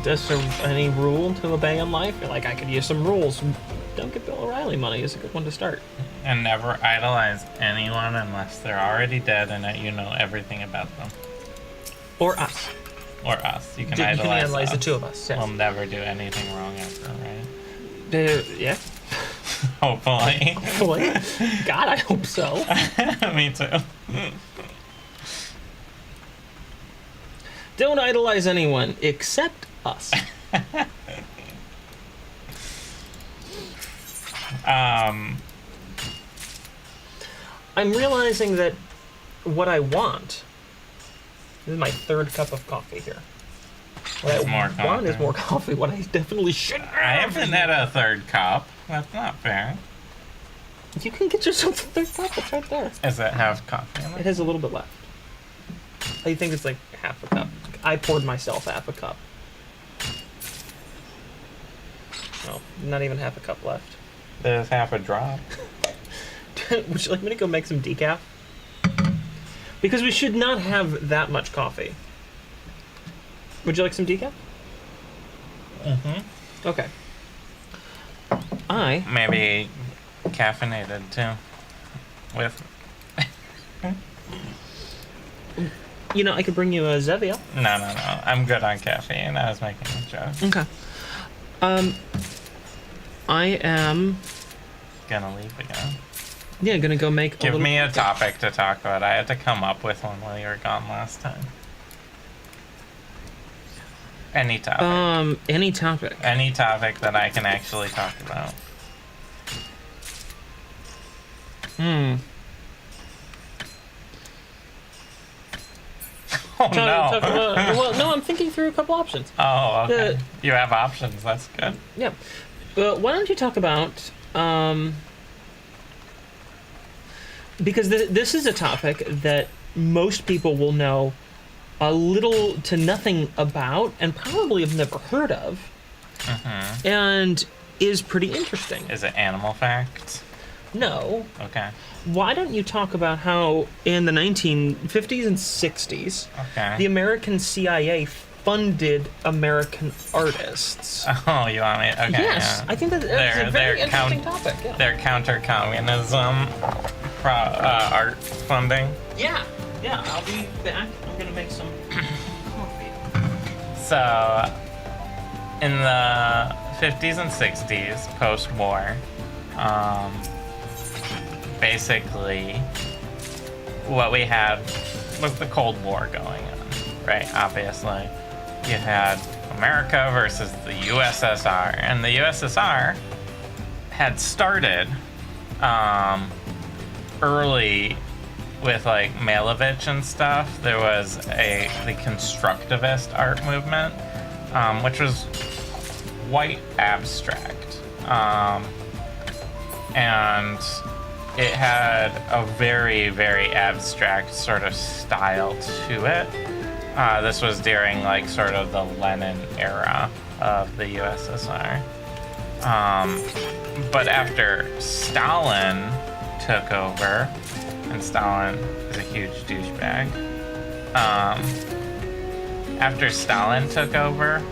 just any rule to obey in life, you're like, I could use some rules. Don't give Bill O'Reilly money is a good one to start. And never idolize anyone unless they're already dead and that you know everything about them. Or us. Or us. You can idolize idolize us. The two of us. Yes. We'll never do anything wrong ever, right? Yeah. Hopefully. Hopefully. God, I hope so. Me too. Don't idolize anyone except us. I'm realizing that what I want... This is my third cup of coffee here. What I want is more coffee. What I definitely should have. I haven't had a third cup. That's not fair. You can get yourself a third cup. It's right there. Does it have coffee in it? It has a little bit left. I think it's like half a cup. I poured myself half a cup. Well, not even half a cup left. There's half a drop. Would you like me to go make some decaf? Because we should not have that much coffee. Would you like some decaf? Mm-hmm. Okay. Maybe caffeinated, too. With... You know, I could bring you a Zevia. No. I'm good on caffeine. I was making a joke. Okay. I am... Gonna leave again. Yeah, gonna go make Give me a topic to talk about. I had to come up with one while you were gone last time. Any topic. Any topic. Any topic that I can actually talk about. Oh, no. Well, no, I'm thinking through a couple options. Oh, okay. You have options. That's good. Yeah. Well, why don't you talk about... because this is a topic that most people will know a little to nothing about and probably have never heard of. Mm-hmm. And is pretty interesting. Is it animal facts? No. Okay. Why don't you talk about how in the 1950s and 60s, okay, the American CIA funded American artists? Oh, you want me? Okay. Yes, yeah. I think that's a very interesting topic. Yeah. Their counter-communism art funding. Yeah, I'll be back. I'm gonna make some coffee. So, in the 50s and 60s, post-war, basically, what we had was the Cold War going on, right? Obviously, you had America versus the USSR, and the USSR had started early with like Malevich and stuff. There was the constructivist art movement, which was quite abstract, and it had a very, very abstract sort of style to it. This was during like sort of the Lenin era of the USSR. But after Stalin took over, and Stalin is a huge douchebag. After Stalin took over,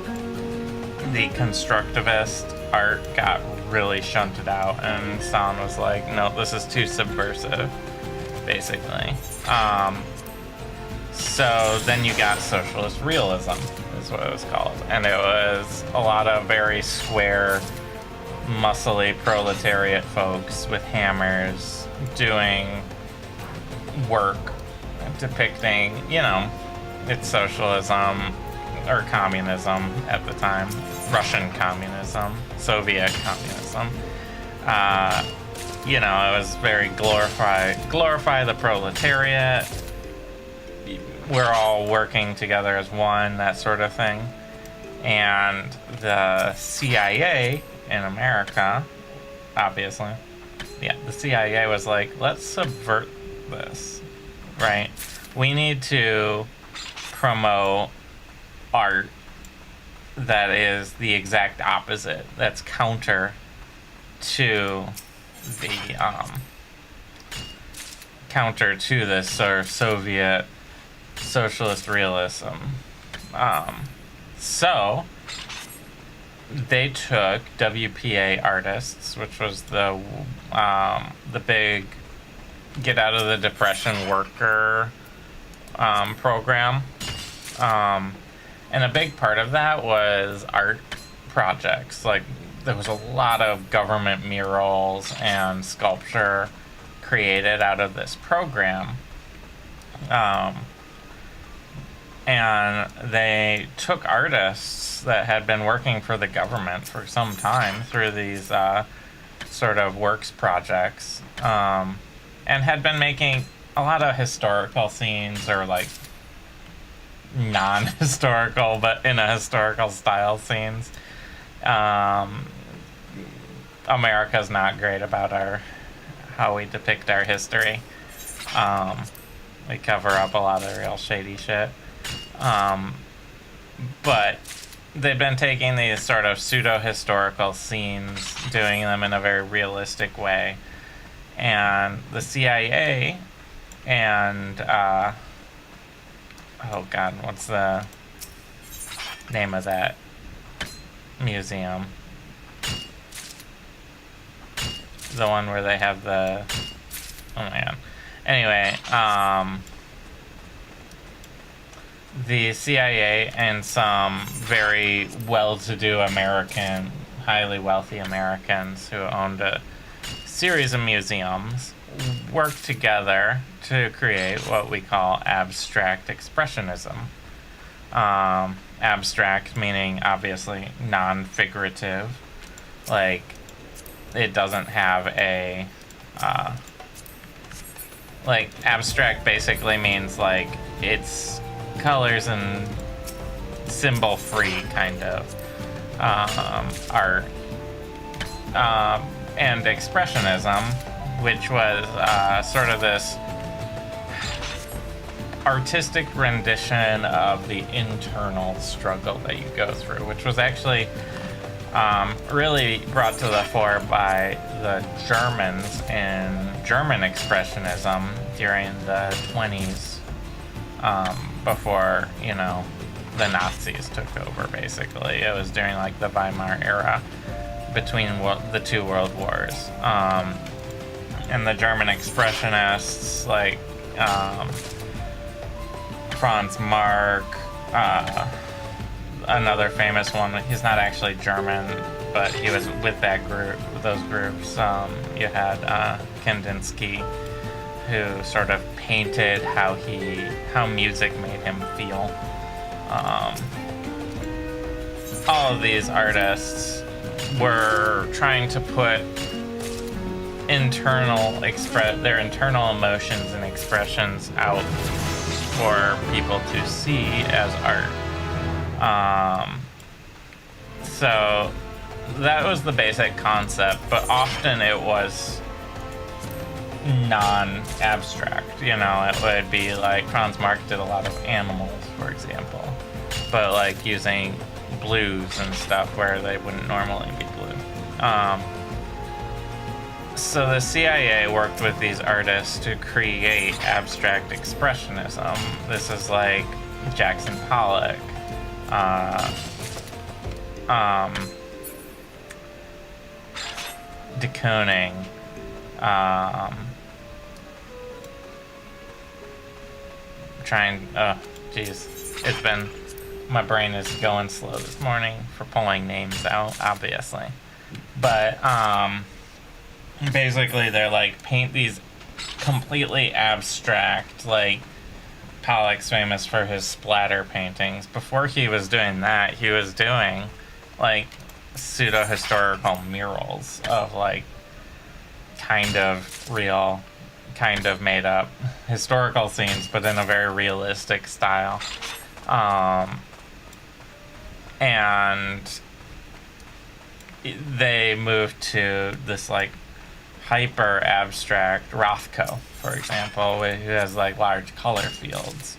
the constructivist art got really shunted out, and Stalin was like, no, this is too subversive, basically. So then you got Socialist Realism, is what it was called. And it was a lot of very square, muscly proletariat folks with hammers doing work depicting, it's socialism or communism at the time. Russian communism, Soviet communism. It was very glorify the proletariat. We're all working together as one, that sort of thing. And the CIA in America, obviously, the CIA was like, let's subvert this, right? We need to promote art that is the exact opposite, that's counter to this sort of Soviet socialist realism. So they took WPA artists, which was the big get out of the depression worker program, and a big part of that was art projects. Like, there was a lot of government murals and sculpture created out of this program. And they took artists that had been working for the government for some time through these sort of works projects, and had been making a lot of historical scenes, or like non-historical but in a historical style scenes. America's not great about how we depict our history. We cover up a lot of real shady shit. But they've been taking these sort of pseudo-historical scenes, doing them in a very realistic way. And the CIA and, oh god, what's the name of that museum? The one where they have the... Oh my god. Anyway, the CIA and some very well-to-do American, highly wealthy Americans who owned a series of museums worked together to create what we call abstract expressionism. Abstract meaning obviously non-figurative, like it doesn't have a like abstract basically means like it's colors and symbol free kind of art, and expressionism, which was sort of this artistic rendition of the internal struggle that you go through, which was actually really brought to the fore by the Germans in German Expressionism during the 20s, before, you know, the Nazis took over, basically. It was during, like, the Weimar era, between the two world wars. And the German Expressionists, like, Franz Marc, another famous one. He's not actually German, but he was with that group, those groups. You had Kandinsky, who sort of painted how music made him feel. All of these artists were trying to put their internal emotions and expressions out for people to see as art. So that was the basic concept, but often it was non-abstract, you know. It would be like Franz Marc did a lot of animals, for example, but like using blues and stuff where they wouldn't normally be blue. So the CIA worked with these artists to create abstract expressionism. This is like Jackson Pollock, de Kooning, it's been, my brain is going slow this morning for pulling names out, obviously. But basically they're like paint these completely abstract, like Pollock's famous for his splatter paintings. Before he was doing that, he was doing like pseudo-historical murals of like kind of real, kind of made up historical scenes, but in a very realistic style. And they moved to this like hyper abstract Rothko, for example, who has like large color fields,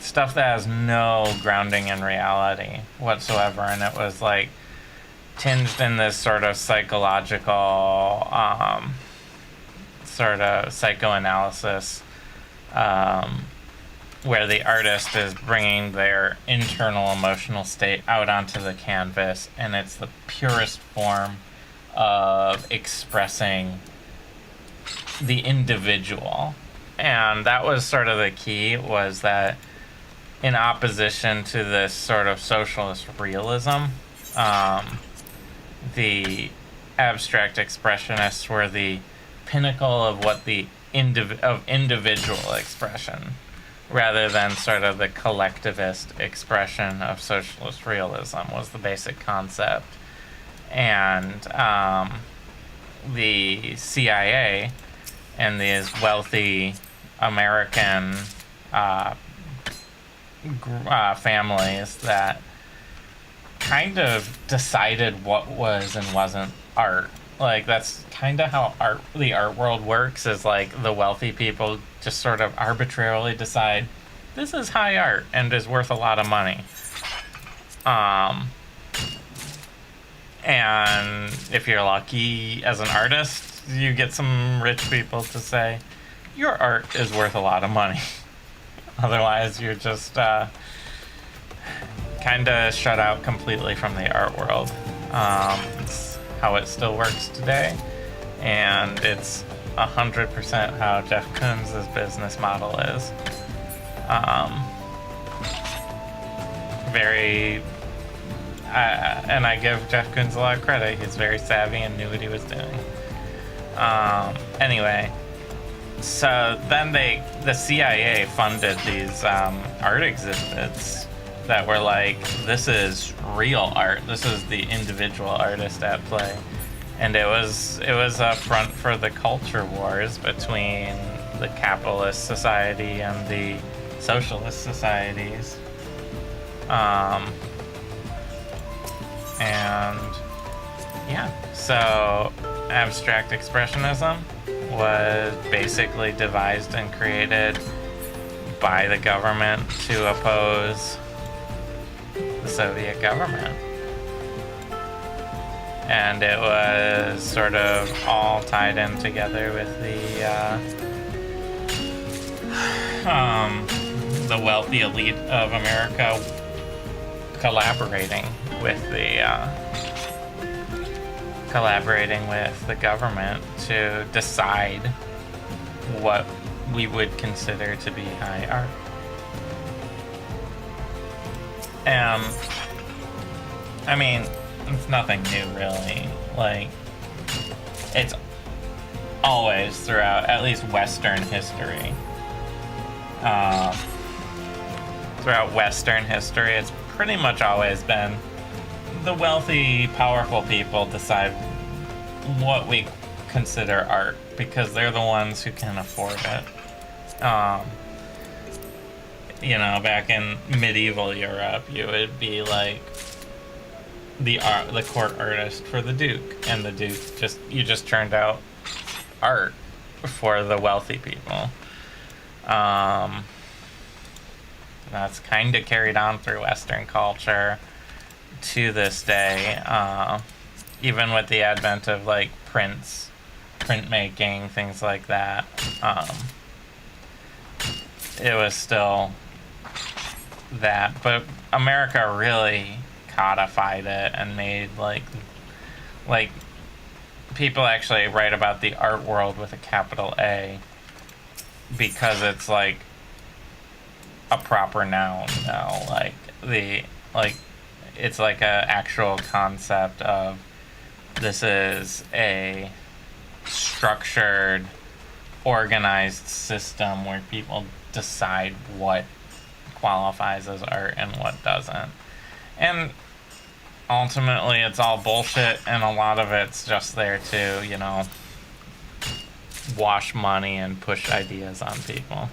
stuff that has no grounding in reality whatsoever. And it was like tinged in this sort of psychological, sort of psychoanalysis, where the artist is bringing their internal emotional state out onto the canvas, and it's the purest form of expressing the individual. And that was sort of the key, was that in opposition to this sort of socialist realism, the abstract expressionists were the pinnacle of what the individual expression, rather than sort of the collectivist expression of socialist realism was the basic concept. And the CIA and these wealthy American families that kind of decided what was and wasn't art. Like, that's kind of how the art world works, is like the wealthy people just sort of arbitrarily decide this is high art and is worth a lot of money. And if you're lucky as an artist, you get some rich people to say, your art is worth a lot of money. Otherwise, you're just kind of shut out completely from the art world. It's how it still works today, and it's 100% how Jeff Koons' business model is. And I give Jeff Koons a lot of credit. He's very savvy and knew what he was doing. Anyway, so then the CIA funded these art exhibits that were like, this is real art. This is the individual artist at play. And it was a front for the culture wars between the capitalist society and the socialist societies. And yeah, so abstract expressionism was basically devised and created by the government to oppose the Soviet government. And it was sort of all tied in together with the wealthy elite of America collaborating with the government to decide what we would consider to be high art. I mean, it's nothing new, really. Like, it's always throughout at least Western history. Throughout Western history, it's pretty much always been the wealthy, powerful people decide what we consider art because they're the ones who can afford it. You know, back in medieval Europe, you would be like the court artist for the Duke, and the Duke just turned out art for the wealthy people. That's kind of carried on through Western culture to this day, even with the advent of like printmaking, things like that. It was still that, but America really codified it and made like people actually write about the art world with a capital A because it's like a proper noun now, it's like a actual concept of this is a structured, organized system where people decide what qualifies as art and what doesn't. And ultimately it's all bullshit, and a lot of it's just there to, you know, wash money and push ideas on people.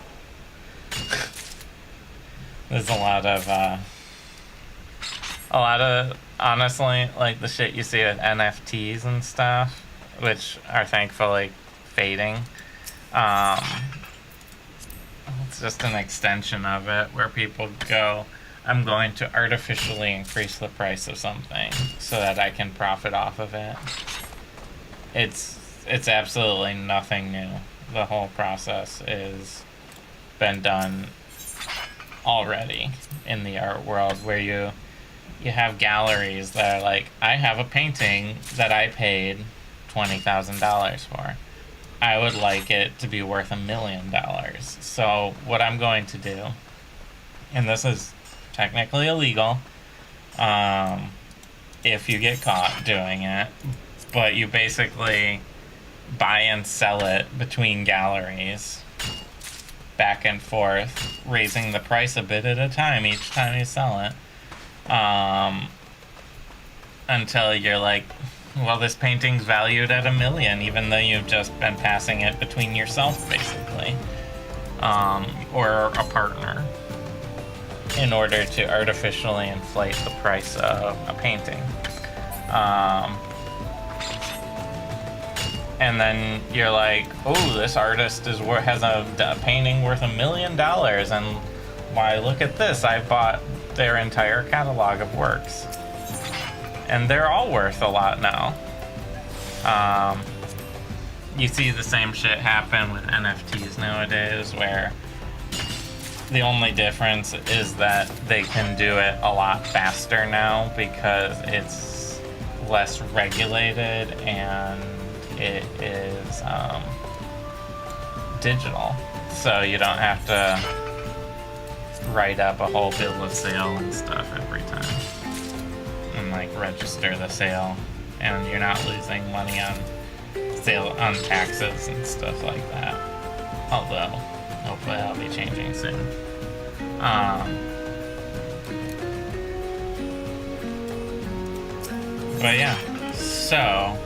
There's a lot of honestly, like the shit you see with NFTs and stuff, which are thankfully fading. It's just an extension of it where people go, I'm going to artificially increase the price of something so that I can profit off of it. It's absolutely nothing new. The whole process is been done already in the art world, where you have galleries that are like, I have a painting that I paid $20,000 for. I would like it to be worth $1 million. So what I'm going to do, and this is technically illegal if you get caught doing it, but you basically buy and sell it between galleries back and forth, raising the price a bit at a time each time you sell it, until you're like, well, this painting's valued at $1 million, even though you've just been passing it between yourself, basically, or a partner, in order to artificially inflate the price of a painting. And then you're like, oh, this artist has a painting worth $1 million, and why, look at this, I bought their entire catalog of works. And they're all worth a lot now. You see the same shit happen with NFTs nowadays, where the only difference is that they can do it a lot faster now because it's less regulated and it is digital. So you don't have to write up a whole bill of sale and stuff every time and like register the sale, and you're not losing money on sale on taxes and stuff like that. Although hopefully that'll be changing soon. But yeah, so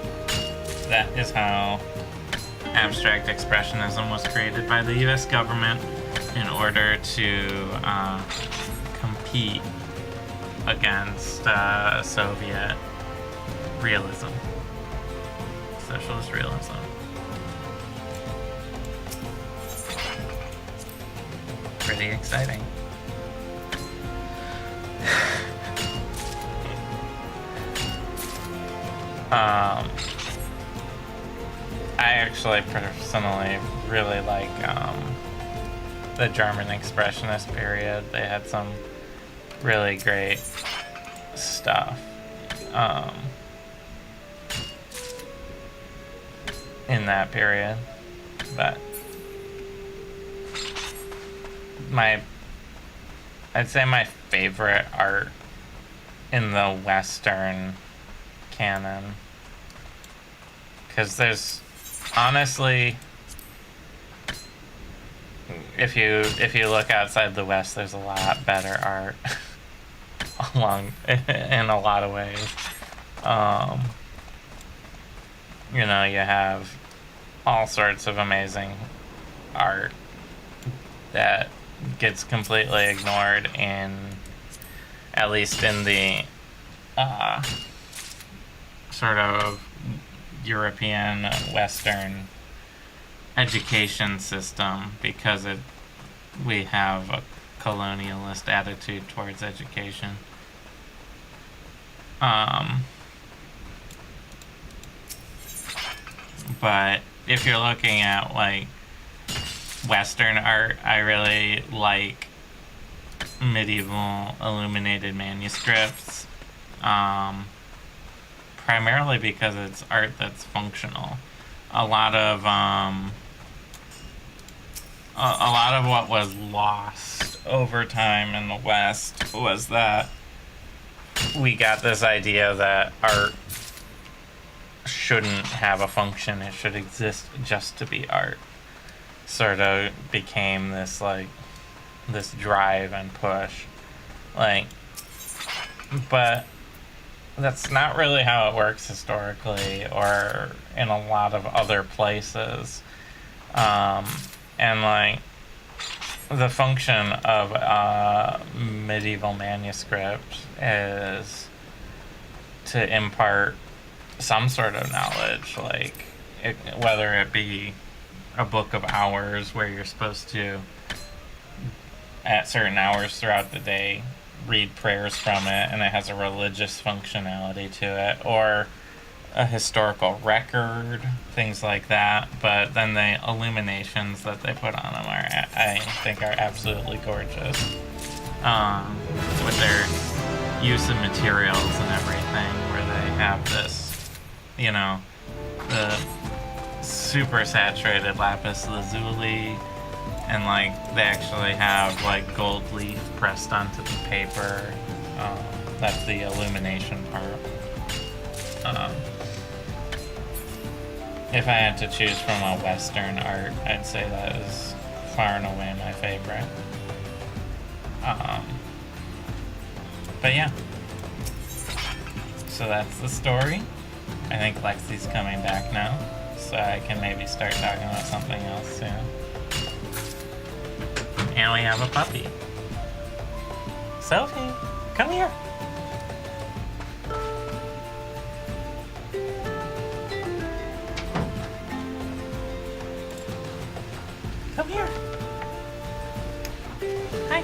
that is how abstract expressionism was created by the US government in order to compete against Soviet realism, socialist realism. Pretty exciting. I actually personally really like the German Expressionist period. They had some really great stuff in that period. But I'd say my favorite art in the Western canon, because there's honestly, if you look outside the West, there's a lot better art in a lot of ways. You know, you have all sorts of amazing art that gets completely ignored at least in the sort of European Western education system, because we have a colonialist attitude towards education. But if you're looking at like Western art, I really like medieval illuminated manuscripts, primarily because it's art that's functional. A lot of what was lost over time in the West was that we got this idea that art shouldn't have a function, it should exist just to be art. Sort of became this drive and push, but that's not really how it works historically or in a lot of other places. And the function of a medieval manuscript is to impart some sort of knowledge, whether it be a book of hours where you're supposed to, at certain hours throughout the day, read prayers from it and it has a religious functionality to it, or a historical record, things like that. But then the illuminations that they put on them I think are absolutely gorgeous, with their use of materials and everything, where they have this, the super saturated lapis lazuli, and they actually have gold leaf pressed onto the paper. That's the illumination part. If I had to choose from a Western art, I'd say that is far and away my favorite. But yeah, so that's the story. I think Lexi's coming back now, so I can maybe start talking about something else soon. And we have a puppy. Sophie, come here. Come here. Hi.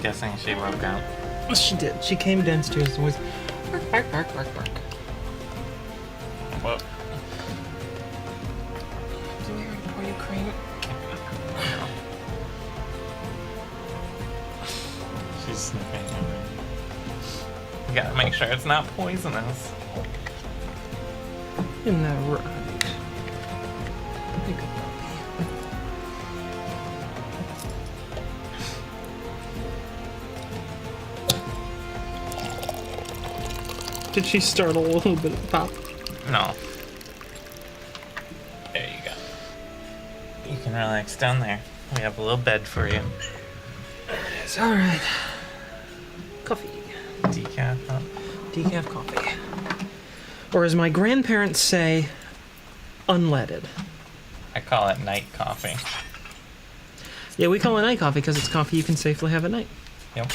guessing she woke up. She did. She came downstairs and was bark, bark, bark, bark, bark. Whoa. Do you pour you cream? She's sniffing everything. You gotta make sure it's not poisonous. Isn't that right? Good puppy. Did she start a little bit of pop? No. There you go. You can relax down there. We have a little bed for you. It's alright. Coffee. Decaf. Huh? Decaf coffee. Or as my grandparents say, unleaded. I call it night coffee. Yeah, we call it night coffee because it's coffee you can safely have at night. Yep.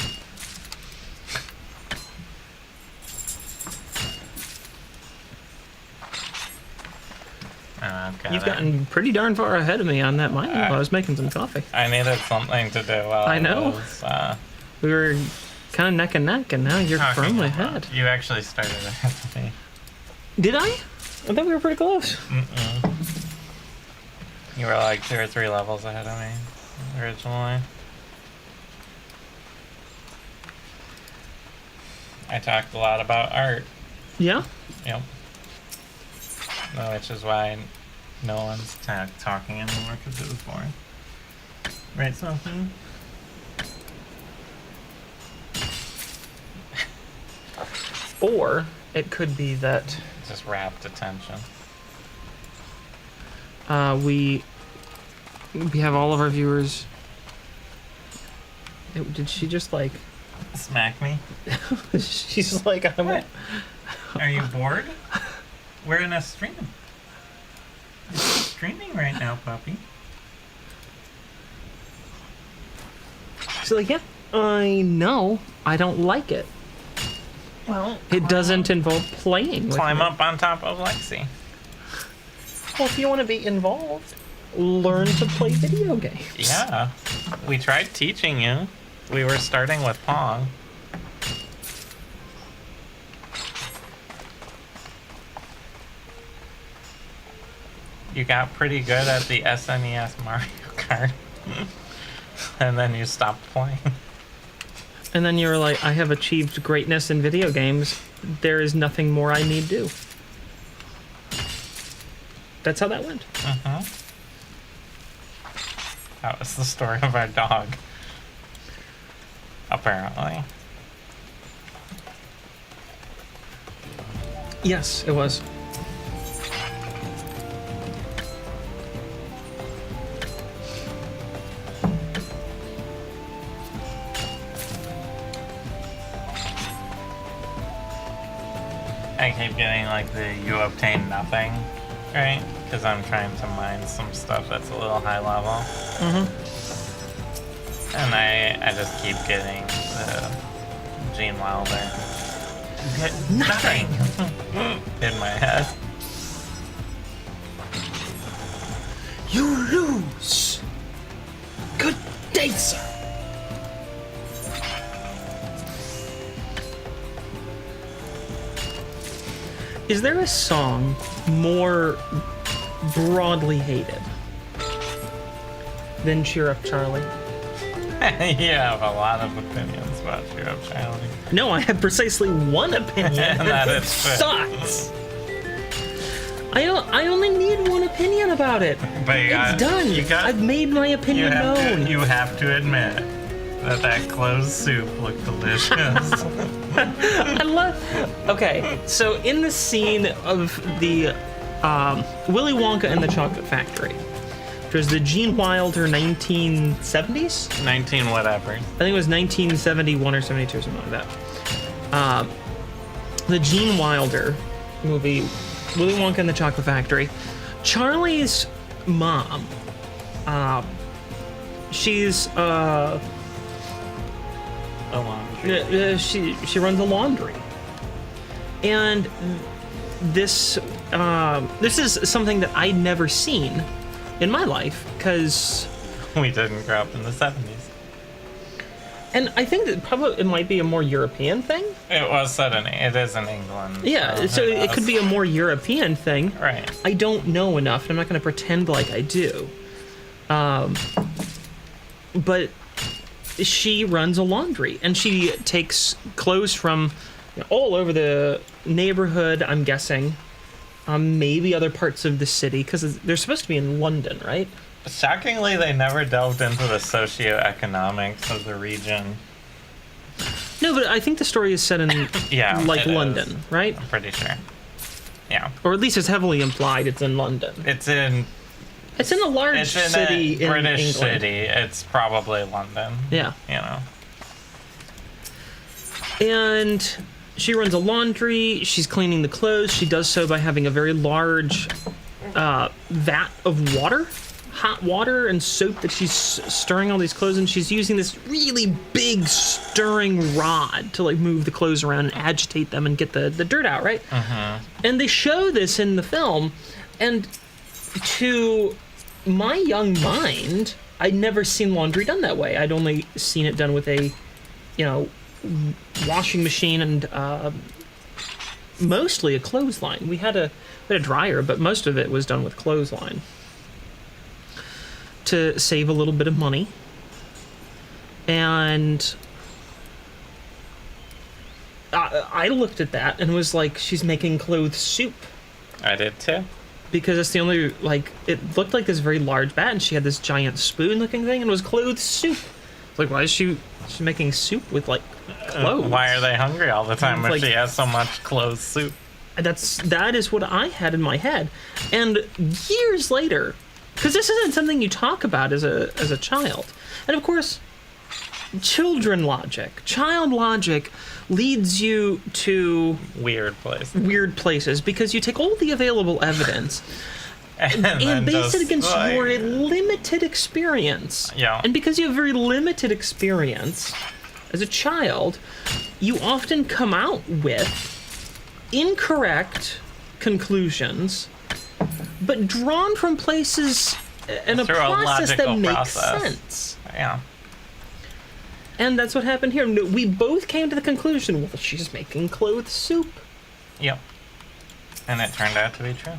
You've gotten pretty darn far ahead of me on that mining while I was making some coffee. I needed something to do while I know. was, We were kind of neck and neck, and now you're talking firmly about- ahead. You actually started ahead of me. Did I? I thought we were pretty close. Mm-mm. You were like 2 or 3 levels ahead of me originally. I talked a lot about art. Yeah? Yep. Which is why no one's talking anymore because it was boring. Right, Sophie? Or it could be that Just rapt attention. we have all of our viewers. Did she just like? Smack me? She's like, I'm. What? Are you bored? We're in a stream. It's streaming right now, puppy. She's like, yeah, I know. I don't like it. Well, It doesn't involve playing. With climb me. up on top of Lexi. Well, if you want to be involved, learn to play video games. Yeah. We tried teaching you. We were starting with Pong. You got pretty good at the SNES Mario Kart. And then you stopped playing. And then you're like, I have achieved greatness in video games. There is nothing more I need do. That's how that went. Uh-huh. That was the story of our dog. Apparently. Yes, it was. I keep getting like the you obtain nothing, right? Because I'm trying to mine some stuff that's a little high level. Mm-hmm. And I just keep getting the Gene Wilder. You get Nothing. in my head. You lose. Good day, sir. Is there a song more broadly hated than Cheer Up Charlie? You have a lot of opinions about Cheer Up Charlie. No, I have precisely one opinion. And that is fair. Sucks. I only need one opinion about it. But It's done. I've made my opinion known. You have to admit that closed soup looked delicious. I love. Okay, so in the scene of the Willy Wonka and the Chocolate Factory, which was the Gene Wilder 1970s. 19 whatever. I think it was 1971 or 72 or something like that. The Gene Wilder movie, Willy Wonka and the Chocolate Factory. Charlie's mom, she's she runs a laundry, and this is something that I'd never seen in my life because We didn't grow up in the 70s. And I think that probably it might be a more European thing. It is in England. Yeah, so it could be a more European thing. Right. I don't know enough, and I'm not going to pretend like I do. But she runs a laundry, and she takes clothes from all over the neighborhood, I'm guessing. Maybe other parts of the city, because they're supposed to be in London, right? Shockingly, they never delved into the socioeconomics of the region. No, but I think the story is set in London, is. right? I'm pretty sure. Yeah. Or at least it's heavily implied it's in London. It's in a large city in British England. city. It's probably London. Yeah. You know. And she runs a laundry. She's cleaning the clothes. She does so by having a very large vat of water, hot water and soap that she's stirring all these clothes in. She's using this really big stirring rod to like move the clothes around and agitate them and get the dirt out, right? And they show this in the film, and to my young mind, I'd never seen laundry done that way. I'd only seen it done with a, washing machine and mostly a clothesline. We had a dryer, but most of it was done with clothesline to save a little bit of money. And I looked at that and was like, she's making clothes soup. I did too. Because it's the only, it looked like this very large vat, and she had this giant spoon-looking thing, and it was clothes soup. It's like, why is she's making soup with, clothes? Why are they hungry all the time if she has so much clothes soup? That is what I had in my head. And years later, because this isn't something you talk about as a child. And of course, child logic leads you to weird places because you take all the available evidence and base it against your limited experience. Yeah. And because you have very limited experience as a child, you often come out with incorrect conclusions, but drawn from places in a process that makes sense. Yeah. And that's what happened here. We both came to the conclusion, well, she's making clothes soup. Yep. And it turned out to be true.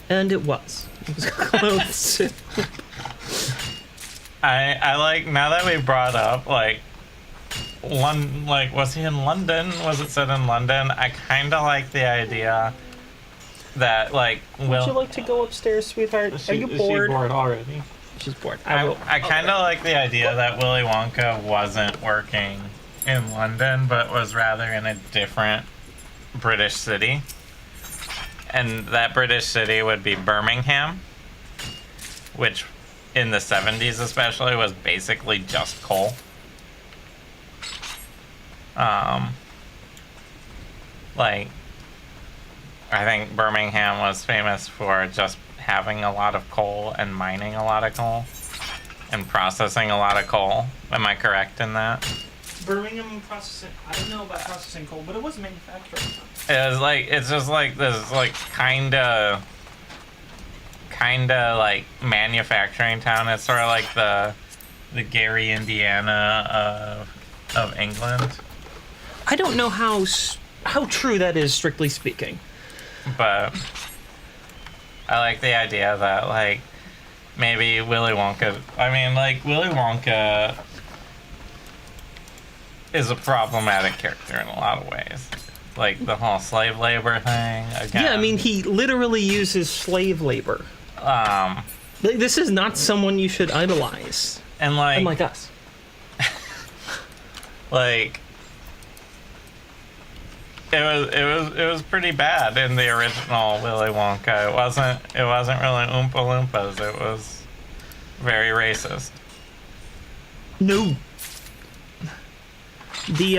And it was. It was clothes soup. I like, now that we brought up, was he in London? Was it set in London? I kind of like the idea that, Would you like to go upstairs, sweetheart? Are you bored? She's bored already. She's bored. I kind of like the idea that Willy Wonka wasn't working in London, but was rather in a different British city. And that British city would be Birmingham, which in the 70s especially was basically just coal. I think Birmingham was famous for just having a lot of coal and mining a lot of coal and processing a lot of coal. Am I correct in that? Birmingham processing. I don't know about processing coal, but it was manufacturing. It's just this kind of manufacturing town. It's sort of like the Gary, Indiana of England. I don't know how true that is, strictly speaking. But I like the idea that, maybe Willy Wonka... Willy Wonka is a problematic character in a lot of ways. The whole slave labor thing, again. Yeah, he literally uses slave labor. This is not someone you should idolize. And, unlike us. It was pretty bad in the original Willy Wonka. It wasn't really Oompa Loompas. It was very racist. No. The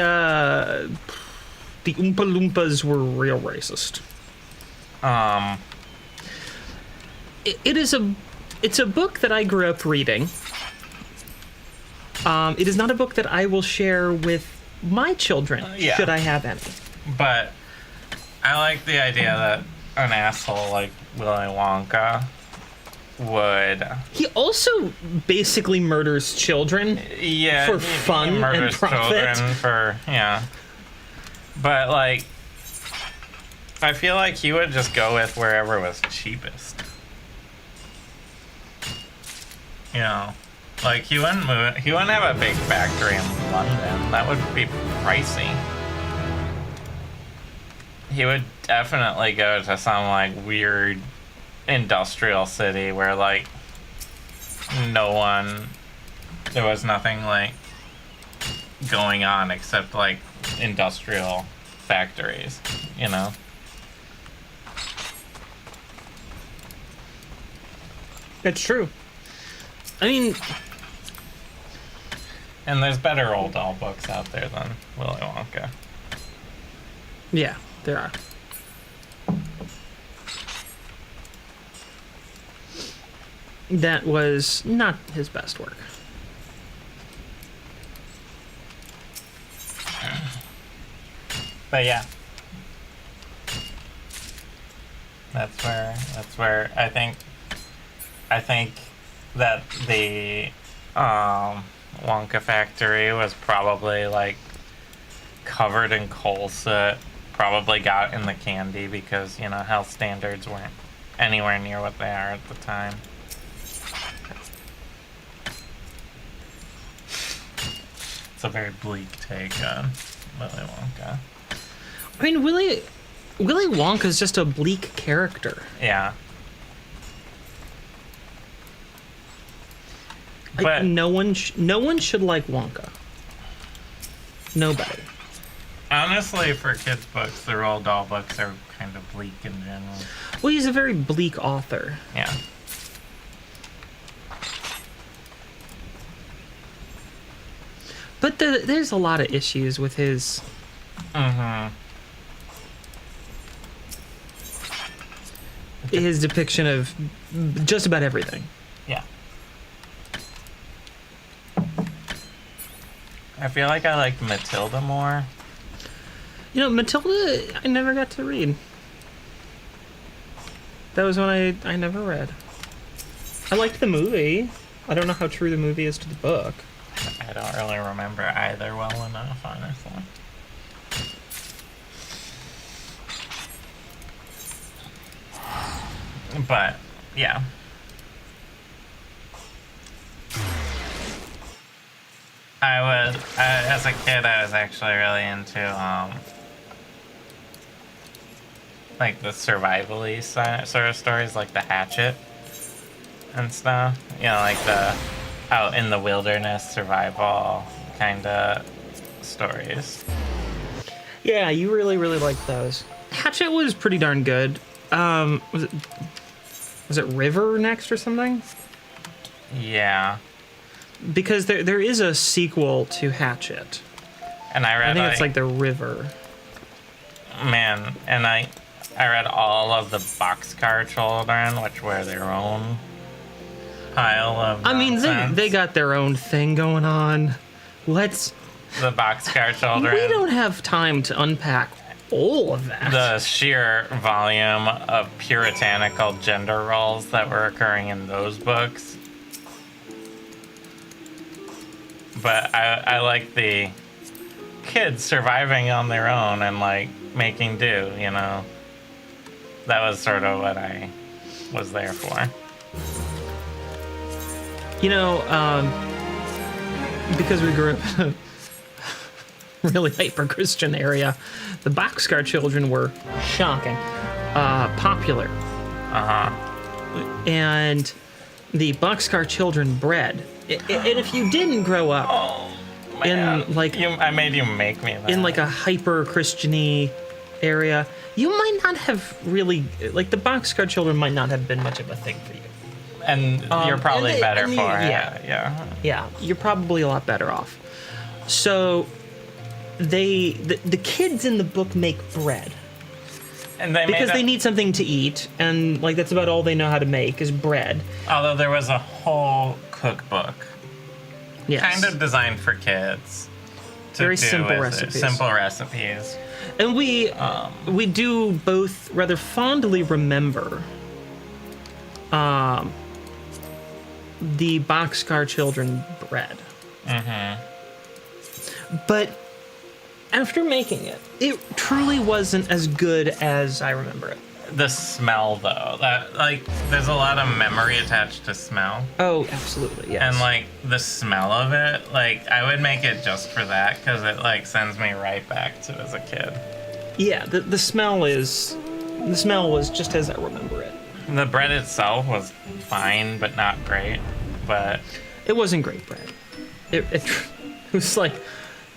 Oompa Loompas were real racist. It's a book that I grew up reading. It is not a book that I will share with my children, should I have any. But I like the idea that an asshole like Willy Wonka would. He also basically murders children. Yeah, For he fun and murders profit. children for But like, I feel like he would just go with wherever was cheapest. You know, like he wouldn't move. He wouldn't have a big factory in London. That would be pricey. He would definitely go to some like weird industrial city where like there was nothing like going on except like industrial factories, you know. It's true. I mean, And there's better Roald Dahl books out there than Willy Wonka. yeah, there are. That was not his best work. But yeah. That's where I think that the Wonka factory was probably like covered in coal soot, probably got in the candy because, you know, health standards weren't anywhere near what they are at the time. It's a very bleak take on Willy Wonka. I mean, Willy Wonka's just a bleak character. Yeah. Like, But no one should like Wonka. Nobody. honestly, for kids' books, the Roald Dahl books are kind of bleak in general. Well, he's a very bleak author. Yeah. But there's a lot of issues with his... Mm-hmm. his depiction of just about everything. Yeah. I feel like I liked Matilda more. You know, Matilda, I never got to read. That was one I never read. I liked the movie. I don't know how true the movie is to the book. I don't really remember either well enough, honestly. But, yeah. As a kid, I was actually really into, like the survival-y sort of stories, like the Hatchet and stuff. You know, like the out in the wilderness survival kind of stories. Yeah, you really, really liked those. Hatchet was pretty darn good. Was it River next or something? Yeah. Because there is a sequel to Hatchet. And I read, I think it's like The River. Man, and I read all of the Boxcar Children, which were their own pile of I mean, nonsense. they got their own thing going on. Let's... The Boxcar Children. We don't have time to unpack all of that. The sheer volume of puritanical gender roles that were occurring in those books. But I like the kids surviving on their own and like making do, you know. That was sort of what I was there for. You know, because we grew up in a really hyper-Christian area, the Boxcar Children were shocking, popular. And the Boxcar Children bred. And if you didn't grow up Man, in like I made you make me that. in like a hyper-Christian-y area, you might not have really like the Boxcar Children might not have been much of a thing for you. And you're probably better for it. Yeah. Yeah, you're probably a lot better off. So the kids in the book make bread. And they Because made they need something to eat, and like that's about all they know how to make is bread. Although there was a whole cookbook, Yes. kind of designed for kids. To Very do simple with recipes. Simple recipes. And we do both rather fondly remember the Boxcar Children bread. Mm-hmm. But after making it, it truly wasn't as good as I remember it. The smell, though, that like there's a lot of memory attached to smell. Oh, absolutely, yes. And like the smell of it, like I would make it just for that because it like sends me right back to as a kid. Yeah, the smell was just as I remember it. The bread itself was fine, but not great. But it wasn't great bread. It was like,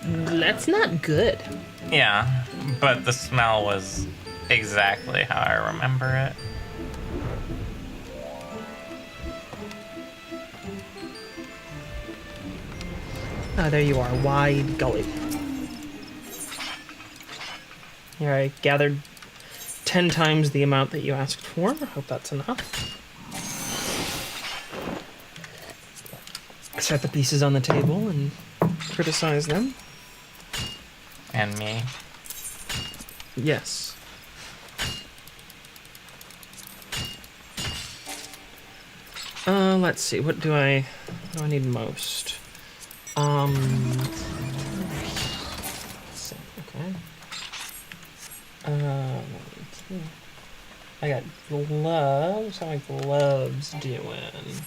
that's not good. Yeah, but the smell was exactly how I remember it. Ah, there you are, Wide Gully. Here I gathered 10 times the amount that you asked for. I hope that's enough. Set the pieces on the table and criticize them. And me. Yes. Let's see. What do I need most? Let's see. Okay. I got gloves. How are my gloves doing?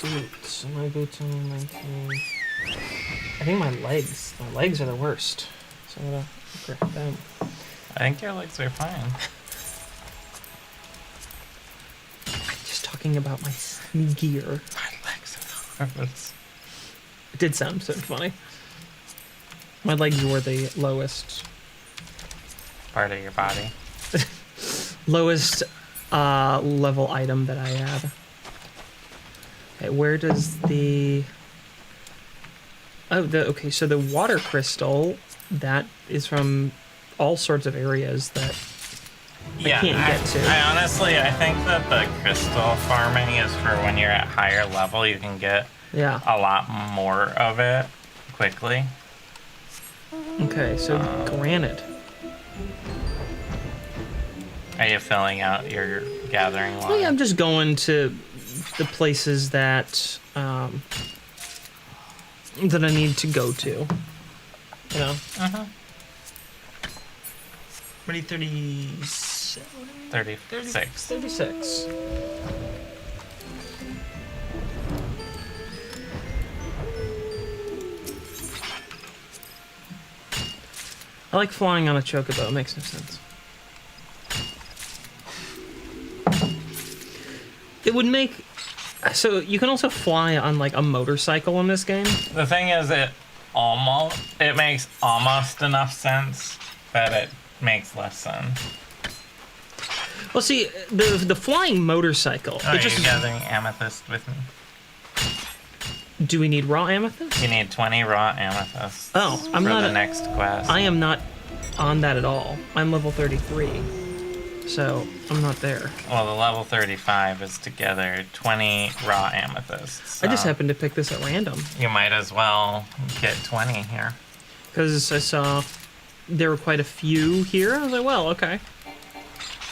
Boots. My boots are 19. I think my legs are the worst. So I'm gonna correct them. I think your legs are fine. I'm just talking about my gear. My legs are the worst. It did sound so funny. My legs were the lowest Part of your body. lowest level item that I had. Okay, where does the... Oh, okay, so the water crystal, that is from all sorts of areas that I can't get to. I honestly, I think that the crystal farming is for when you're at higher level, you can get a lot more of it quickly. Okay, so granite. Are you filling out your gathering line? Well, yeah, I'm just going to the places that that I need to go to. You know? Uh-huh. What are you, 37? 36. 36. I like flying on a chocobo. It makes no sense. It would make... So you can also fly on like a motorcycle in this game. The thing is, it makes almost enough sense, but it makes less sense. Well, see, the flying motorcycle... Oh, it just you're gathering amethyst with me? Do we need raw amethyst? You need 20 raw amethysts. Oh, I'm for not... the next quest. I am not on that at all. I'm level 33. So, I'm not there. Well, the level 35 is to gather 20 raw amethysts. So I just happened to pick this at random. you might as well get 20 here. Because I saw there were quite a few here. I was like, well, okay.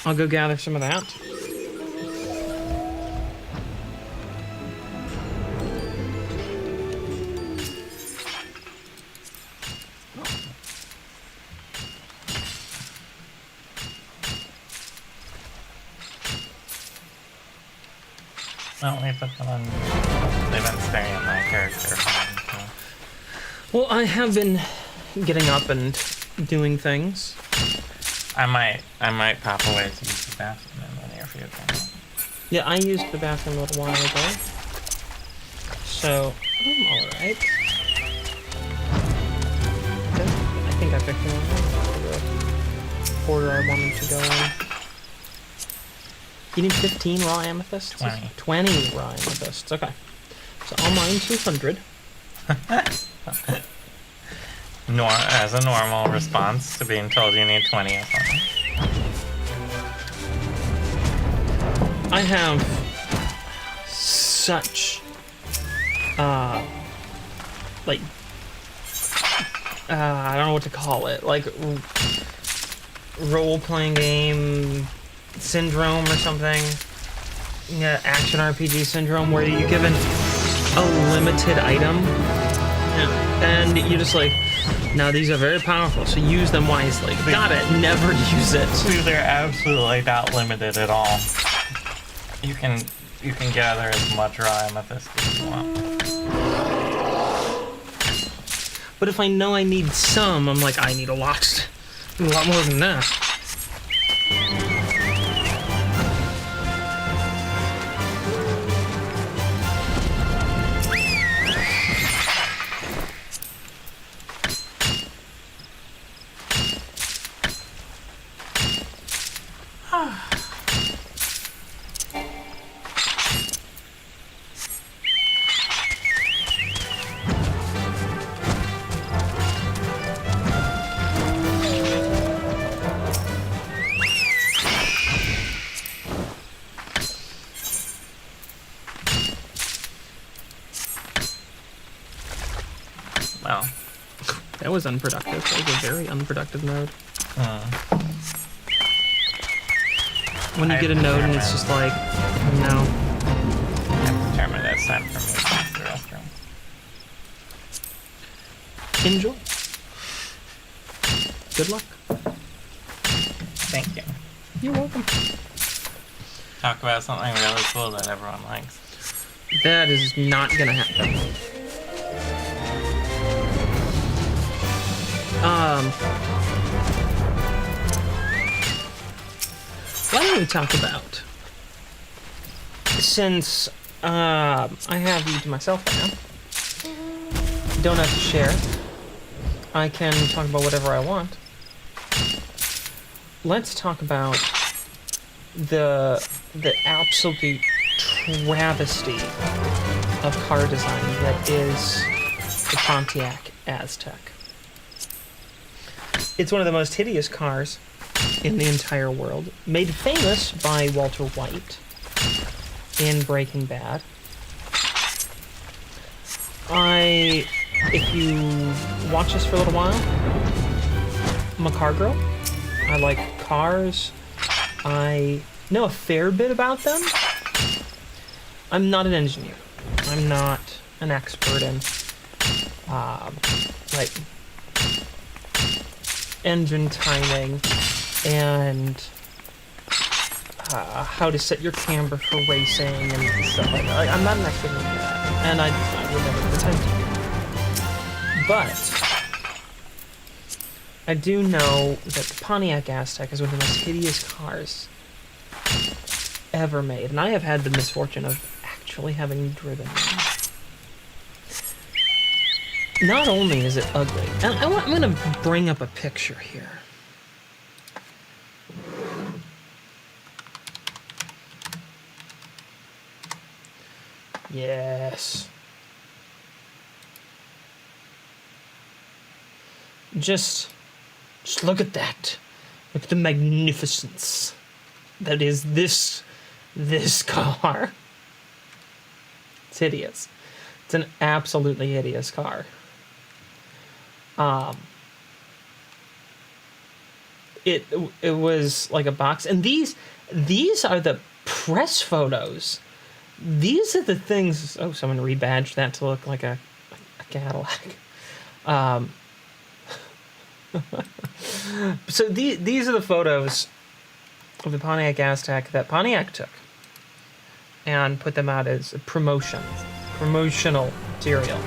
I'll go gather some of that. Oh, we put them on. They've been staring at my character. Well, I have been getting up and doing things. I might pop away to use the bathroom in the near future. Yeah, I used the bathroom a little while ago. So, I'm alright. I think I picked the one the order I wanted to go in. You need 15 raw amethysts? 20. 20 raw amethysts, okay. So I'll mine 200. As a normal response to being told you need 20 or something. I have such, like, I don't know what to call it. Like, role-playing game syndrome or something. Yeah, action RPG syndrome, where you're given a limited item, and you're just like, now these are very powerful, so use them wisely. Got it. Never use it. They're absolutely not limited at all. You can gather as much raw amethyst as you want. But if I know I need some, I'm like, I need a lot more than that. Well, that was unproductive. That was a very unproductive node. When you get a node and it's just like, no. I've determined it's time for me to use the restroom. Enjoy. Good luck. Thank you. You're welcome. Talk about something really cool that everyone likes. That is not gonna happen. Why don't we talk about, since I have you to myself right now, don't have to share, I can talk about whatever I want. Let's talk about the absolute travesty of car design that is the Pontiac Aztek. It's one of the most hideous cars in the entire world, made famous by Walter White in Breaking Bad. If you watch this for a little while, I'm a car girl. I like cars. I know a fair bit about them. I'm not an engineer. I'm not an expert in, like, engine timing and how to set your camber for racing and stuff like that. Like, I'm not an expert in that, and I would never pretend to be. But I do know that the Pontiac Aztek is one of the most hideous cars ever made, and I have had the misfortune of actually having driven one. Not only is it ugly, and I'm going to bring up a picture here. Yes. Just look at that. Look at the magnificence that is this car. It's hideous. It's an absolutely hideous car. It was like a box, and these are the press photos. These are the things. Oh, someone rebadged that to look like a Cadillac. So these are the photos of the Pontiac Aztek that Pontiac took and put them out as promotional material.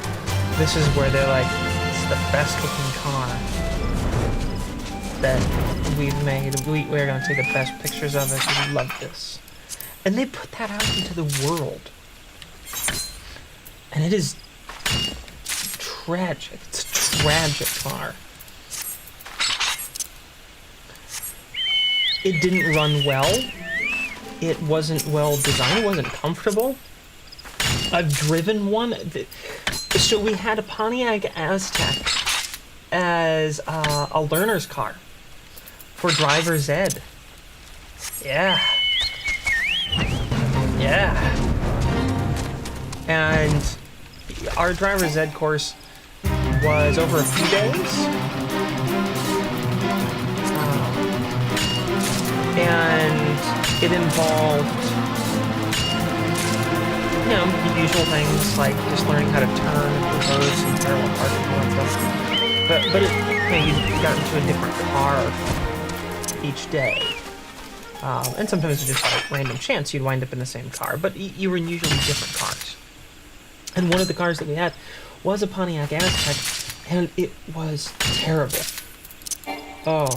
This is where they're like, it's the best looking car that we've made. We're going to take the best pictures of it. We love this. And they put that out into the world. And it is tragic. It's a tragic car. It didn't run well. It wasn't well designed. It wasn't comfortable. I've driven one. So we had a Pontiac Aztek as a learner's car for driver's ed. Yeah. And our driver's ed course was over a few days. And it involved, the usual things like just learning how to turn and reverse and parallel park and all that stuff. But you got into a different car each day. And sometimes just by random chance you'd wind up in the same car, but you were in usually different cars. And one of the cars that we had was a Pontiac Aztek, and it was terrible. Oh,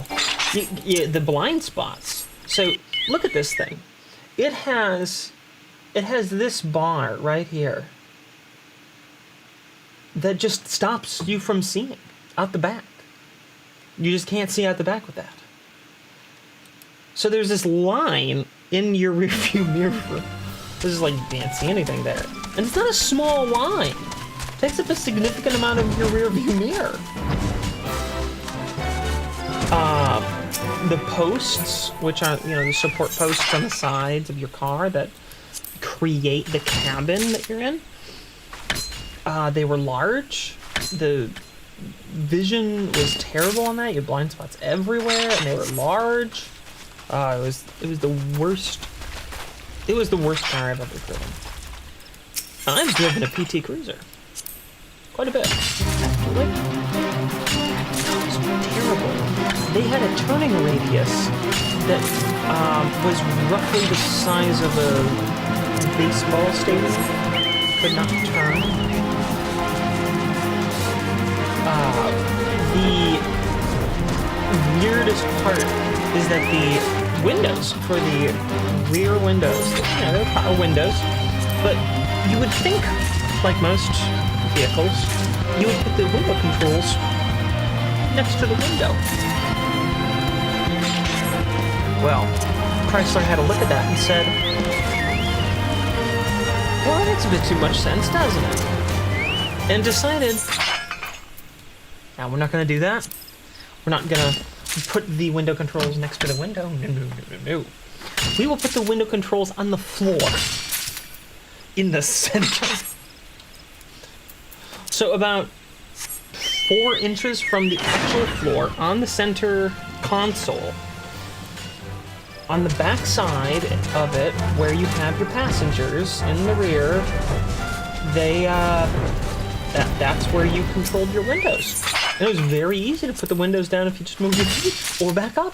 the blind spots. So look at this thing. It has this bar right here that just stops you from seeing out the back. You just can't see out the back with that. So there's this line in your rearview mirror. This is like you can't see anything there. And it's not a small line. It takes up a significant amount of your rearview mirror. The posts, which are, the support posts on the sides of your car that create the cabin that you're in, they were large. The vision was terrible on that. You had blind spots everywhere, and they were large. It was the worst. It was the worst car I've ever driven. I've driven a PT Cruiser quite a bit, actually. It was terrible. They had a turning radius that was roughly the size of a baseball stadium. Could not turn. The weirdest part is that the windows for the rear windows, they're power windows, but you would think, like most vehicles, you would put the window controls next to the window. Well, Chrysler had a look at that and said, well, that makes a bit too much sense, doesn't it? And decided, now we're not going to do that. We're not going to put the window controls next to the window. No. We will put the window controls on the floor in the center. So about 4 inches from the actual floor on the center console, on the back side of it, where you have your passengers in the rear, that's where you controlled your windows. And it was very easy to put the windows down if you just moved your feet or back up.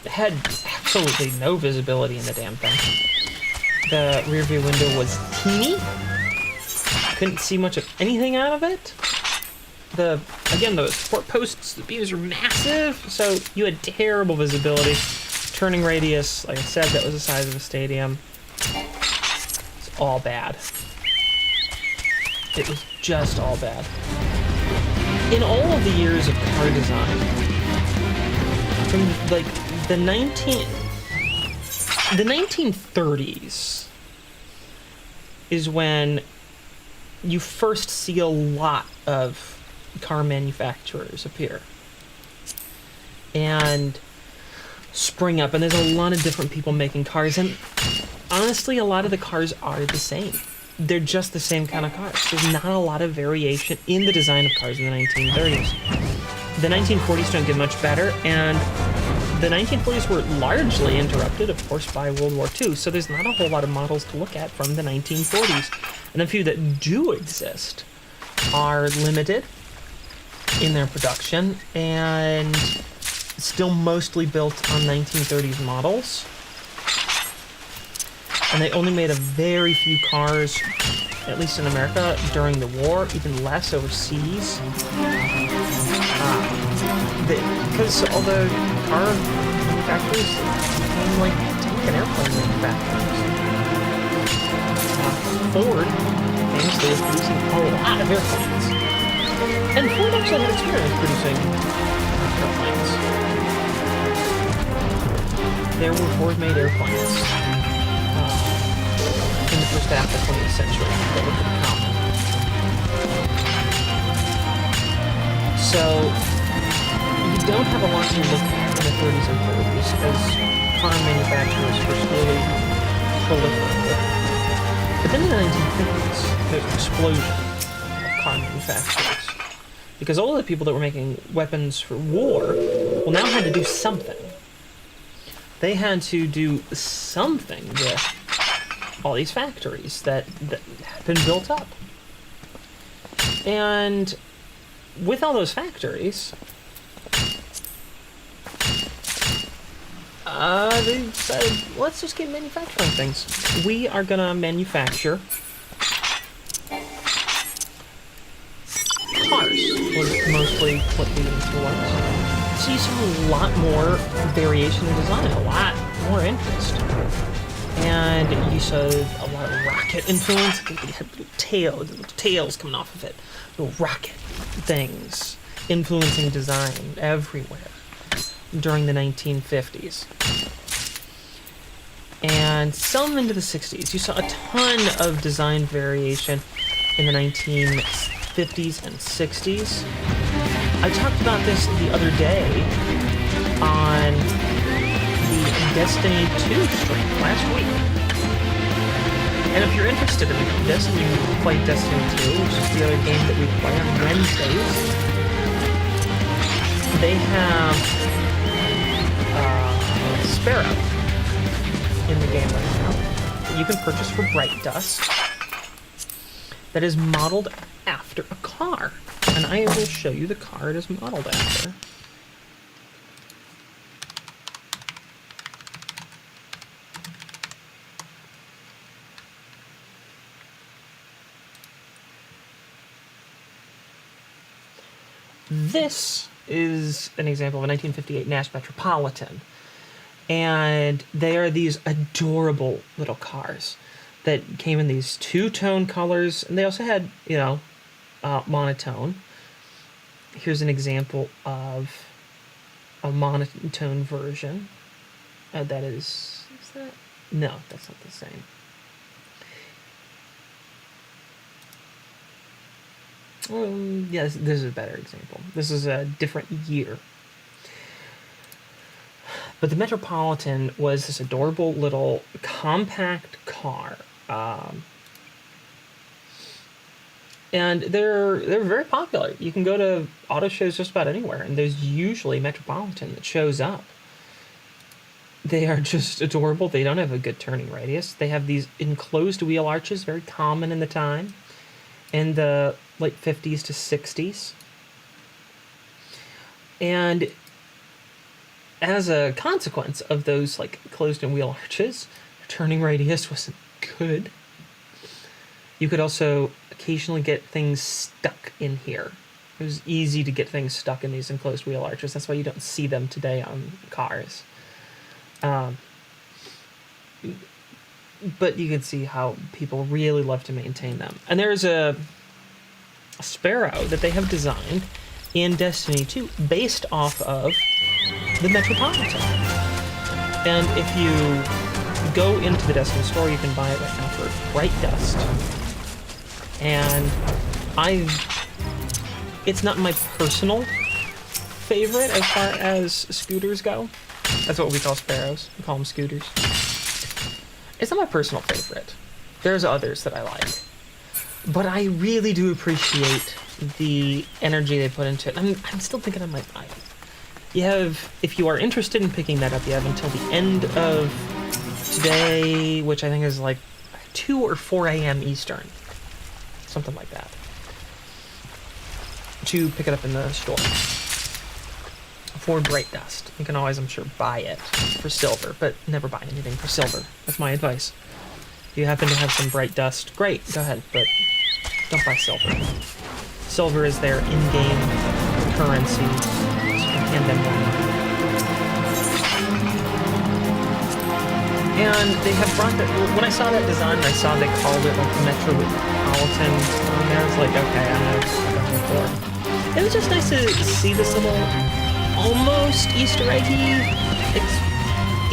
Had absolutely no visibility in the damn thing. The rear view window was teeny. Couldn't see much of anything out of it. The support posts, the beams were massive, so you had terrible visibility. Turning radius, like I said, that was the size of a stadium. It's all bad. It was just all bad. In all of the years of car design, from like the 1930s is when you first see a lot of car manufacturers appear and spring up, and there's a lot of different people making cars, and honestly a lot of the cars are the same. They're just the same kind of cars. There's not a lot of variation in the design of cars in the 1930s. The 1940s don't get much better, and the 1940s were largely interrupted, of course, by World War II, so there's not a whole lot of models to look at from the 1940s. And the few that do exist are limited in their production and still mostly built on 1930s models. And they only made a very few cars, at least in America, during the war, even less overseas. Because all the car manufacturers became like tank and airplane manufacturers. Ford famously was producing a lot of airplanes. And Ford actually had experience producing airplanes. There were Ford-made airplanes in the first half of the 20th century that were pretty common. So you don't have a lot to look at in the 30s and 40s as car manufacturers were slowly proliferated. But then in the 1950s, there's an explosion of car manufacturers. because all of the people that were making weapons for war, well, now had to do something. They had to do something with all these factories that had been built up. And with all those factories, they said, let's just keep manufacturing things. We are gonna manufacture cars, was mostly what the answer was. So you saw a lot more variation in design, a lot more interest. And you saw a lot of rocket influence. They had little tails coming off of it. Little rocket things influencing design everywhere during the 1950s. And some into the 60s. You saw a ton of design variation in the 1950s and 60s. I talked about this the other day on the Destiny 2 stream last week. And if you're interested in Destiny, you can play Destiny 2, which is the other game that we play on Wednesdays. They have Sparrow in the game right now that you can purchase for Bright Dust that is modeled after a car. And I will show you the car it is modeled after. This is an example of a 1958 Nash Metropolitan. And they are these adorable little cars that came in these two-tone colors. And they also had, you know, monotone. Here's an example of a monotone version. That is that? No, that's not the same. Yes, this is a better example. This is a different year. But the Metropolitan was this adorable little compact car. And they're very popular. You can go to auto shows just about anywhere, and there's usually Metropolitan that shows up. They are just adorable. They don't have a good turning radius. They have these enclosed wheel arches, very common in the time, in the late 50s to 60s. And as a consequence of those like closed-in wheel arches, turning radius wasn't good. You could also occasionally get things stuck in here. It was easy to get things stuck in these enclosed wheel arches. That's why you don't see them today on cars. But you can see how people really love to maintain them. And there's a Sparrow that they have designed in Destiny 2 based off of the Metropolitan. And if you go into the Destiny store, you can buy it right now for Bright Dust. And it's not my personal favorite as far as scooters go. That's what we call Sparrows. We call them scooters. It's not my personal favorite. There's others that I like. But I really do appreciate the energy they put into it. I'm still thinking I might buy it. You have, if you are interested in picking that up, you have until the end of today, which I think is like 2 or 4 a.m. Eastern. Something like that. To pick it up in the store. For Bright Dust. You can always, I'm sure, buy it for silver, but never buy anything for silver. That's my advice. If you happen to have some Bright Dust, great, go ahead, but don't buy silver. Silver is their in-game currency, so you can hand them more money. And they have brought that, when I saw that design, I saw they called it like Metropolitan on there. I was like, okay, I know what I'm for. It was just nice to see this little almost Easter eggy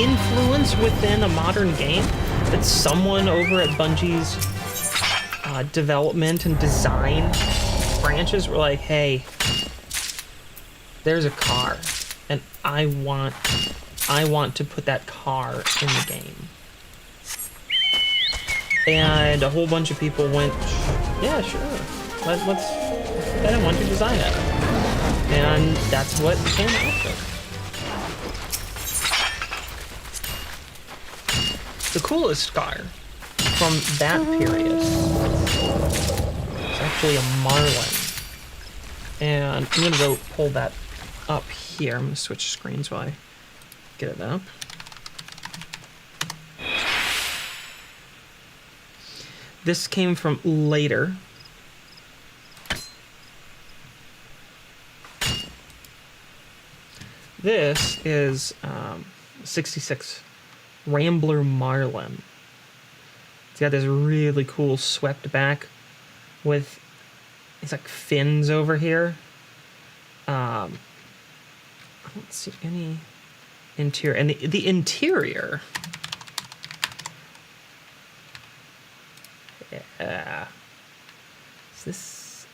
influence within a modern game that someone over at Bungie's development and design branches were like, hey, there's a car, and I want to put that car in the game. And a whole bunch of people went, yeah, sure, that I want to design it. And that's what came out of it. The coolest car from that period is actually a Marlin. And I'm gonna go pull that up here. I'm gonna switch screens while I get it up. This came from later. This is 66 Rambler Marlin. It's got this really cool swept back with, it's like fins over here. I don't see any interior. And the interior, yeah. Is this?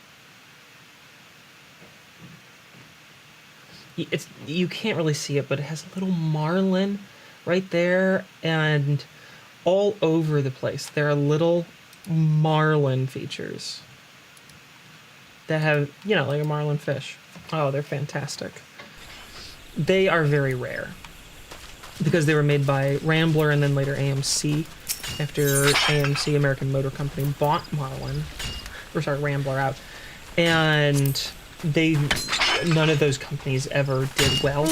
You can't really see it, but it has a little marlin right there, and all over the place there are little marlin features that have, you know, like a marlin fish. Oh, they're fantastic. They are very rare because they were made by Rambler and then later AMC. After AMC, American Motor Company, bought Rambler out, and none of those companies ever did well.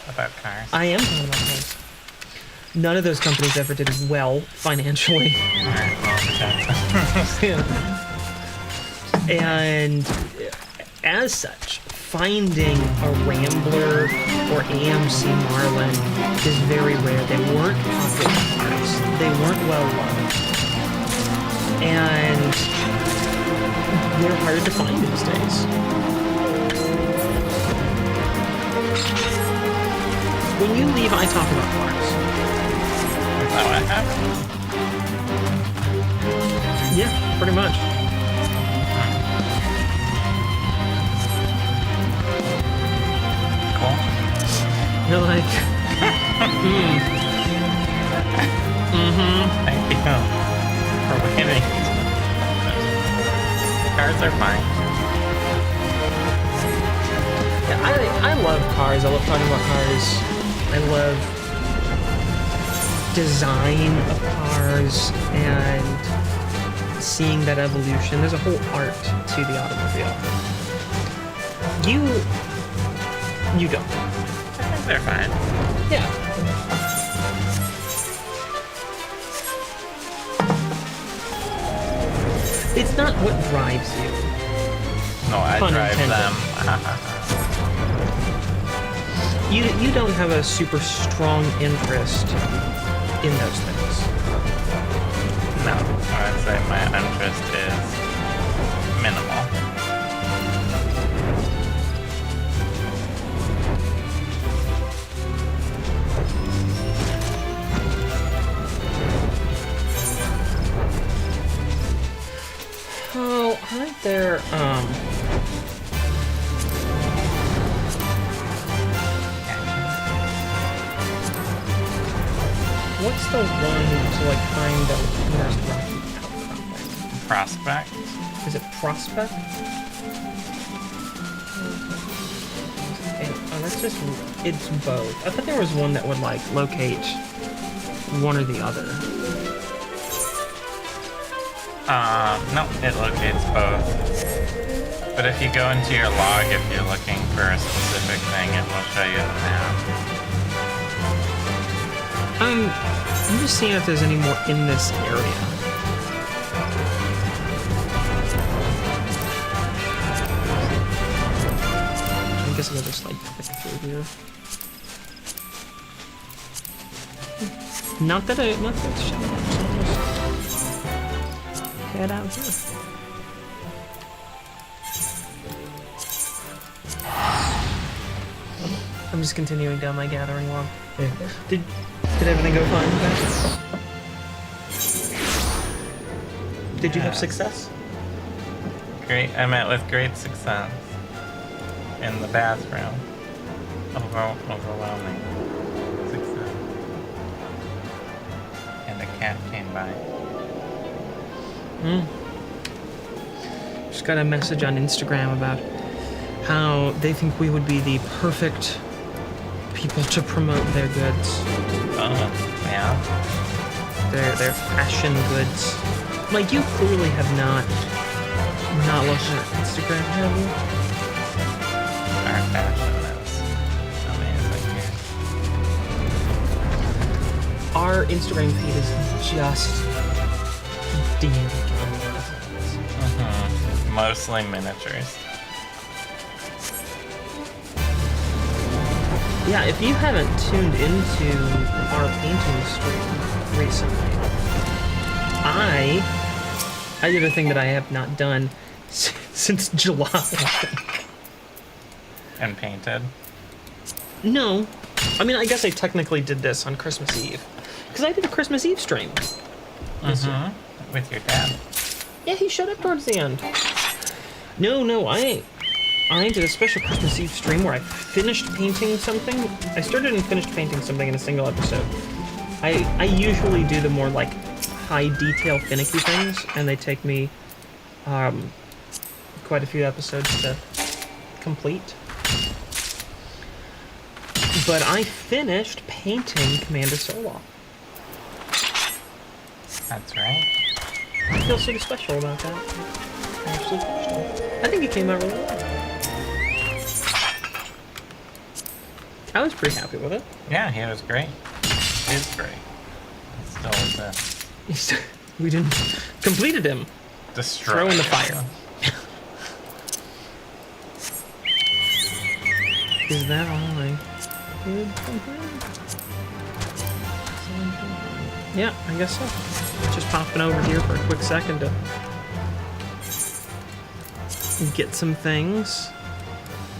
About cars. I am talking about cars. None of those companies ever did well financially. Alright, well, And as such, finding a Rambler or AMC Marlin is very rare. They weren't popular cars. They weren't well loved. And they're hard to find these days. When you leave, I talk about cars. is that what happened? Yeah, pretty much. Cool. You're like, Thank you for waiting. Cars are fine. yeah, I love cars. I love talking about cars. I love design of cars and seeing that evolution. There's a whole art to the automobile. You don't. I think they're fine. Yeah. It's not what drives you. No, I Pun drive intended. them. You don't have a super strong interest in those things. No, I'd say my interest is minimal. Oh, aren't there, what's the one to, like, find out where's Rocky outcropping? Prospect? Is it Prospect? Oh, that's just, it's both. I thought there was one that would, like, locate one or the other. No, it locates both. But if you go into your log, if you're looking for a specific thing, it will show you the map. I'm just seeing if there's any more in this area. I guess I'll just, like, click through here. Not that it's showing up, so I'll just head out here. I'm just continuing down my gathering log. Yeah. Did everything go fine? Did you have success? Great, I met with great success. In the bathroom. Overwhelming success. And a cat came by. just got a message on Instagram about how they think we would be the perfect people to promote their goods. Yeah. Their fashion goods. Like, you clearly have not looked at Instagram, have you? Our fashion is amazing here. Our Instagram feed is just D&D. Mostly miniatures. Yeah, if you haven't tuned into our painting stream recently, I did a thing that I have not done since July. And painted. No. I mean, I guess I technically did this on Christmas Eve. Because I did a Christmas Eve stream. With your dad. Yeah, he showed up towards the end. No, I did a special Christmas Eve stream where I finished painting something. I started and finished painting something in a single episode. I usually do the more, like, high detail, finicky things, and they take me quite a few episodes to complete. But I finished painting Commander Solon. That's right. I feel sort of special about that. I actually finished it. I think it came out really well. I was pretty happy with it. Yeah, he was great. He's great. He still exists. We didn't completed him. Destroy Throw in the him. fire. Is that all I did from here? Yeah, I guess so. Just popping over here for a quick second to get some things.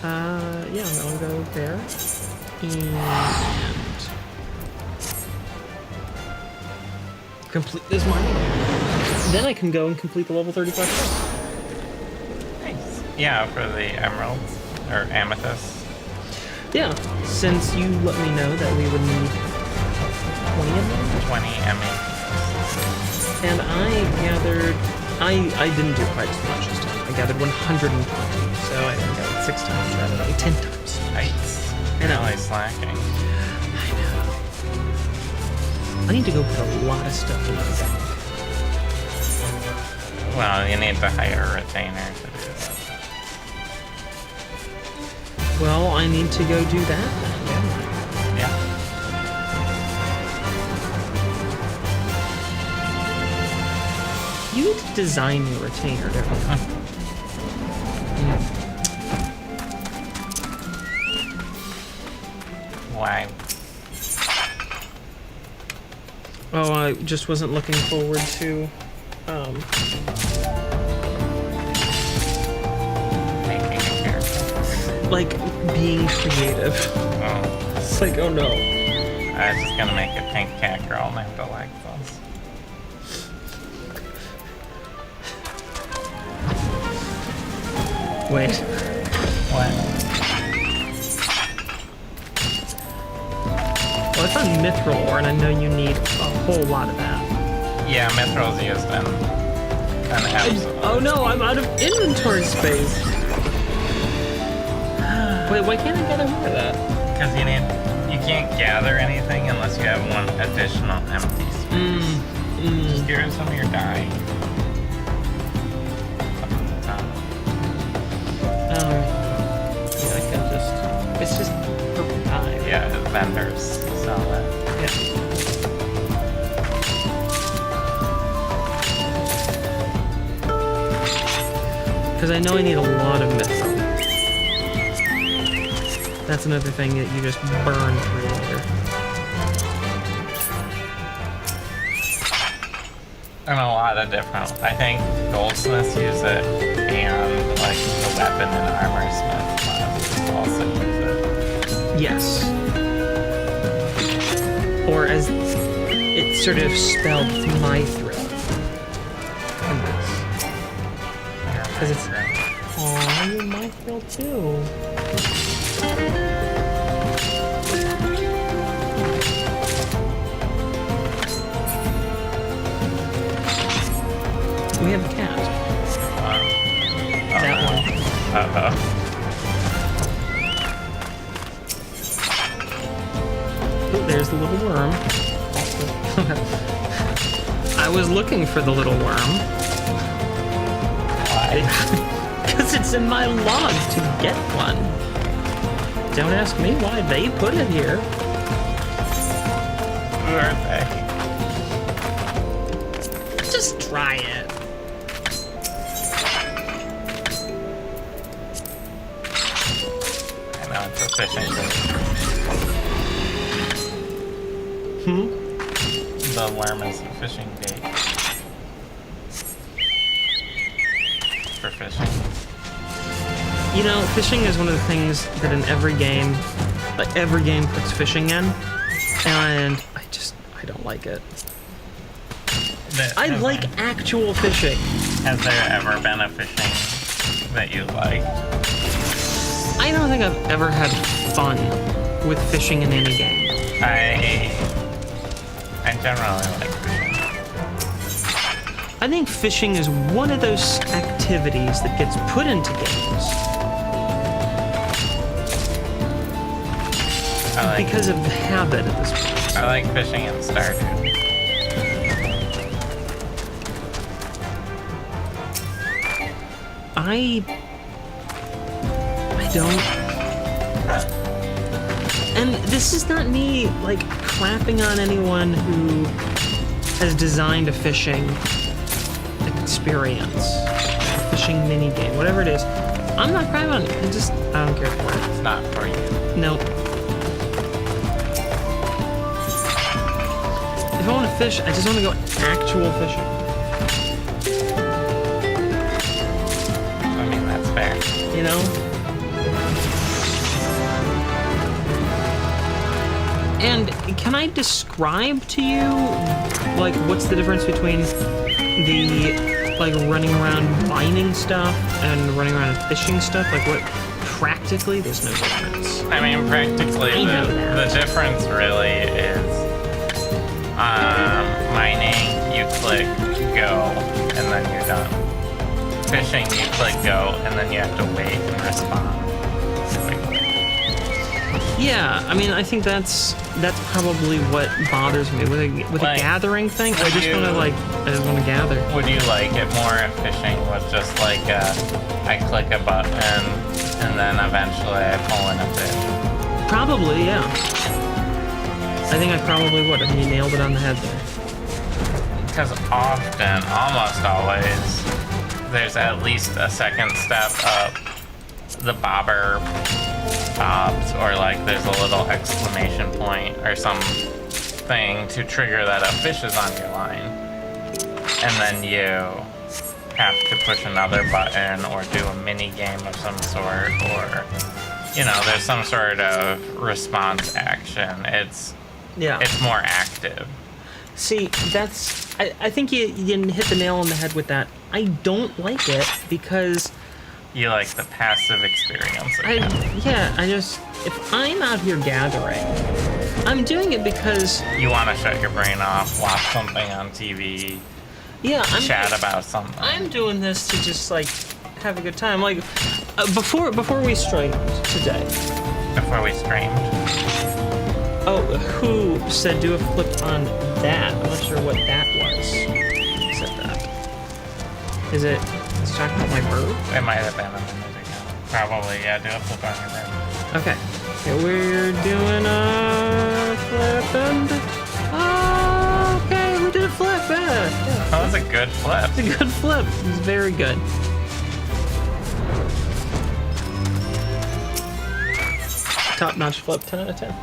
Yeah, I'll go there. And complete this mining. Then I can go and complete the level 35 quest. Nice. Yeah, for the emeralds or amethysts. Yeah, since you let me know that we would need 20 of them. 20 amethysts. And I gathered... I didn't do quite as much this time. I gathered 120, so I gathered 6 times rather than 10 times. Nice. I know. Really slacking. I know. I need to go put a lot of stuff in the bank. Well, you need to hire a retainer to do that. Well, I need to go do that then. Yeah. You need to design your retainer, don't you? Why? Oh, I just wasn't looking forward to, Making a character. like, being creative. Oh. It's like, oh no. I was just gonna make a pink cat girl named Alexis. Wait. What? Well, I found mithril ore, and I know you need a whole lot of that. Yeah, Mithral's used in an episode. Oh no, I'm out of inventory space. Wait, why can't I gather more of that? Because you can't gather anything unless you have one additional empty space. Just give her some of your dye. Up at the top. Yeah, I can just... It's just purple dye. Yeah, the vendors sell that. Yeah. Because I know I need a lot of mithril. That's another thing that you just burn through later. And a lot of different. I think goldsmiths use it, and like the weapon and armor smith also use it. Yes. Or as it's sort of spelled mithril. Because it's... Aw, you mithril too. We have a cat. there's the little worm. I was looking for the little worm. Why? Because it's in my logs to get one. Don't ask me why they put it here. Who are they? Just try it. I know, it's a fishing bait. The worm is a fishing bait. For fishing. You know, fishing is one of the things that in every game, like every game puts fishing in, and I don't like it. I like actual fishing. Has there ever been a fishing that you liked? I don't think I've ever had fun with fishing in any game. I generally like fishing. I think fishing is one of those activities that gets put into games because of habit at this point. I like fishing in Stardew. I don't. And this is not me, like, clapping on anyone who has designed a fishing experience, a fishing minigame, whatever it is. I'm not crying on it. I don't care for it. It's not for you. Nope. If I want to fish, I just want to go actual fishing. I mean, that's fair. You know? And can I describe to you, like, what's the difference between the, like, running around mining stuff and running around fishing stuff? Like, what, practically, there's no difference. I mean, practically, the difference really is mining, you click go, and then you're done. Fishing, you click go, and then you have to wait and respond quickly. Yeah, I mean, I think that's probably what bothers me with a gathering thing. I just want to gather. Would you like it more if fishing was just like I click a button and then eventually I pull in a fish? Probably, yeah. I think I probably would. I mean, you nailed it on the head there. Because often, almost always, there's at least a second step up the bobs, or like there's a little exclamation point or something to trigger that a fish is on your line. And then you have to push another button or do a mini game of some sort, or, you know, there's some sort of response action. It's more active. See, I think you hit the nail on the head with that. I don't like it because You like the passive experience. If I'm out here gathering, I'm doing it because you want to shut your brain off, watch something on TV, chat about something. I'm doing this to just, like, have a good time. Like, before we streamed today. Before we streamed? Oh, who said do a flip on that? I'm not sure what that was. Who said that? Is it talking about my bird? It might have been on the music now. Probably, yeah, do a flip on your bird. Okay. We're doing a flip and... okay, we did a flip, yeah. That was a good flip. It's a good flip. It's very good. Top-notch flip, 10 out of 10.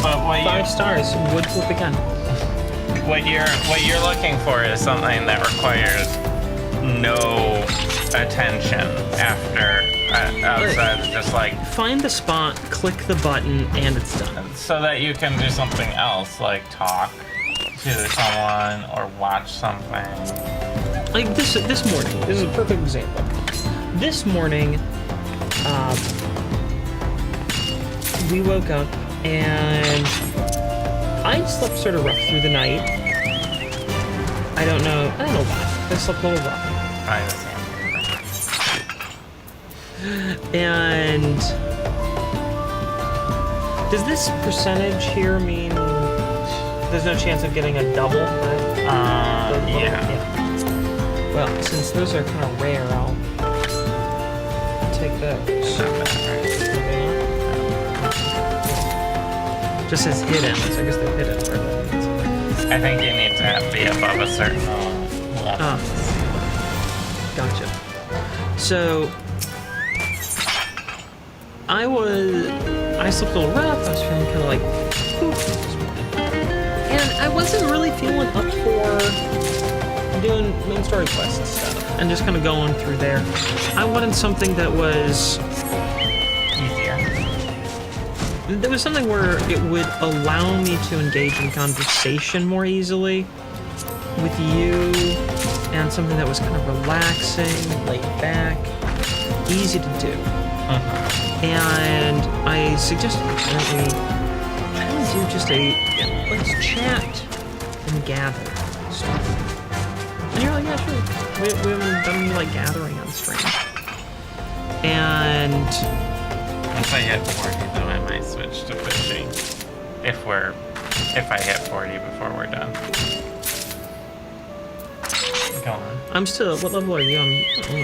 But 5 stars, would flip again. What you're looking for is something that requires no attention after outside of just like find the spot, click the button, and it's done. So that you can do something else, like talk to someone or watch something. Like this morning. This is a perfect example. This morning, we woke up and I slept sort of rough through the night. I don't know why. I slept a little rough. And Does this percentage here mean there's no chance of getting a double? Right? Yeah. Well, since those are kind of rare, I'll take those. Not bad, right? Just says hidden, so I guess they're hidden. Right? I think you need to be above a certain level. Gotcha. So I slept a little rough. I was feeling kind of like this morning, and I wasn't really feeling up for doing main story quest stuff and just kind of going through there. I wanted something that was Easier. there was something where it would allow me to engage in conversation more easily with you, and something that was kind of relaxing, laid back, easy to do. And I suggested that we do just let's chat and gather stuff. And you're like, yeah, sure. We haven't done any like gathering on stream. And Once I hit 40, though, I might switch to fishing. If I hit 40 before we're done. Go on. what level are you?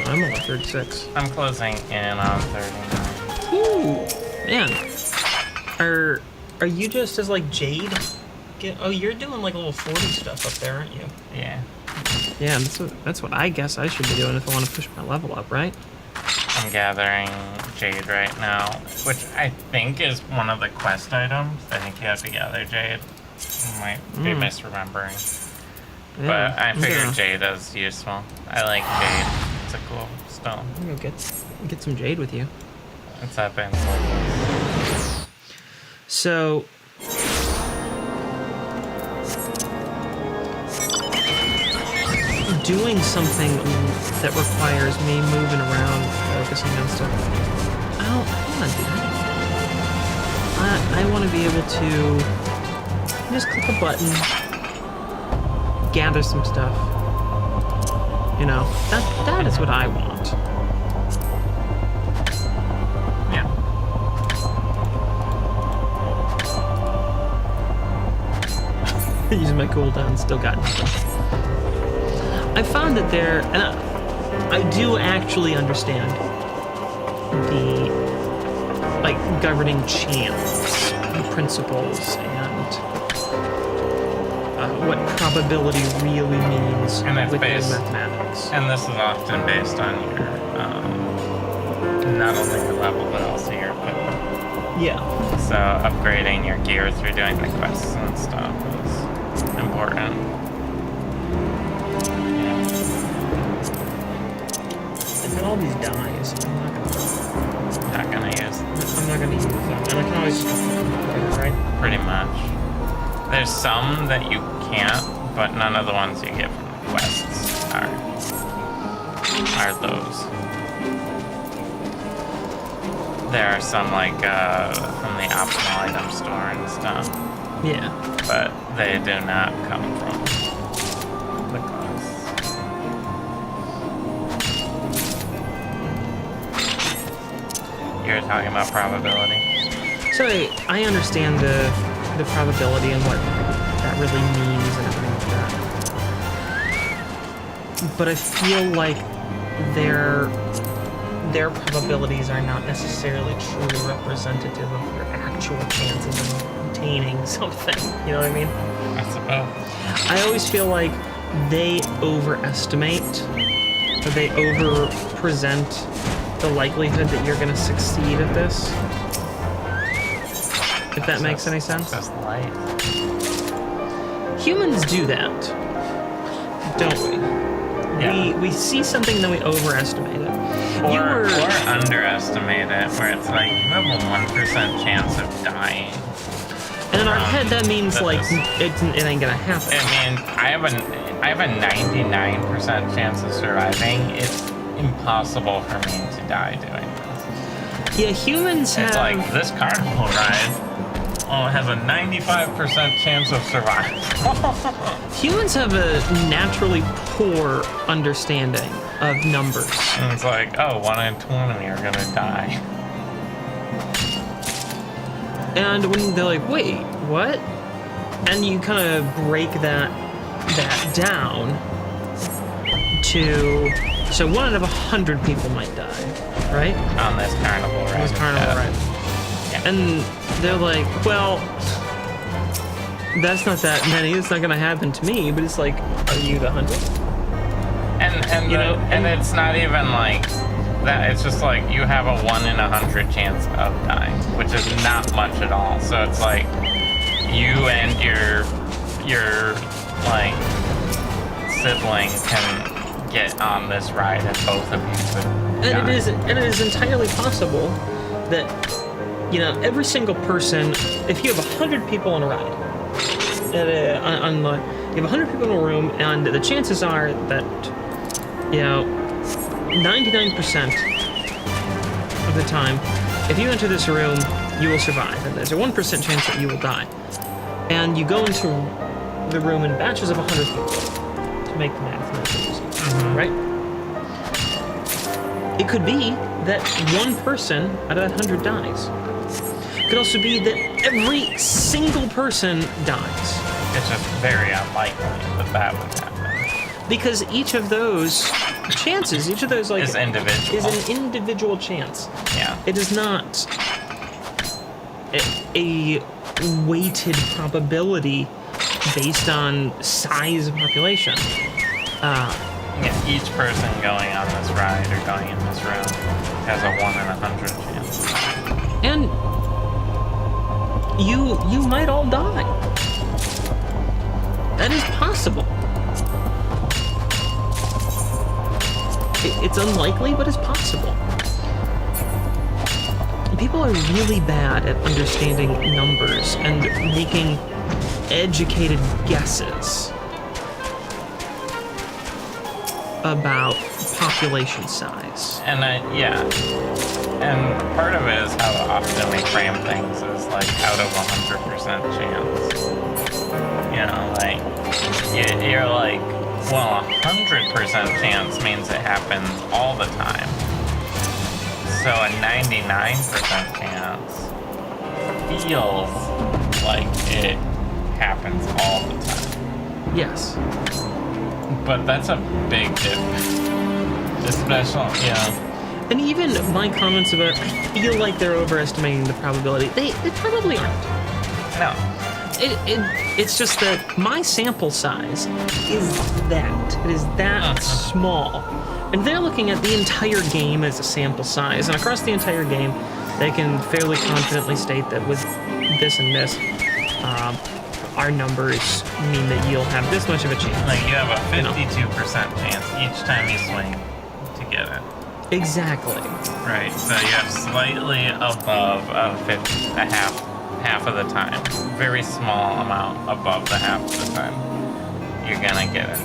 I'm on 36. I'm closing in on 39. Ooh, man. Are you just as like Jade? You're doing like little 40 stuff up there, aren't you? Yeah. Yeah, that's what I guess I should be doing if I want to push my level up, right? I'm gathering Jade right now, which I think is one of the quest items. I think you have to gather Jade. I might be misremembering. Yeah, But I I'm figured gonna- Jade is useful. I like Jade. It's a cool stone. I'm gonna go get some Jade with you. It's up in Sword. So doing something that requires me moving around, focusing on stuff. I don't want to do that. I want to be able to just click a button, gather some stuff. You know, that is what I want. Yeah. Using my cooldown, still got nothing. I found that I do actually understand the like governing chance, the principles, and what probability really means And it's within based- mathematics. And this is often based on your, not only your level, but also your equipment. Yeah. So upgrading your gear through doing the quests and stuff is important. And then all these dies, Not gonna use I'm not gonna use them, and I can always just right? pretty much. There's some that you can't, but none of the ones you get from the quests are those. There are some like from the optional item store and stuff, Yeah. but they do not come from the quests. You're talking about probability. So I understand the probability and what that really means and everything like that. But I feel like their probabilities are not necessarily truly representative of your actual chances of obtaining something. You know what I mean? I suppose. I always feel like they overestimate, or they over-present the likelihood that you're going to succeed at this. If that makes any sense. That's life. Humans do that, don't we? Yeah. We see something, then we overestimate it. Or underestimate it, where it's like you have a 1% chance of dying. And in our head, that means that like is- it ain't gonna happen. I mean, I have a 99% chance of surviving. It's impossible for me to die doing this. Yeah, humans have. It's like this carnival ride. Oh, it has a 95% chance of survival. Humans have a naturally poor understanding of numbers. And it's like, oh, 1 in 20 are gonna die. And when they're like, wait, what? And you kind of break that down to, so 1 out of 100 people might die, right? On this carnival ride. On this carnival ride. Yeah. And they're like, well, that's not that many. It's not going to happen to me. But it's like, are you the 100? And it's not even like that. It's just like you have a 1 in 100 chance of dying, which is not much at all. So it's like you and your like sibling can get on this ride, and both of you could die. And it is entirely possible that, you know, every single person, if you have 100 people on a ride, you have 100 people in a room, and the chances are that, you know, 99% of the time, if you enter this room, you will survive, and there's a 1% chance that you will die. And you go into the room in batches of 100 people to make the math nice and easy, right? It could be that 1 person out of that 100 dies. It could also be that every single person dies. It's just very unlikely that would happen. Because each of those chances, each of those like is individual. Is an individual chance. Yeah. It is not a weighted probability based on size of population. Yeah, each person going on this ride or going in this room has a 1 in 100 chance. And you might all die. That is possible. It's unlikely, but it's possible. People are really bad at understanding numbers and making educated guesses about population size. And and part of it is how often we frame things as like out of 100% chance. You know, like you're like, well, 100% chance means it happens all the time. So a 99% chance feels like it happens all the time. Yes. But that's a big difference. Especially, yeah. And even my comments about I feel like they're overestimating the probability, they probably aren't. No. It's just that my sample size is that. It is that small. And they're looking at the entire game as a sample size. And across the entire game, they can fairly confidently state that with this and this, our numbers mean that you'll have this much of a chance. Like you have a 52% chance each time you swing to get it. Exactly. Right, so you have slightly above half of the time. Very small amount above the half of the time. You're gonna get it.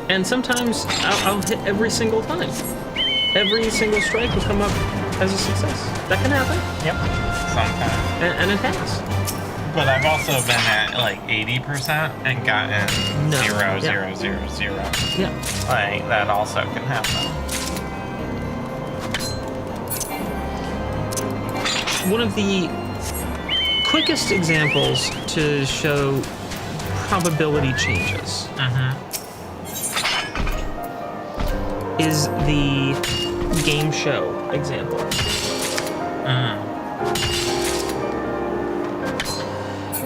And sometimes I'll hit every single time. Every single strike will come up as a success. That can happen. Yep. Sometimes. And it has. But I've also been at like 80% and gotten 0, 0, 0, 0. Yeah. Like that also can happen. One of the quickest examples to show probability changes is the game show example.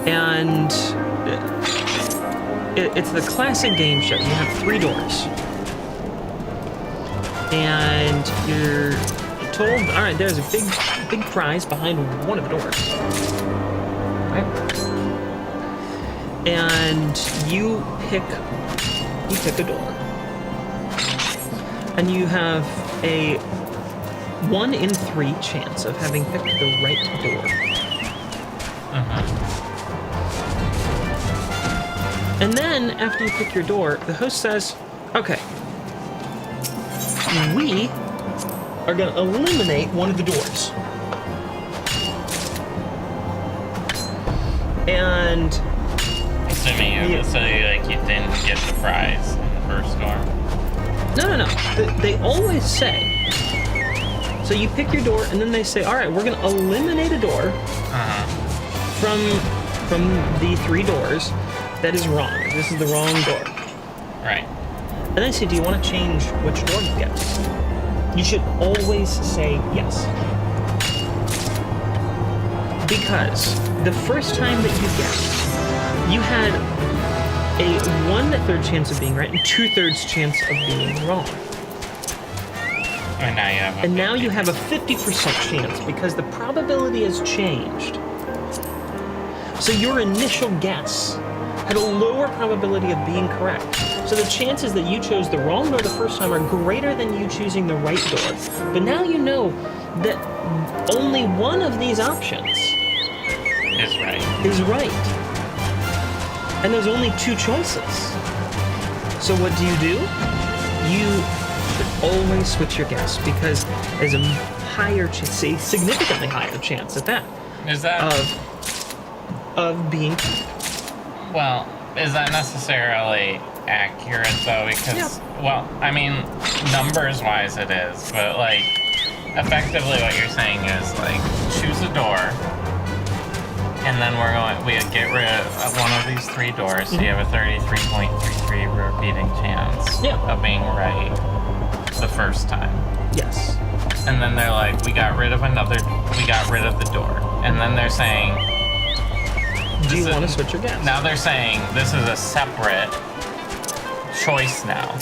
And it's the classic game show. You have 3 doors. And you're told, all right, there's a big prize behind one of the doors. Right? And you pick a door. And you have a 1 in 3 chance of having picked the right door. And then, after you pick your door, the host says, okay, we are going to eliminate one of the doors. And... Assuming you didn't get the prize in the first door. No. They always say, so you pick your door, and then they say, all right, we're going to eliminate a door. from the 3 doors, that is wrong. This is the wrong door. Right. And I say, do you want to change which door you guess? You should always say yes. Because the first time that you guessed, you had a 1/3 chance of being right and 2/3 chance of being wrong. And now you have a 50% chance because the probability has changed. So your initial guess had a lower probability of being correct. So the chances that you chose the wrong door the first time are greater than you choosing the right door. But now you know that only one of these options is right. And there's only 2 choices. So what do? You should always switch your guess because there's a higher chance, a significantly higher chance at that. Is that of being well, is that necessarily accurate though? Because well, I mean, numbers wise it is, but like effectively what you're saying is like choose a door and then we get rid of one of these 3 doors, so you have a 33.33 repeating chance of being right the first time. Yes. And then they're like, we got rid of the door. And then they're saying, do you want to switch your guess? Now they're saying this is a separate choice now,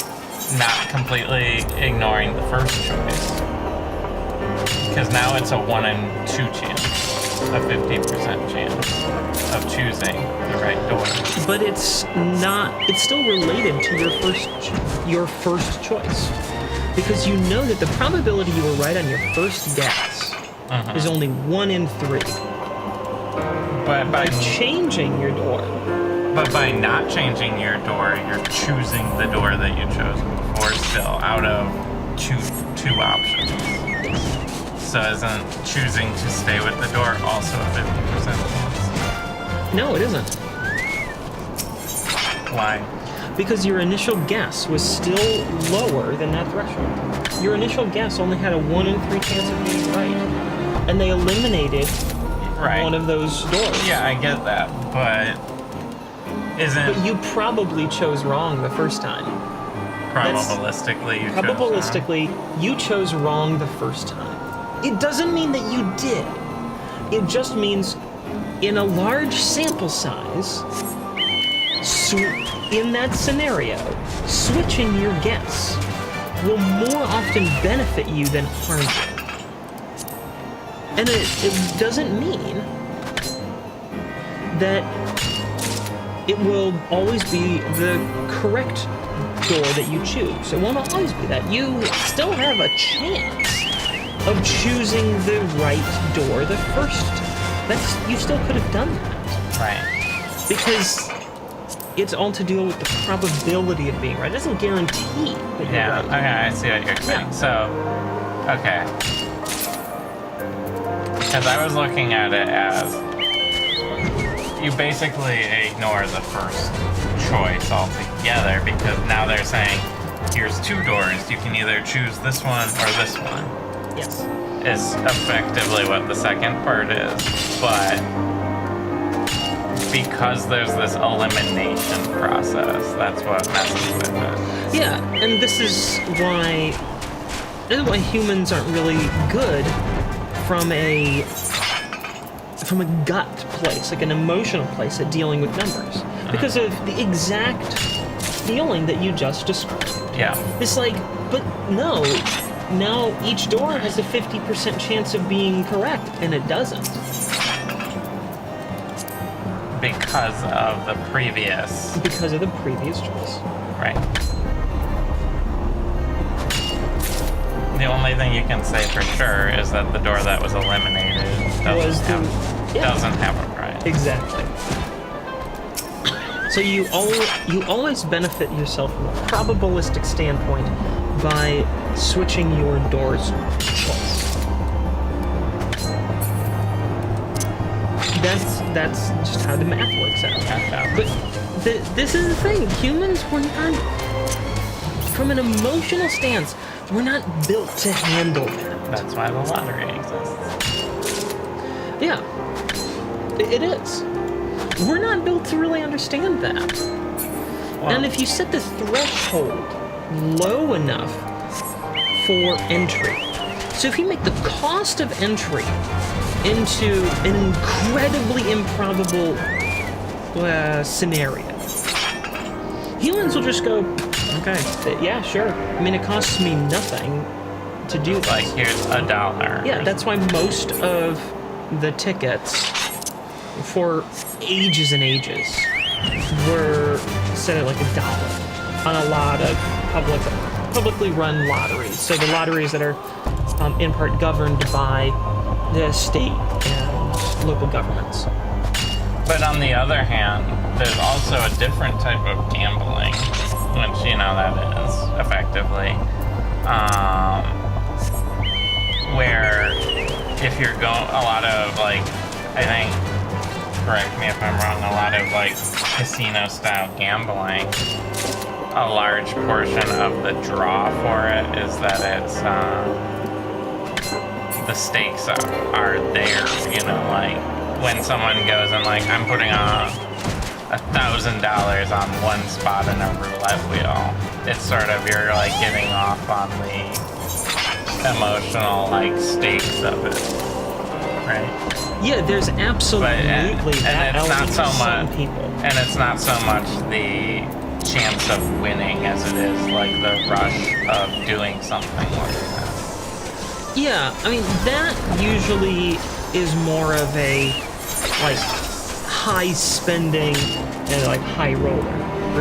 not completely ignoring the first choice. Because now it's a 1 in 2 chance, a 50% chance of choosing the right door. But it's still related to your first choice. Because you know that the probability you were right on your first guess is only 1 in 3. But by changing your door. But by not changing your door, you're choosing the door that you chose before still out of two options. So isn't choosing to stay with the door also a 50% chance? No, it isn't. Why? Because your initial guess was still lower than that threshold. Your initial guess only had a 1 in 3 chance of being right. And they eliminated one of those doors. Yeah, I get that, but But you probably chose wrong the first time. Probabilistically, you chose wrong the first time. It doesn't mean that you did. It just means in a large sample size, in that scenario, switching your guess will more often benefit you than harm you. And it doesn't mean that it will always be the correct door that you choose. It won't always be that. You still have a chance of choosing the right door the first time. You still could have done that. Right. Because it's all to do with the probability of being right. It doesn't guarantee that you're right. Okay, I see what you're saying. Yeah. So, okay. Because I was looking at it as you basically ignore the first choice altogether because now they're saying, here's 2 doors. You can either choose this one or this one. Yes. Is effectively what the second part is. But because there's this elimination process, that's what messes with it. Yeah, and this is why humans aren't really good from a gut place, like an emotional place at dealing with numbers. Because of the exact feeling that you just described. Yeah. It's like, but no, now each door has a 50% chance of being correct, and it doesn't. Because of the previous choice. Right. The only thing you can say for sure is that the door that was eliminated doesn't have a prize. Exactly. So you always benefit yourself from a probabilistic standpoint by switching your door's choice. That's just how the math works out. But this is the thing. Humans, we're not, from an emotional stance, we're not built to handle that. That's why the lottery exists. Yeah. It is. We're not built to really understand that. Well, And if you set the threshold low enough for entry, so if you make the cost of entry into an incredibly improbable scenario, humans will just go, okay, yeah, sure. I mean, it costs me nothing to do this. like, here's $1. Yeah, that's why most of the tickets for ages and ages were set at like $1 on a lot of publicly run lotteries. So the lotteries that are in part governed by the state and local governments. But on the other hand, there's also a different type of gambling, which, you know, that is effectively, where if you're going, a lot of, like, I think, correct me if I'm wrong, a lot of, like, casino-style gambling, a large portion of the draw for it is that it's, the stakes are there, you know, like, when someone goes and, like, I'm putting on $1,000 on one spot in a roulette wheel, it's sort of, you're, like, getting off on the emotional, like, stakes of it, right? Yeah, there's absolutely and that it's not element so for some much, people. and it's not so much the chance of winning as it is, like, the rush of doing something like that. Yeah, I mean, that usually is more of a, like, high spending and, like, high roller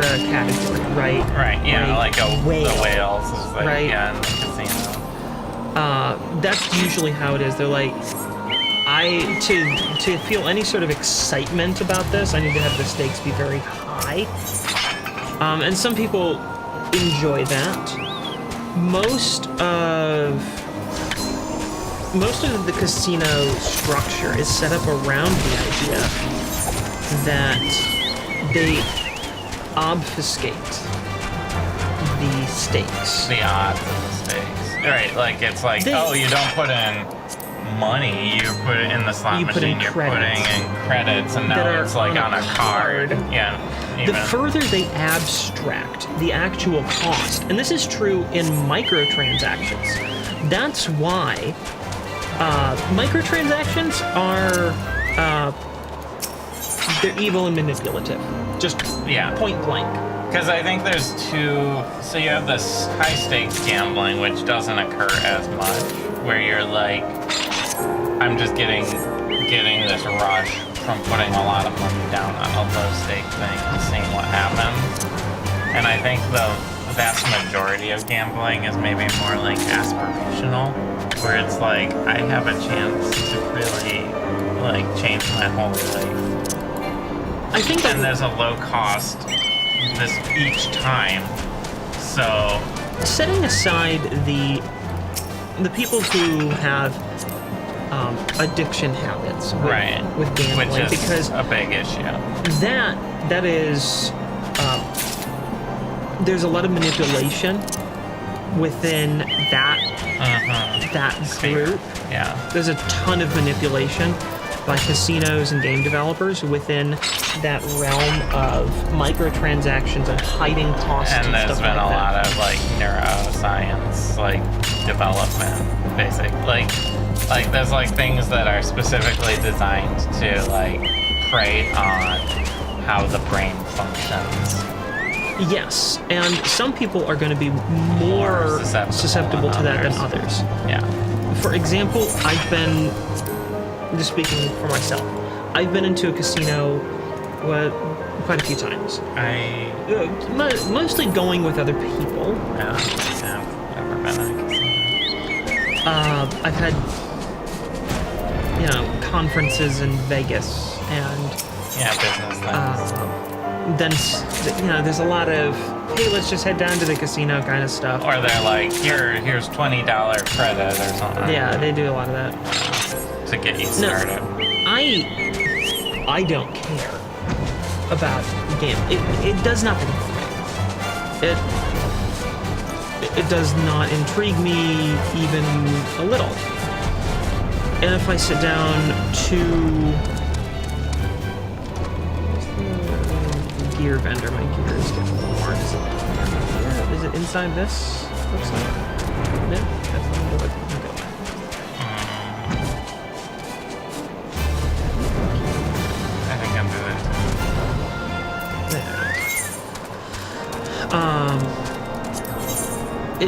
category, right? Right, yeah, like the whales is like, right? Yeah, in the casino. That's usually how it is. They're like, to feel any sort of excitement about this, I need to have the stakes be very high. And some people enjoy that. Most of the casino structure is set up around the idea that they obfuscate the stakes. The odds of the stakes. Right, like it's like, oh, you don't put in money, you put it in the slot machine, you're putting in credits, and now it's like on a card. Yeah. The further they abstract the actual cost, and this is true in microtransactions, that's why microtransactions are they're evil and manipulative. Just point blank. Because I think there's two. So you have this high stakes gambling, which doesn't occur as much, where you're like, I'm just getting this rush from putting a lot of money down on a low stake thing and seeing what happens. And I think the vast majority of gambling is maybe more like aspirational, where it's like, I have a chance to really like change my whole life. I think and there's a low cost this each time. So setting aside the people who have addiction habits with gambling, which is because a big issue. That is there's a lot of manipulation within that group. Yeah. There's a ton of manipulation by casinos and game developers within that realm of microtransactions and hiding costs and there's stuff been like a that. lot of like neuroscience like development, like there's like things that are specifically designed to like prey on how the brain functions. Yes, and some people are going to be more susceptible to that than others. Yeah. For example, I've been, just speaking for myself, I've been into a casino quite a few times. Mostly going with other people. Yeah, I've never been in a casino. I've had, conferences in Vegas and business things. then there's a lot of, hey, let's just head down to the casino kind of stuff. Or they're like, here's $20 credit or something. Yeah, they do a lot of that. To get you started. I don't care about gambling. It does nothing for me. It does not intrigue me even a little. And if I sit down to gear vendor. My gear is getting worn. Is it inside this? Looks like. No, that's not what I'm going. I think I'm doing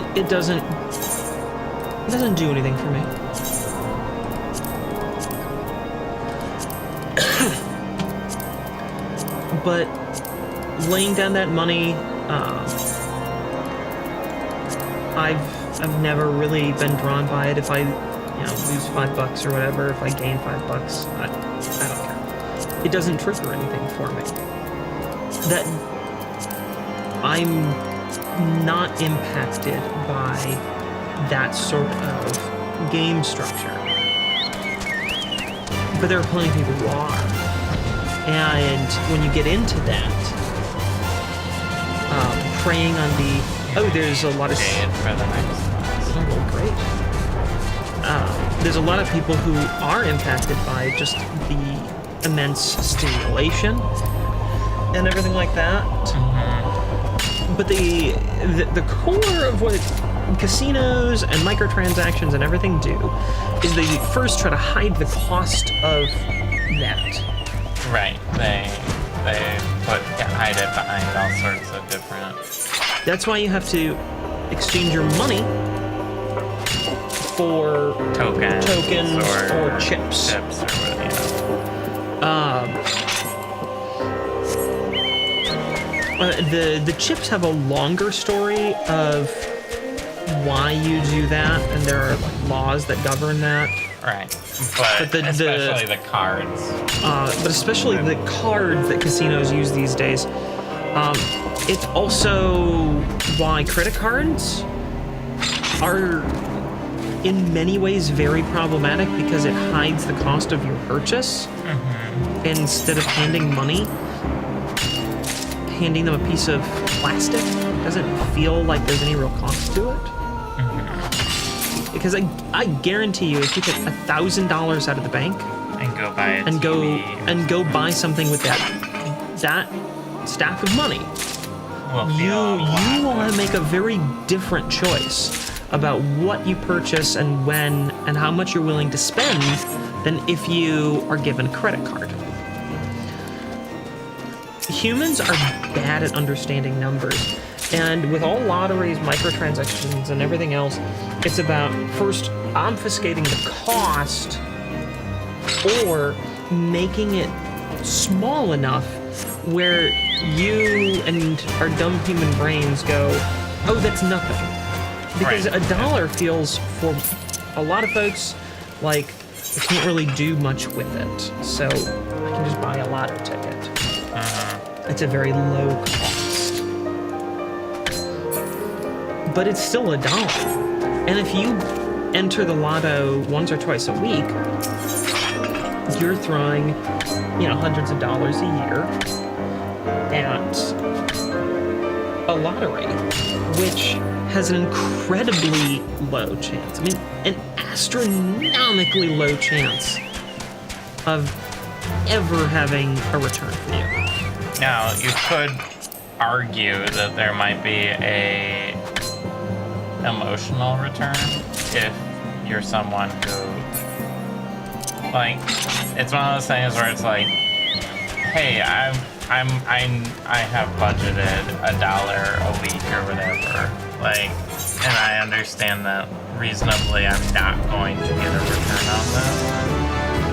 it. It doesn't do anything for me. But laying down that money, I've never really been drawn by it. If I, lose $5 or whatever, if I gain $5, I don't care. It doesn't trigger anything for me. That I'm not impacted by that sort of game structure. But there are plenty of people who are. And when you get into that, preying on there's a lot of... for the next class. Oh, great. There's a lot of people who are impacted by just the immense stimulation and everything like that. Mm-hmm. But the core of what casinos and microtransactions and everything do is they first try to hide the cost of that. Right. They hide it behind all sorts of different... That's why you have to exchange your money for tokens or chips. Chips or whatever, the chips have a longer story of why you do that, and there are laws that govern that. Right, but especially the cards. But especially the cards that casinos use these days. It's also why credit cards are in many ways very problematic, because it hides the cost of your purchase. Mm-hmm. Instead of handing money, handing them a piece of plastic doesn't feel like there's any real cost to it. Mm-hmm. Because I guarantee you, if you take $1,000 out of the bank and go buy a and go buy something with that stack of money, you will make a very different choice about what you purchase and when and how much you're willing to spend than if you are given a credit card. Humans are bad at understanding numbers, and with all lotteries, microtransactions, and everything else, it's about first obfuscating the cost or making it small enough where you and our dumb human brains go, oh, that's nothing. Because a dollar feels, for a lot of folks, like I can't really do much with it. So I can just buy a lotto ticket. It's a very low cost. But it's still $1. And if you enter the lotto once or twice a week, you're throwing, hundreds of dollars a year at a lottery, which has an incredibly low chance. I mean, an astronomically low chance of ever having a return for you. Now, you could argue that there might be a emotional return if you're someone who, like, it's one of those things where it's like, hey, I have budgeted $1 a week or whatever, like, and I understand that reasonably I'm not going to get a return on this,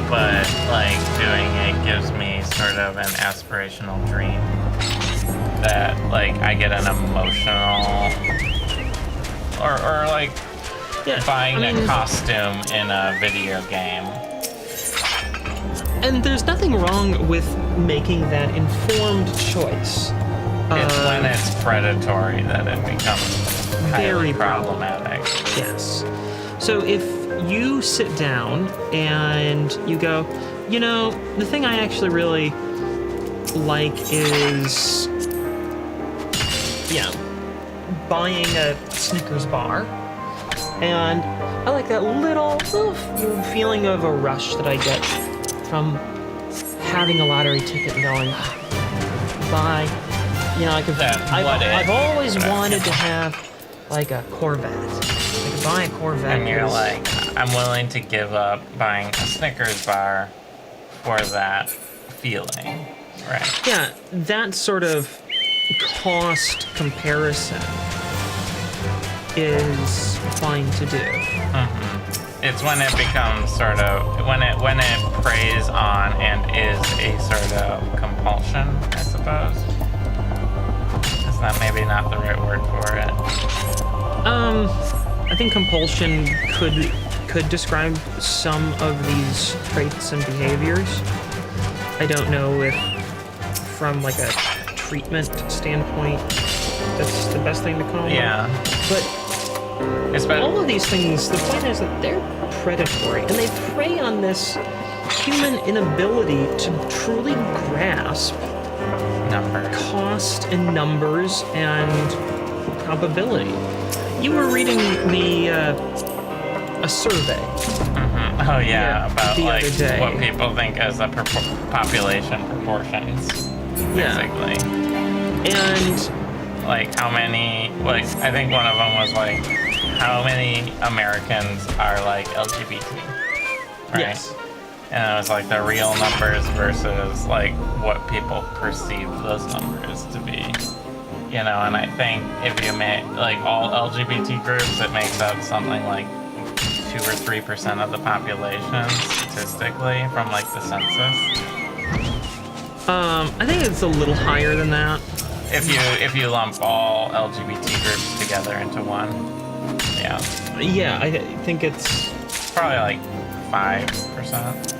but like doing it gives me sort of an aspirational dream that like I get an emotional or like buying a costume in a video game. And there's nothing wrong with making that informed choice. It's when it's predatory that it becomes highly problematic. Yes. So if you sit down and you go, the thing I actually really like is, buying a Snickers bar. And I like that little feeling of a rush that I get from having a lottery ticket and going, buy You know, I've always What wanted if. to have like a Corvette. I could buy a Corvette. And you're like, I'm willing to give up buying a Snickers bar for that feeling, right? Yeah, that sort of cost comparison is fine to do. It's when it becomes sort of when it preys on and is a sort of compulsion, I suppose. Is that maybe not the right word for it? I think compulsion could describe some of these traits and behaviors. I don't know if from like a treatment standpoint that's the best thing to call them. Yeah. But all of these things, the point is that they're predatory, and they prey on this human inability to truly grasp Numbers. cost and numbers and probability. You were reading a survey. Oh yeah, about the like other day. what people think as the population proportions, basically. And Like how many, like I think one of them was like, how many Americans are like LGBT, right? yes, And it was like the real numbers versus like what people perceive those numbers to be, you know. And I think if you make like all LGBT groups, it makes up something like 2 or 3% of the population statistically from like the census. I think it's a little higher than that. If you lump all LGBT groups together into one, yeah, Yeah, I think it's. probably like 5%.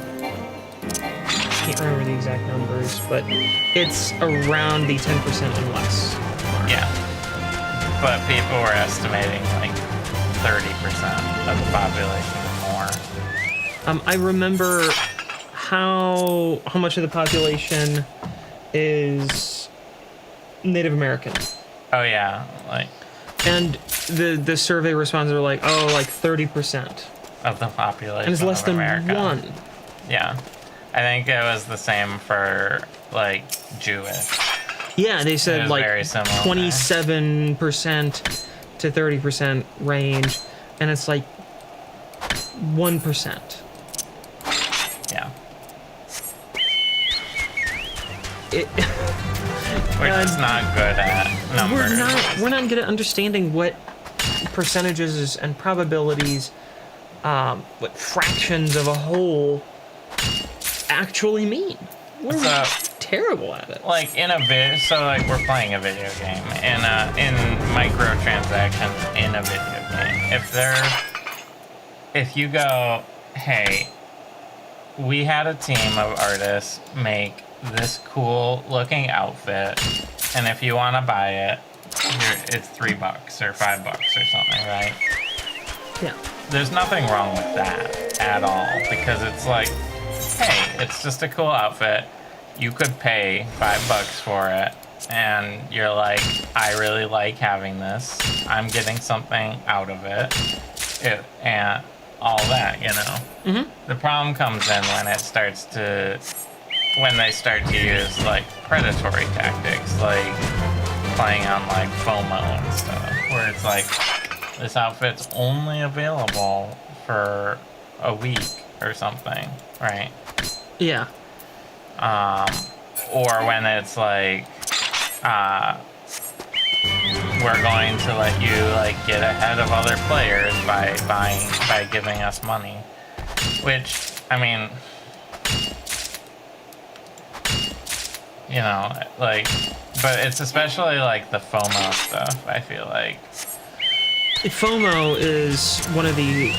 Can't remember the exact numbers, but it's around the 10% and less mark. Yeah, but people were estimating like 30% of the population or more. I remember how much of the population is Native American, Oh yeah, like and the survey responses are like, oh, like 30%, of the population and it's less of than America. 1. Yeah, I think it was the same for like Jewish. Yeah, they It said was like very similar. 27% to 30% range, and it's like 1%. Yeah, It, we're just not good at numbers. we're not good at understanding what percentages and probabilities, what fractions of a whole actually mean. We're So- terrible at it. Like in a so like we're playing a video game and in microtransactions in a video game. If you go, hey, we had a team of artists make this cool looking outfit, and if you want to buy it, it's $3 or $5 or something, right? Yeah. There's nothing wrong with that at all, because it's like, hey, it's just a cool outfit. You could pay $5 for it, and you're like, I really like having this. I'm getting something out of it, and all that, you know. Mm-hmm. The problem comes in when they start to use like predatory tactics, like playing on like FOMO and stuff, where it's like, this outfit's only available for a week or something, right? Yeah. Or when it's like, we're going to let you like get ahead of other players by giving us money, which, I mean, you know, like, but it's especially like the FOMO stuff, I feel like. FOMO is one of the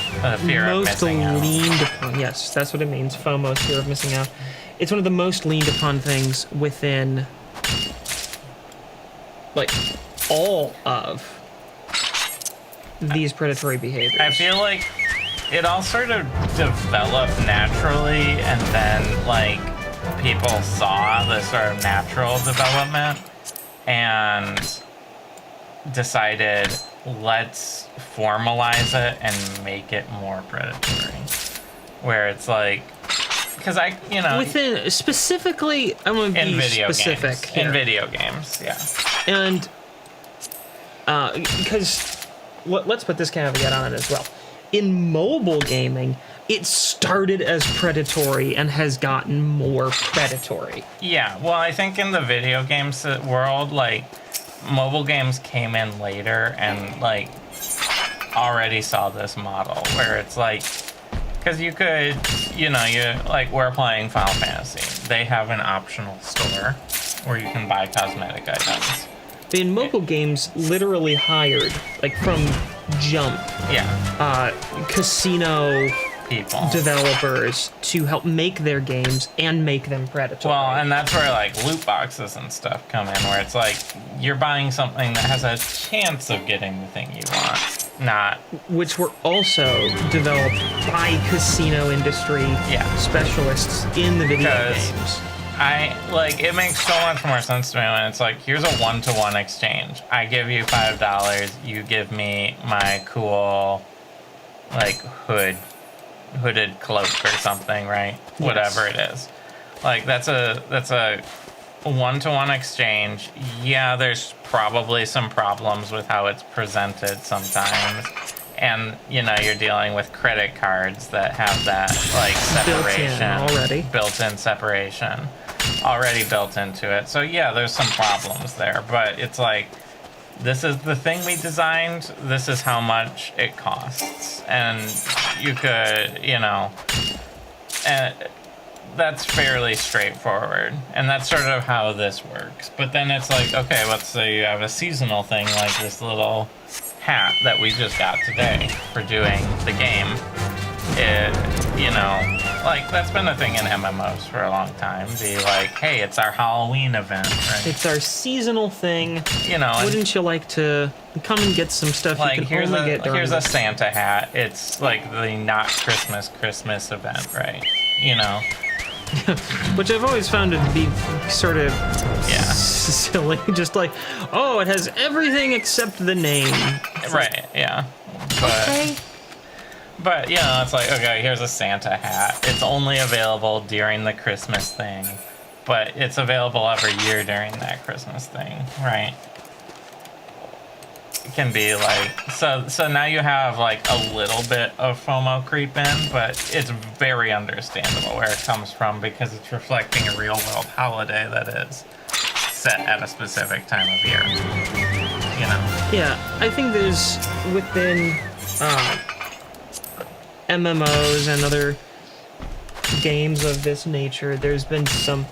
Fear of most missing out. leaned upon. Yes, that's what it means. FOMO is fear of missing out. It's one of the most leaned upon things within, like, all of these predatory behaviors. I feel like it all sort of developed naturally, and then like people saw the sort of natural development and decided, let's formalize it and make it more predatory. Where it's like, because I, you know, within specifically, I'm going to in be video specific games, here. in video games, yeah, And because let's put this caveat on it as well. In mobile gaming, it started as predatory and has gotten more predatory. yeah. Well, I think in the video games world, like mobile games came in later and like already saw this model where it's like, because you could, you know, we're playing Final Fantasy. They have an optional store where you can buy cosmetic items. In mobile games, literally hired, like from jump, casino People. developers to help make their games and make them predatory. Well, and that's where like loot boxes and stuff come in, where it's like you're buying something that has a chance of getting the thing you want, not. Which were also developed by casino industry specialists in the video games. It makes so much more sense to me when it's like, here's a 1-to-1 exchange. I give you $5, you give me my cool, like, hooded cloak or something, right? Yes. Whatever it is. Like, that's a 1-to-1 exchange. Yeah, there's probably some problems with how it's presented sometimes. And, you know, you're dealing with credit cards that have that, like, separation. Built-in separation. Already built into it. So, yeah, there's some problems there. But it's like, this is the thing we designed. This is how much it costs. And you could, you know... And that's fairly straightforward. And that's sort of how this works. But then it's like, okay, let's say you have a seasonal thing like this little hat that we just got today for doing the game. You know, like, that's been a thing in MMOs for a long time. Be like, hey, it's our Halloween event, right? It's our seasonal thing. You know, wouldn't you like to come and get some stuff like, you can only get during here's a Santa hat. It's like the not Christmas event, right? You know? Which I've always found it to be sort of silly. Just like, oh, it has everything except the name. Right, yeah. But, you know, it's like, okay, here's a Santa hat. It's only available during the Christmas thing, but it's available every year during that Christmas thing, right? It can be like, so now you have like a little bit of FOMO creep in, but it's very understandable where it comes from because it's reflecting a real world holiday that is set at a specific time of year, you know? Yeah, I think there's within MMOs and other games of this nature, there's been some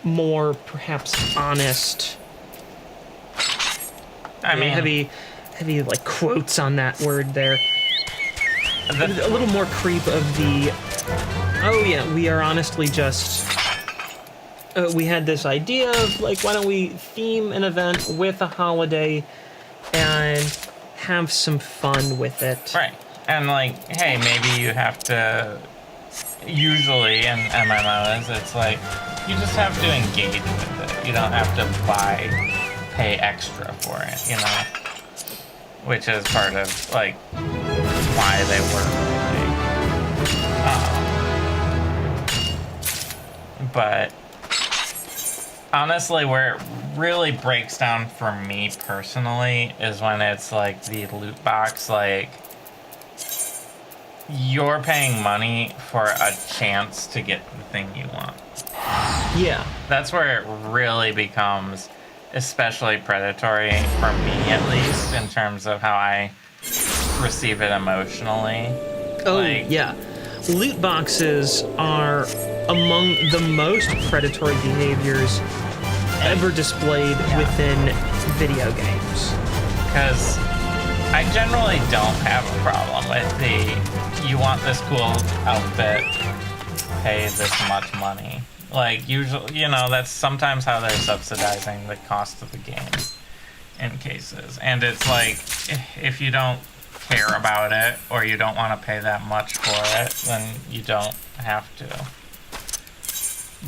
more perhaps honest, heavy like quotes on that word there. A little more creep of the, oh yeah, we are honestly just, we had this idea of like, why don't we theme an event with a holiday and have some fun with it. Right. And like, hey, maybe you have to, usually in MMOs, it's like, you just have to engage with it. You don't have to pay extra for it, you know? Which is part of, like, why they work really. But honestly, where it really breaks down for me personally is when it's like the loot box, like, you're paying money for a chance to get the thing you want. Yeah. That's where it really becomes especially predatory, for me at least, in terms of how I receive it emotionally. Oh, like, yeah. Loot boxes are among the most predatory behaviors ever displayed within video games. Because I generally don't have a problem with you want this cool outfit, pay this much money. Like, usually, you know, that's sometimes how they're subsidizing the cost of the game in cases. And it's like, if you don't care about it, or you don't want to pay that much for it, then you don't have to.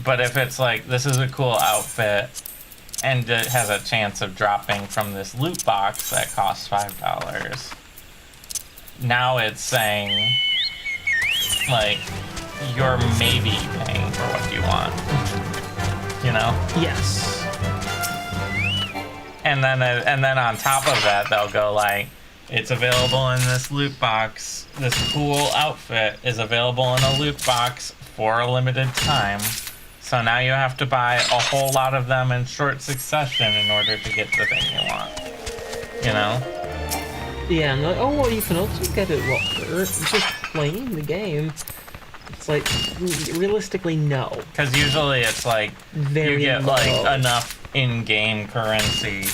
But if it's like, this is a cool outfit, and it has a chance of dropping from this loot box that costs $5, now it's saying, like, you're maybe paying for what you want. You know? Yes. And then on top of that, they'll go like, it's available in this loot box. This cool outfit is available in a loot box for a limited time. So now you have to buy a whole lot of them in short succession in order to get the thing you want. You know? Yeah, and like, oh, well, you can also get it for just playing the game. It's like, realistically, no. Because usually it's like, Very you get low. like enough in-game currency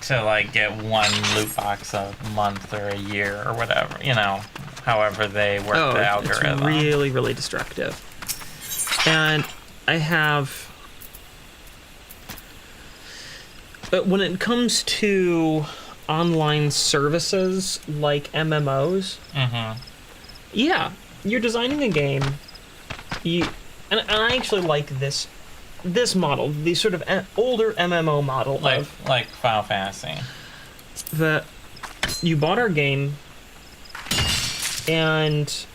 to like get one loot box a month or a year or whatever, you know, however they work the algorithm. It's really, really destructive. And I have... But when it comes to online services like MMOs, yeah, you're designing a game, and I actually like this model, the sort of older MMO model like Final Fantasy. That you bought our game, and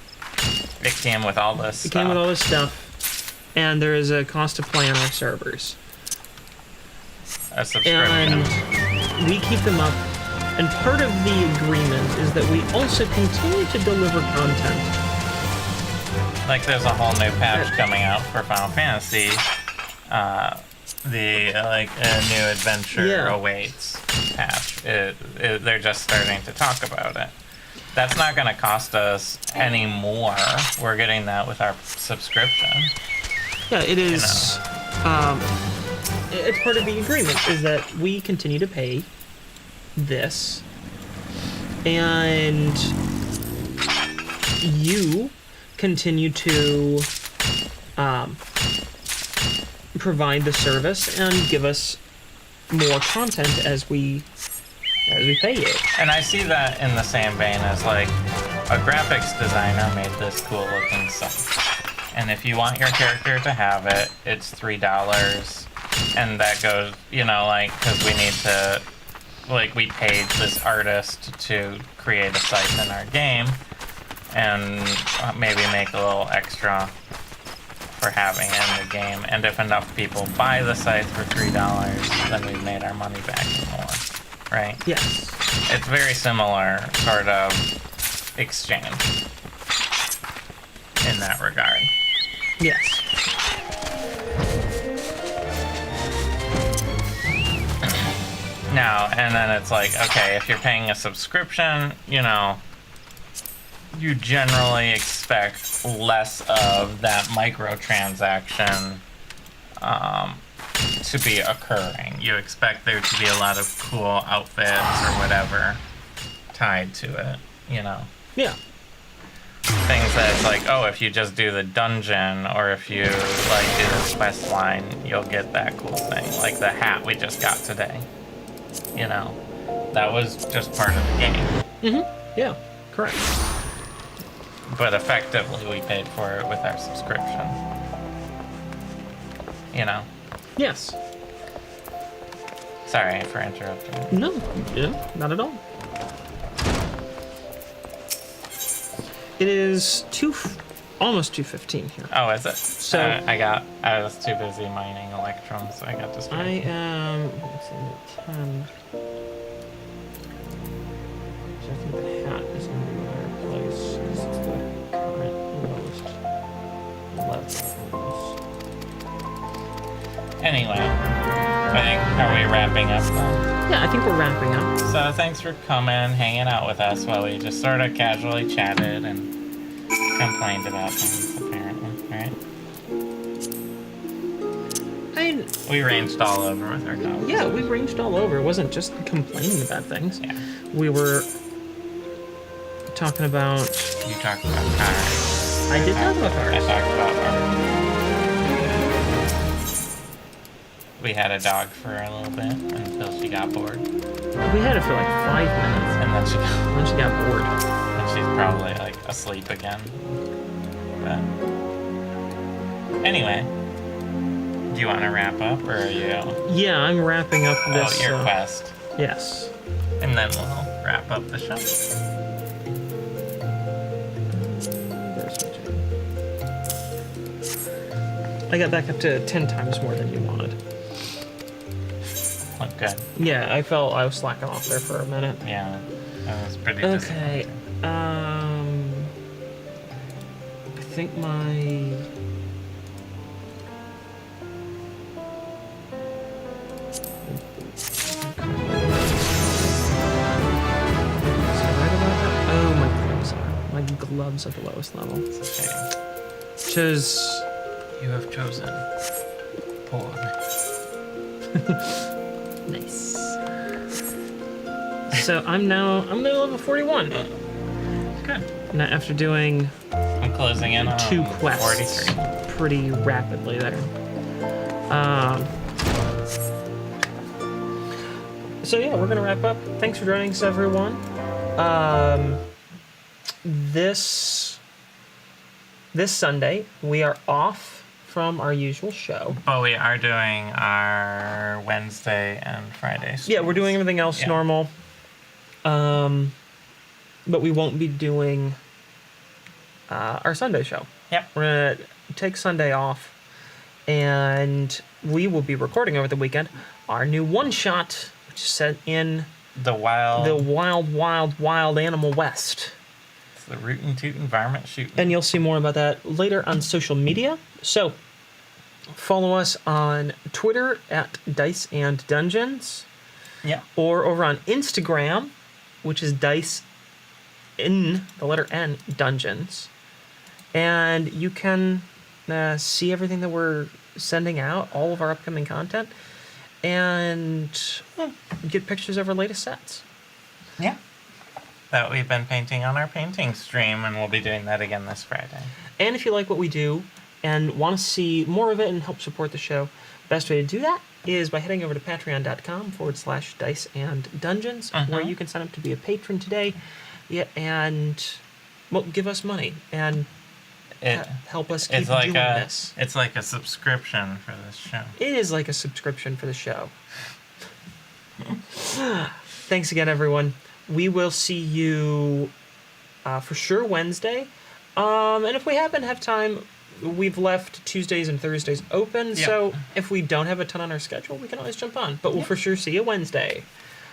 it came with all this stuff. It came with all this stuff, and there is a cost to play on our servers. A subscription. And we keep them up, and part of the agreement is that we also continue to deliver content. Like there's a whole new patch coming out for Final Fantasy. A new adventure awaits patch. They're just starting to talk about it. That's not going to cost us any more. We're getting that with our subscription. Yeah, it is. It's part of the agreement is that we continue to pay this, and you continue to provide the service and give us more content as we pay you. And I see that in the same vein as like a graphics designer made this cool looking site, and if you want your character to have it, it's $3, and that goes, you know, like, because we need to, like, we paid this artist to create a site in our game, and maybe make a little extra for having it in the game. And if enough people buy the site for $3, then we've made our money back and more, right? Yes. It's very similar sort of exchange in that regard. Yes. Now, and then it's like, okay, if you're paying a subscription, you know, you generally expect less of that microtransaction to be occurring. You expect there to be a lot of cool outfits or whatever tied to it, you know? Yeah. Things that it's like, oh, if you just do the dungeon or if you, like, do this quest line, you'll get that cool thing. Like the hat we just got today. You know? That was just part of the game. Mm-hmm. Yeah. Correct. But effectively, we paid for it with our subscription. You know? Yes. Sorry for interrupting. No, not at all. It is almost 2:15 here. Oh, is it? So I was too busy mining electrons, so I got distracted. I am. Let's see, 10. So I think the hat is in the other place because it's the current lowest level. Anyway, I think, are we wrapping up now? Yeah, I think we're wrapping up. So thanks for coming, hanging out with us while we just sort of casually chatted and complained about things, apparently, right? We ranged all over with our conversation. Yeah, we ranged all over. It wasn't just complaining about things. Yeah. We were talking about... You talked about cars. I did talk about cars. I talked about art. We had a dog for a little bit until she got bored. We had it for like 5 minutes. And then she got bored. And she's probably like asleep again. But anyway, do you want to wrap up or are you? Yeah, I'm wrapping up this. Your quest. Yes. And then we'll wrap up the show. I got back up to 10 times more than you wanted. Look good. Yeah, I felt I was slacking off there for a minute. Yeah, that was pretty Okay, disappointing. I think my... Oh, my gloves are the lowest level. It's a shame. Chose... You have chosen poor. Nice. So I'm now level 41. Good. Now after doing I'm closing in on 2 quests 43. pretty rapidly there. So yeah, we're gonna wrap up. Thanks for joining us, everyone. This Sunday we are off from our usual show. But we are doing our Wednesday and Friday streams. Yeah, we're doing everything else normal. But we won't be doing our Sunday show. Yep. We're gonna take Sunday off, and we will be recording over the weekend our new one-shot, which is set in The wild Animal West. It's the rootin' tootin' varmint shooting. And you'll see more about that later on social media. So follow us on Twitter at Dice and Dungeons. Yeah. Or over on Instagram, which is Dice in the letter N Dungeons. And you can see everything that we're sending out, all of our upcoming content, and get pictures of our latest sets. Yeah. That we've been painting on our painting stream, and we'll be doing that again this Friday. And if you like what we do and want to see more of it and help support the show, best way to do that is by heading over to patreon.com/Dice and Dungeons, where you can sign up to be a patron today, and give us money and help us keep doing this. It's like a subscription for this show. It is like a subscription for the show. Thanks again, everyone. We will see you for sure Wednesday. And if we happen to have time, we've left Tuesdays and Thursdays open. Yep. So if we don't have a ton on our schedule, we can always jump on. But we'll for sure see you Wednesday.